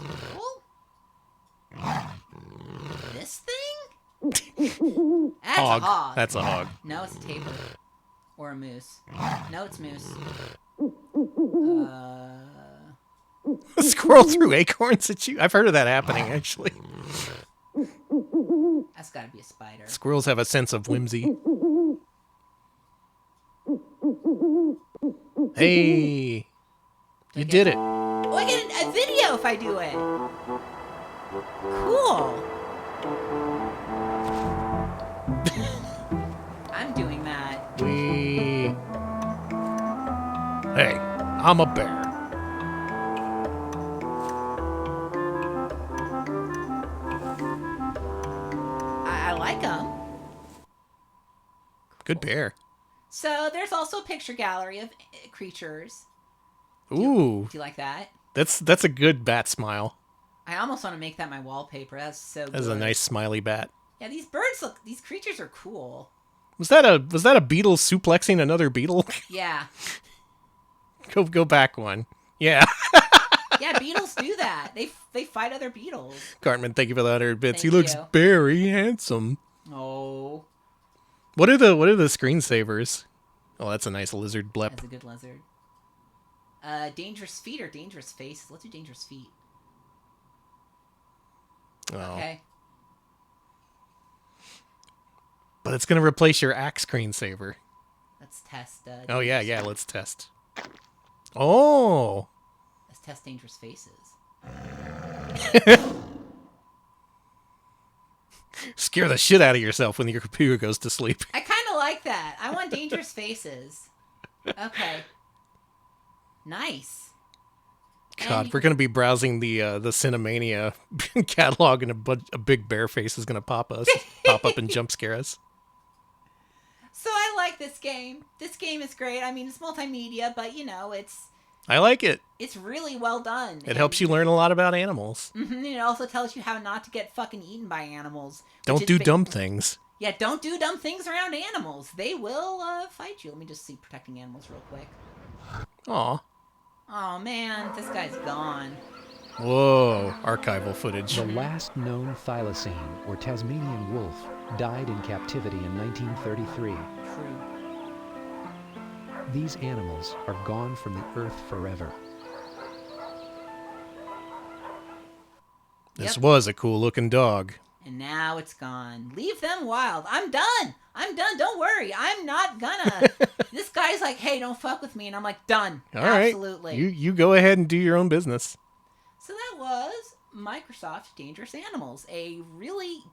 Squirrel? This thing? That's Hog. a hog. That's a hog. No, it's a tapir. Or a moose. No, it's moose. A squirrel threw acorns at you? I've heard of that happening, actually. That's gotta be a spider. Squirrels have a sense of whimsy. Hey! You did it. Oh, I get a video if I do it. Cool. I'm doing that. Hey, I'm a bear. I like them. Good bear. So there's also a picture gallery of creatures. Ooh. Do you like that? That's a good bat smile. I almost want to make that my wallpaper. That's so good. That's a nice smiley bat. Yeah, these creatures are cool. Was that a beetle suplexing another beetle? Yeah. Go back one. Yeah. Yeah, beetles do that. They fight other beetles. Cartman, thank you for the 100 bits. Thank He looks you. very handsome. Oh. What are the screensavers? Oh, that's a nice lizard blep. That's a good lizard. Dangerous feet or dangerous faces? Let's do dangerous feet. Oh. Okay. But it's going to replace your axe screensaver. Let's test. Oh, yeah, let's test. Oh! Let's test dangerous faces. Scare the shit out of yourself when your computer goes to sleep. I kind of like that. I want dangerous faces. Okay. Nice. God, we're going to be browsing the Cinemania catalog, and a big bear face is going to pop up and jump scare us. So I like this game. This game is great. I mean, it's multimedia, but I like it. it's really well done. It helps you learn a lot about animals. And it also tells you how not to get fucking eaten by animals. Don't do dumb things. Yeah, don't do dumb things around animals. They will fight you. Let me just see protecting animals real quick. Aw. Oh man, this guy's gone. Whoa, archival footage. The last known thylacine, or Tasmanian wolf, died in captivity in 1933. True. These animals are gone from the earth forever. This was a cool looking dog. And now it's gone. Leave them wild. I'm done. Don't worry. I'm not gonna. This guy's like, hey, don't fuck with me. And I'm like, done. All right. Absolutely. You go ahead and do your own business. So that was Microsoft Dangerous Animals, a really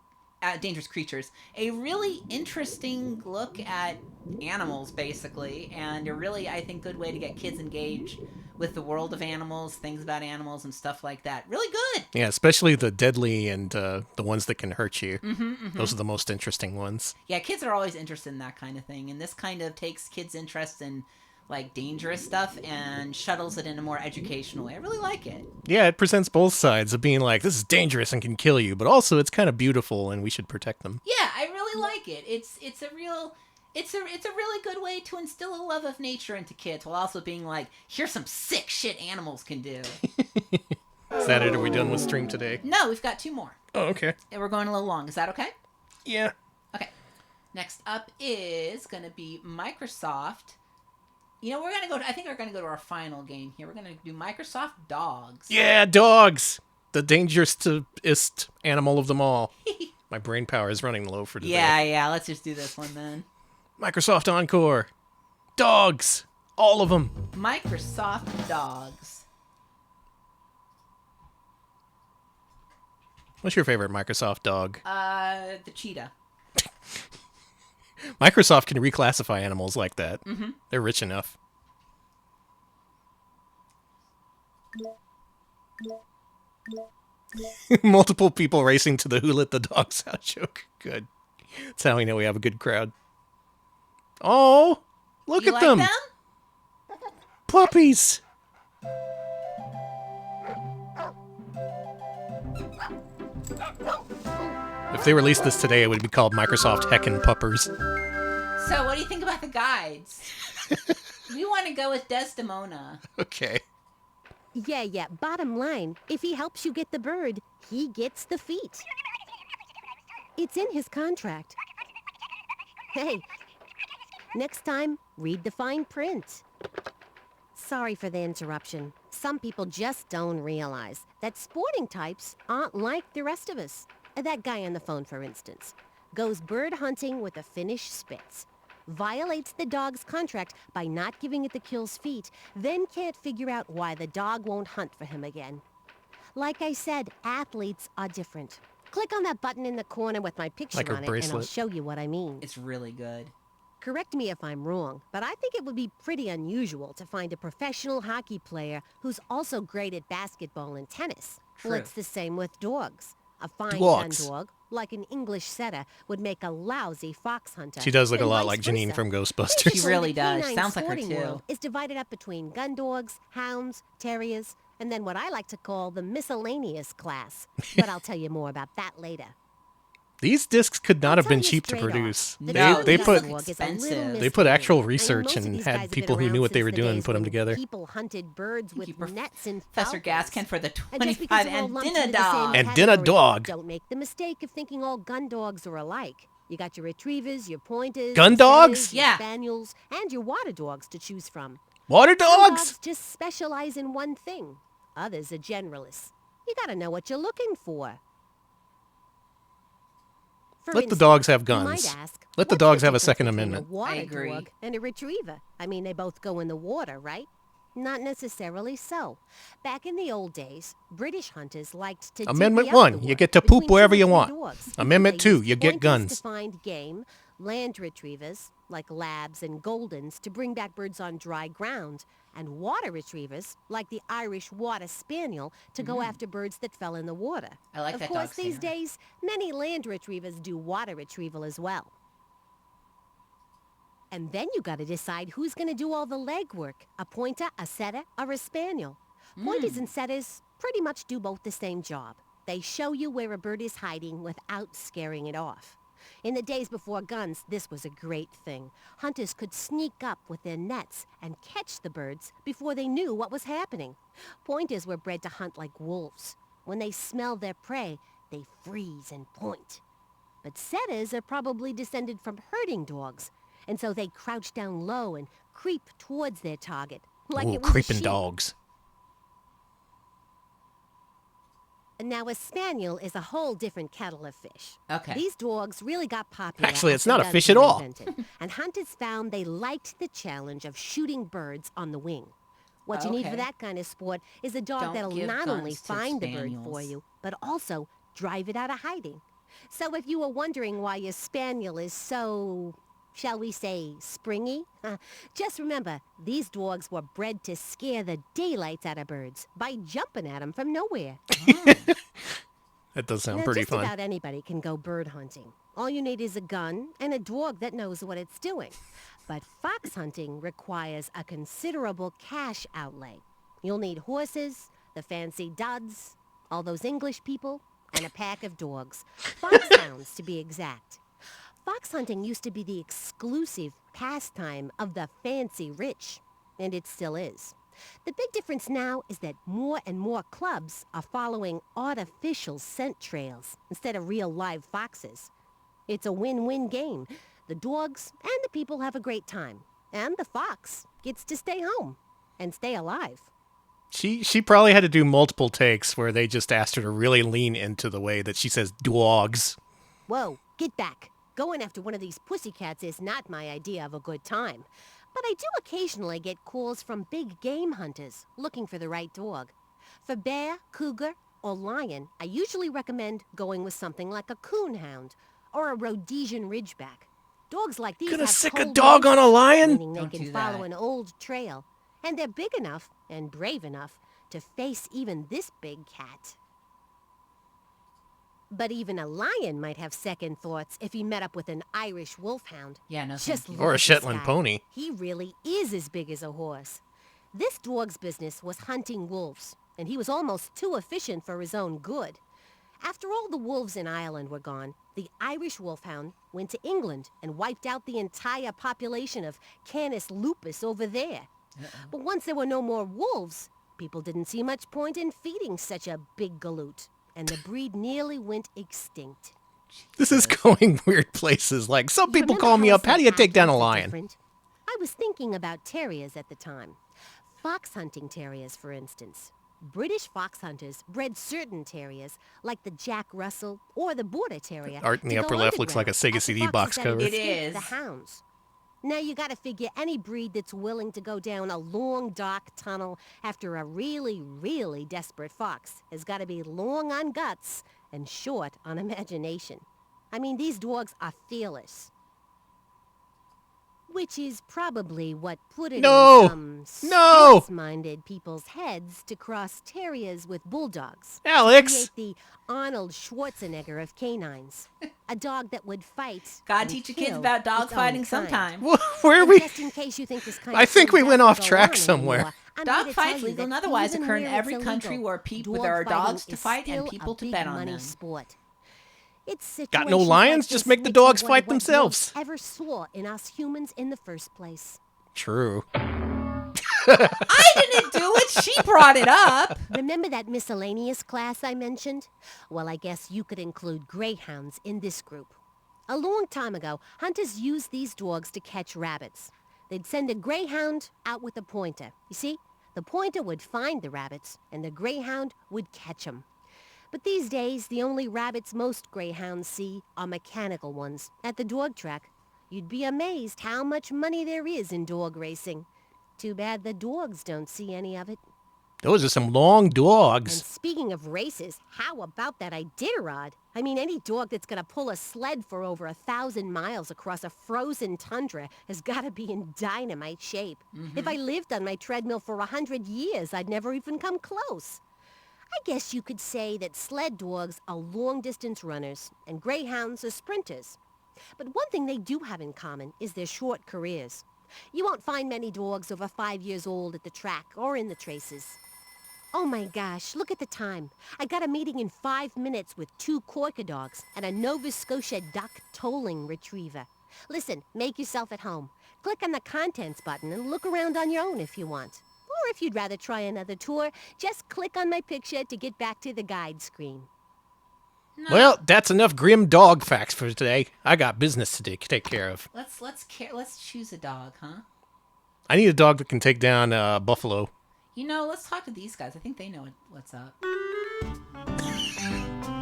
dangerous creatures, a really interesting look at animals, basically, and a really, I think, good way to get kids engaged with the world of animals, things about animals, and stuff like that. Really good. Yeah, especially the deadly and the ones that can hurt you. Mm-hmm. Those are the most interesting ones. Yeah, kids are always interested in that kind of thing, and this kind of takes kids' interest in like dangerous stuff and shuttles it in a more educational way. I really like it. Yeah, it presents both sides of being like, this is dangerous and can kill you, but also it's kind of beautiful and we should protect them. Yeah, I really like it. It's a really good way to instill a love of nature into kids while also being like, here's some sick shit animals can do. Is that it? Are we done with stream today? No, we've got 2 more. Oh, okay. And we're going a little long. Is that okay? Yeah. Okay. Next up is going to be Microsoft. You know, I think we're going to go to our final game here. We're going to do Microsoft Dogs. Yeah, dogs! The dangerousest animal of them all. My brain power is running low for today. Yeah, let's just do this one then. Microsoft Encore. Dogs! All of them. Microsoft Dogs. What's your favorite Microsoft dog? The cheetah. Microsoft can reclassify animals like that. Mm-hmm. They're rich enough. Multiple people racing to the Who Let the Dogs Out joke. Good. That's how we know we have a good crowd. Oh, look You at like them. them? Puppies. If they released this today, it would be called Microsoft Heckin' Puppers. So, what do you think about the guides? We want to go with Desdemona. Okay. Yeah. Bottom line, if he helps you get the bird, he gets the feet. It's in his contract. Hey, next time, read the fine print. Sorry for the interruption. Some people just don't realize that sporting types aren't like the rest of us. That guy on the phone, for instance, goes bird hunting with a Finnish Spitz, violates the dog's contract by not giving it the kill's feet, then can't figure out why the dog won't hunt for him again. Like I said, athletes are different. Click on that button in the corner with my picture Like her on it, and I'll bracelet. show you what I mean. It's really good. Correct me if I'm wrong, but I think it would be pretty unusual to find a professional hockey player who's also great at basketball and tennis. True. Well, it's the same with dogs. A fine Dogs. gun dog, like an English setter, would make a lousy fox hunter. She does look a and lot vice like Janine versa. from Ghostbusters. She really The does. canine Sounds like her sporting too. world is divided up between gun dogs, hounds, terriers, and then what I like to call the miscellaneous class. But I'll tell you more about that later. These discs could not I'll have tell been you cheap to straight off, produce. the No, They these put are dog is a little expensive. they put actual mystery. I mean, research most of and these had guys have been people who around knew what they since were the doing days put them when together. People hunted birds with nets and Professor falcons. Gaskin for the And just 25 because they're all and lumped dinner into the same dog. And dinner category, dog. Don't make the mistake of thinking all gun dogs are alike. You got your retrievers, your pointers, Gun your dogs? setters, your Yeah. spaniels, and your water dogs to choose from. Water Some dogs? dogs just specialize in one thing. Others are generalists. You gotta know what you're looking for. For Let the instance, dogs have you might guns. ask, Let the what's dogs the have a difference Second between Amendment. A water I agree. dog and a retriever. I mean, they both go in the water, right? Not necessarily so. Back in the old days, British hunters liked to Amendment divvy up 1, the you work get to between poop 2 or wherever you 3 want. dogs. Amendment They 2, used you get pointers guns. to find game, land retrievers, like labs and goldens, to bring back birds on dry ground, and water retrievers, like the Irish water spaniel, to go after birds that fell in the water. I like of that course, dog's these hair. days, many land retrievers do water retrieval as well. And then you gotta decide who's gonna do all the legwork. A pointer, a setter, or a spaniel. Pointers and setters pretty much do both the same job. They show you where a bird is hiding without scaring it off. In the days before guns, this was a great thing. Hunters could sneak up with their nets and catch the birds before they knew what was happening. Pointers were bred to hunt like wolves. When they smell their prey, they freeze and point. But setters are probably descended from herding dogs, and so they crouch down low and creep towards their target, like Ooh, it was a creeping sheep. dogs. Now, a spaniel is a whole different kettle of fish. Okay. These dogs really got popular. Actually, it's after not a guns fish at were all. invented, and hunters found they liked the challenge of shooting birds on the wing. What you need for Okay. that kind of sport is a dog Don't that'll give not only guns to find the bird for spaniels. you, but also drive it out of hiding. So if you were wondering why your spaniel is so, shall we say, springy, just remember, these dogs were bred to scare the daylights out of birds by jumping at them from nowhere. That does sound Now, pretty just fun. about anybody can go bird hunting. All you need is a gun and a dog that knows what it's doing. But fox hunting requires a considerable cash outlay. You'll need horses, the fancy duds, all those English people, and a pack of dogs. Foxhounds, to be exact. Fox hunting used to be the exclusive pastime of the fancy rich, and it still is. The big difference now is that more and more clubs are following artificial scent trails instead of real live foxes. It's a win-win game. The dogs and the people have a great time, and the fox gets to stay home and stay alive. She probably had to do multiple takes where they just asked her to really lean into the way that she says dogs. Whoa, get back. Going after one of these pussycats is not my idea of a good time. But I do occasionally get calls from big game hunters looking for the right dog. For bear, cougar, or lion, I usually recommend going with something like a coonhound or a Rhodesian ridgeback. Dogs like these Gonna have sick a cold dog on a noses, lion? meaning they Don't can do follow that. an old trail, and they're big enough and brave enough to face even this big cat. But even a lion might have second thoughts if he met up with an Irish wolfhound. Yeah, no, Just thank you. look Or a at this Shetland guy. pony. He really is as big as a horse. This dog's business was hunting wolves, and he was almost too efficient for his own good. After all the wolves in Ireland were gone, the Irish wolfhound went to England and wiped out the entire population of Canis lupus over there. But once there were no more wolves, people didn't see much point in feeding such a big galoot, and the breed nearly went extinct. This is going weird places. Like, some people Remember call me how I up. How said do you take down a actors are lion? different? I was thinking about terriers at the time. Fox hunting terriers, for instance. British fox hunters bred certain terriers, like the Jack Russell or the Border Terrier. Art in the to go upper left looks like a underground Sega at the CD foxes box that cover. had It escaped is. The hounds. Now you gotta figure any breed that's willing to go down a long, dark tunnel after a really, really desperate fox has gotta be long on guts and short on imagination. I mean, these dogs are fearless. Which is probably what put it No! in some No! sports-minded people's heads to cross terriers with bulldogs. Alex! To create the Arnold Schwarzenegger of canines. A dog that would fight. Gotta and teach your kids kill about dog its own fighting kind. sometime. Where are And we? just in case you think this kind I of think thing we went doesn't off go track on somewhere. anymore, I'm Dog here to tell fights you legal and that otherwise even occur in where every it's country illegal, where people dog there are fighting dogs to is fight and still people a to big bet on money them. sport. It's Got no situations lions? like Just this make the makes me dogs wonder fight what themselves. dogs ever saw in us humans in the first place. True. I didn't do it. She brought it up. Remember that miscellaneous class I mentioned? Well, I guess you could include greyhounds in this group. A long time ago, hunters used these dogs to catch rabbits. They'd send a greyhound out with a pointer. You see, the pointer would find the rabbits, and the greyhound would catch them. But these days, the only rabbits most greyhounds see are mechanical ones at the dog track. You'd be amazed how much money there is in dog racing. Too bad the dogs don't see any of it. Those are some long And dogs. speaking of races, how about that Iditarod? I mean, any dog that's gonna pull a sled for over 1,000 miles across a frozen tundra has gotta be in dynamite shape. If I lived on my treadmill for 100 years, I'd never even come close. I guess you could say that sled dogs are long-distance runners and greyhounds are sprinters. But one thing they do have in common is their short careers. You won't find many dogs over 5 years old at the track or in the traces. Oh my gosh, look at the time. I got a meeting in 5 minutes with 2 Quaker dogs and a Nova Scotia duck tolling retriever. Listen, make yourself at home. Click on the contents button and look around on your own if you want. Or if you'd rather try another tour, just click on my picture to get back to the guide screen. Well, that's enough grim dog facts for today. I got business to take care of. Let's choose a dog, huh? I need a dog that can take down buffalo. You know, let's talk to these guys. I think they know what's up.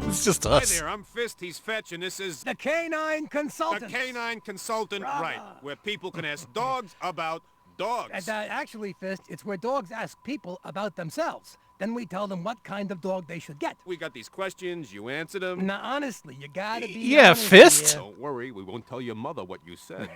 It's just us. Hi there, I'm Fist, he's Fetch, and this is... The Canine Consultant. The Canine Consultant, right, where people can ask dogs about dogs. And, actually, Fist, it's where dogs ask people about themselves. Then we tell them what kind of dog they should get. We got these questions, you answer them. Now, honestly, you gotta be Yeah, honest Fist. here. Don't worry, we won't tell your mother what you said.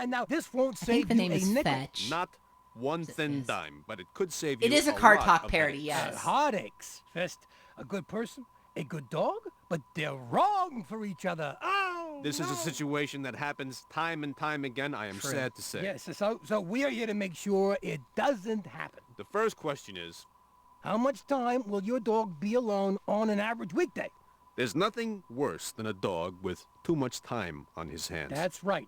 now, this won't I think save the you name a is nickel. Fetch. Not one thin dime, but it could save you It is a lot Car Talk of parody, headaches. yes. Heartaches, Fist. A good person, a good dog, but they're wrong for each other. Oh, This is a situation that happens time and time again, I am sad to say. Yes, so we are here to make sure it doesn't happen. The first question is, How much time will your dog be alone on an average weekday? there's nothing worse than a dog with too much time on his hands. That's right.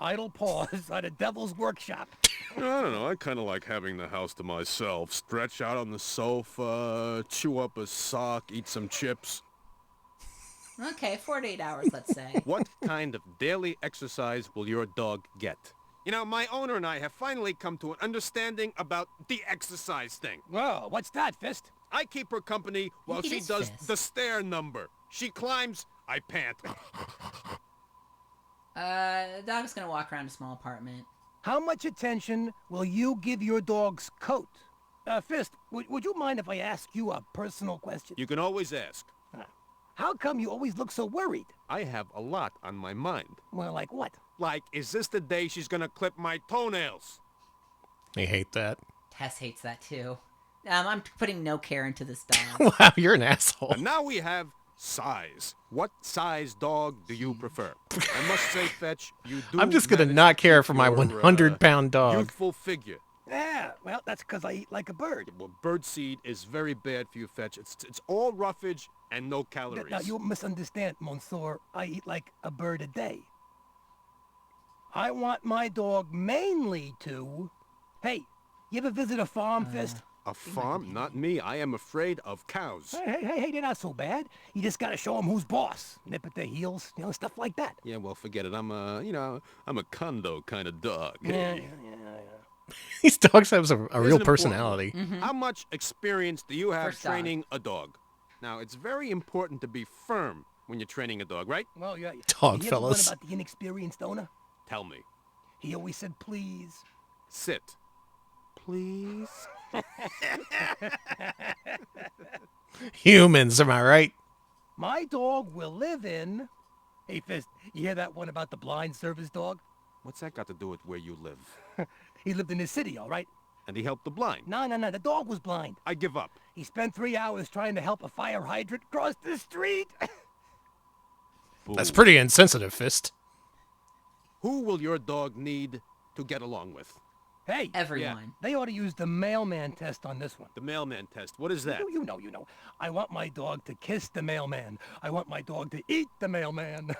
Idle paws are the devil's workshop. I don't know, I kind of like having the house to myself. Stretch out on the sofa, chew up a sock, eat some chips. Okay, 4 to 8 hours, let's say. What kind of daily exercise will your dog get? You know, my owner and I have finally come to an understanding about the exercise thing. Well, what's that, Fist? I keep her company while It she is does Fist. the stair number. She climbs, I pant. The dog's gonna walk around a small apartment. How much attention will you give your dog's coat? Fist, would you mind if I ask you a personal question? You can always ask. How come you always look so worried? I have a lot on my mind. Well, like what? Like, is this the day she's gonna clip my toenails? I hate that. Tess hates that too. I'm putting no care into this dog. Wow, you're an asshole. And now we have size. What size dog do you prefer? I must say, Fetch, you do I'm just gonna manage not to care keep for my your, 100-pound dog. youthful figure. Yeah, well, that's because I eat like a bird. Well, bird seed is very bad for you, Fetch. It's all roughage and no calories. Now, you misunderstand, Monsieur. I eat like a bird a day. I want my dog mainly to... Hey, you ever visit a farm, Fist? A farm? Not me. I am afraid of cows. Hey, they're not so bad. You just gotta show them who's boss. Nip at their heels, stuff like that. Yeah, well, forget it. I'm a condo kind of dog. Yeah. These dogs have a real Here's an important personality. one. How much experience do you have First dog. training a dog? Now, it's very important to be firm when you're training a dog, right? Well, yeah. Dog you fellas. Ever learn about the inexperienced owner? Tell me. He always said, please. Sit. Please? Humans, am I right? My dog will live in... Hey, Fist, you hear that one about the blind service dog? What's that got to do with where you live? He lived in the city, all right? And he helped the blind. No, the dog was blind. I give up. He spent 3 hours trying to help a fire hydrant cross the street. That's pretty insensitive, Fist. Who will your dog need to get along with? Hey. Everyone. They ought to use the mailman test on this one. The mailman test. What is that? You know. I want my dog to kiss the mailman. I want my dog to eat the mailman.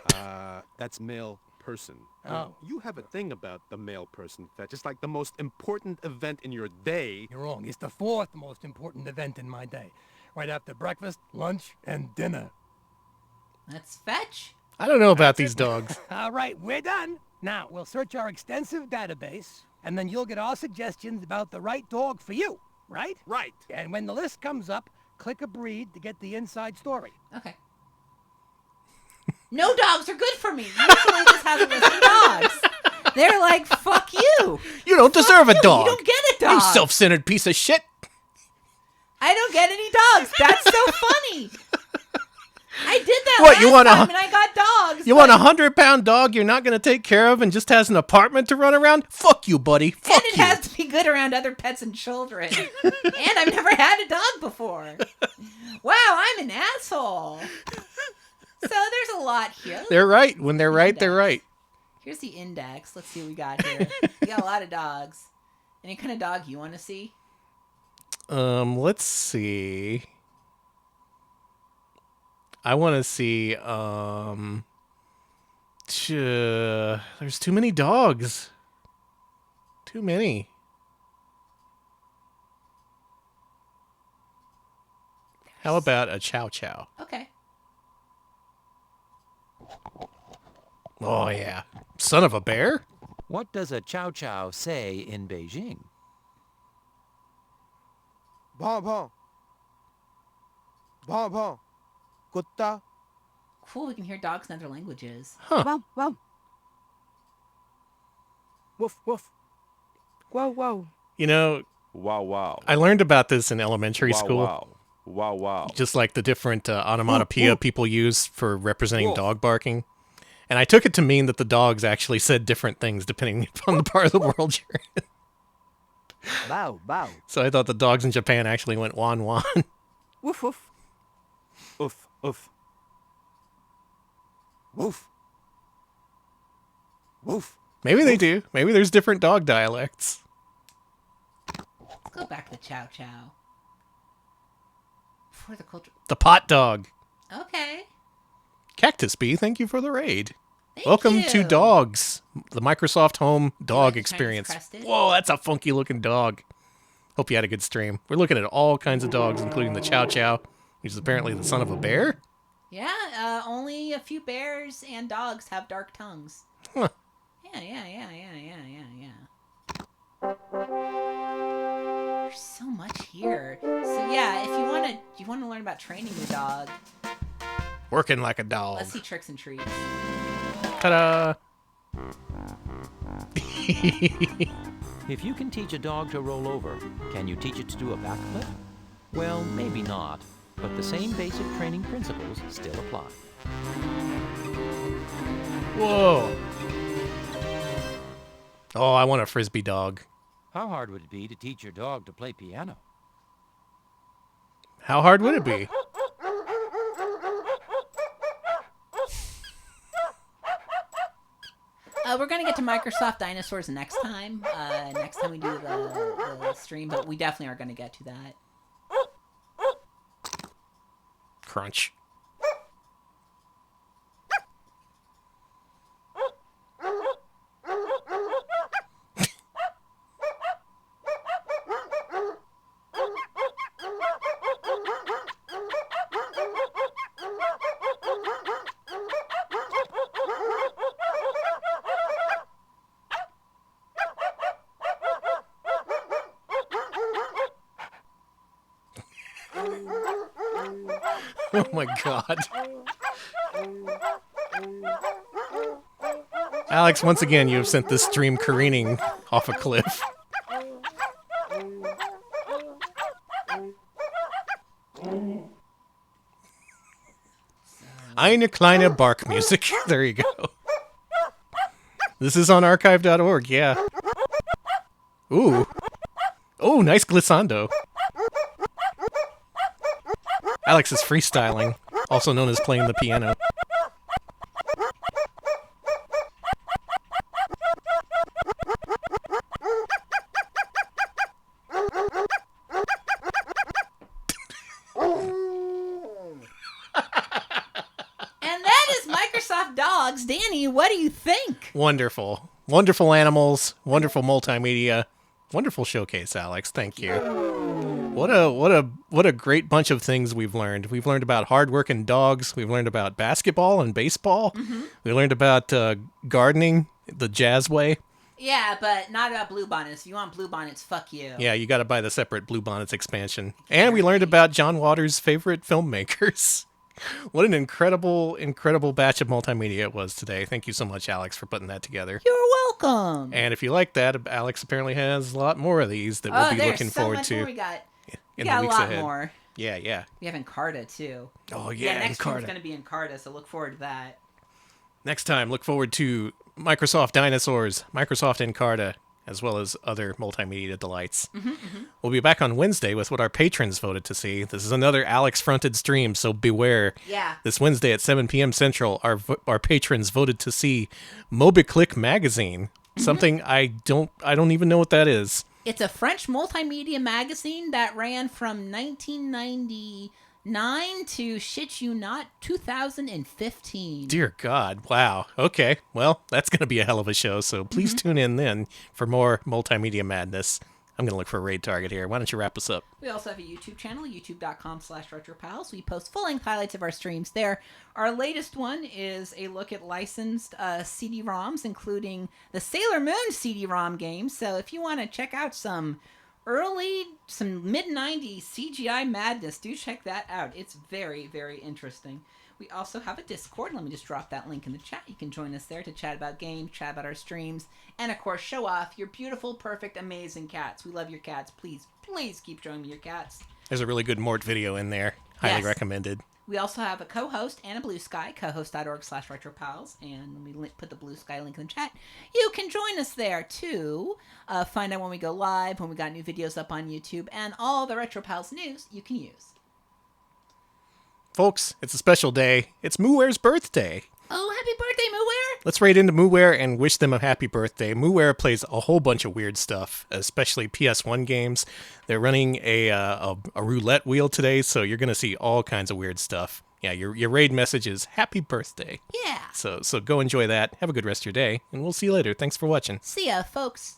That's male person. Oh. You have a thing about the male person fetch. It's like the most important event in your day. You're wrong. It's the fourth most important event in my day. Right after breakfast, lunch, and dinner. That's fetch. I don't know about these dogs. All right, we're done. Now, we'll search our extensive database, and then you'll get our suggestions about the right dog for you, right? Right. And when the list comes up, click a breed to get the inside story. Okay. No dogs are good for me. Usually this has a list of dogs. They're like, fuck you. You don't deserve a dog. You don't get a dog. You self-centered piece of shit. I don't get any dogs. That's so funny. I did that What, you want time and I got dogs. You want a 100-pound dog you're not going to take care of and just has an apartment to run around? Fuck you, buddy. Fuck And it you. has to be good around other pets and children. And I've never had a dog before. Wow, I'm an asshole. So there's a lot here. They're right. When they're right, they're right. Here's the index. Let's see what we got here. We got a lot of dogs. Any kind of dog you want to see? Let's see. I want to see, there's too many dogs. Too many. How about a chow chow? Okay. Oh, yeah. Son of a bear? What does a chow chow say in Beijing? Bon bon. Bon bon. Kutta. Cool, we can hear dogs in other languages. Huh. Wow, wow. Woof woof. Whoa, whoa. You know, Wow wow. I learned about this in elementary Wow, school. wow. Wow wow. Just like the different onomatopoeia Woof, woof. people use for representing Woof. dog barking. And I took it to mean that the dogs actually said different things depending upon the part of the world you're in. Bow, bow. So I thought the dogs in Japan actually went wan wan. Woof, woof. Oof oof. Woof. Woof. Maybe they do. Maybe there's different dog dialects. Let's go back to Chow Chow. For the culture. The pot dog. Okay. Cactus Bee, thank you for the raid. Thank Welcome you. to Dogs, the Microsoft Home dog Chinese experience. crested? Whoa, that's a funky looking dog. Hope you had a good stream. We're looking at all kinds of dogs, including the Chow Chow, which is apparently the son of a bear. Yeah, only a few bears and dogs have dark tongues. Huh. Yeah. There's so much here. So yeah, if you want to learn about training your dog, Working like a dog. let's see tricks and treats. Ta-da! If you can teach a dog to roll over, can you teach it to do a backflip? Well, maybe not, but the same basic training principles still apply. Whoa. Oh, I want a frisbee dog. How hard would it be to teach your dog to play piano? How hard would it be? We're gonna get to Microsoft Dinosaurs next time. Next time we do the stream, but we definitely are gonna get to that. Crunch. Oh my god. Alex, once again, you have sent this stream careening off a cliff. Eine kleine bark music. There you go. This is on archive.org, yeah. Ooh. Oh, nice glissando. Alex is freestyling, also known as playing the piano. mean, what do you think? Wonderful. Wonderful animals, wonderful multimedia, wonderful showcase, Alex. Thank you. What a great bunch of things we've learned. We've learned about hardworking dogs. We've learned about basketball and baseball. Mm-hmm. We learned about gardening the jazz way. Yeah, but not about bluebonnets. If you want bluebonnets, fuck you. Yeah, you got to buy the separate Bluebonnets expansion. And we learned about John Waters' favorite filmmakers. What an incredible, incredible batch of multimedia it was today. Thank you so much, Alex, for putting that together. You're welcome. And if you like that, Alex apparently has a lot more of these that we'll be looking forward to. We got in the weeks a lot ahead. more. Yeah. We have Encarta, too. Oh, yeah, next Encarta. one's going to be Encarta, so look forward to that. Next time, look forward to Microsoft Dinosaurs, Microsoft Encarta, as well as other multimedia delights. We'll be back on Wednesday with what our patrons voted to see. This is another Alex-fronted stream, so beware. Yeah. This Wednesday at 7 p.m. Central, our patrons voted to see MobiClick magazine, something I don't even know what that is. It's a French multimedia magazine that ran from 1999 to, shit you not, 2015. Dear God, wow. Okay, well, that's going to be a hell of a show, so please tune in then for more multimedia madness. I'm going to look for a raid target here. Why don't you wrap us up? We also have a YouTube channel, youtube.com/retropals. We post full-length highlights of our streams there. Our latest one is a look at licensed CD-ROMs, including the Sailor Moon CD-ROM game. So if you want to check out some mid-90s CGI madness, do check that out. It's very, very interesting. We also have a Discord. Let me just drop that link in the chat. You can join us there to chat about games, chat about our streams, and of course, show off your beautiful, perfect, amazing cats. We love your cats. Please, please keep showing me your cats. There's a really good Mort video in there. Highly Yes. recommended. We also have a co-host and a Blue Sky, cohost.org/retropals, and let me put the Blue Sky link in the chat. You can join us there to find out when we go live, when we got new videos up on YouTube, and all the Retropals news you can use. Folks, it's a special day. It's Mooware's birthday. Oh, happy birthday, Mooware! Let's raid into Mooware and wish them a happy birthday. Mooware plays a whole bunch of weird stuff, especially PS1 games. They're running a roulette wheel today, so you're going to see all kinds of weird stuff. Yeah, your raid message is happy birthday. Yeah. So go enjoy that. Have a good rest of your day, and we'll see you later. Thanks for watching. See ya, folks.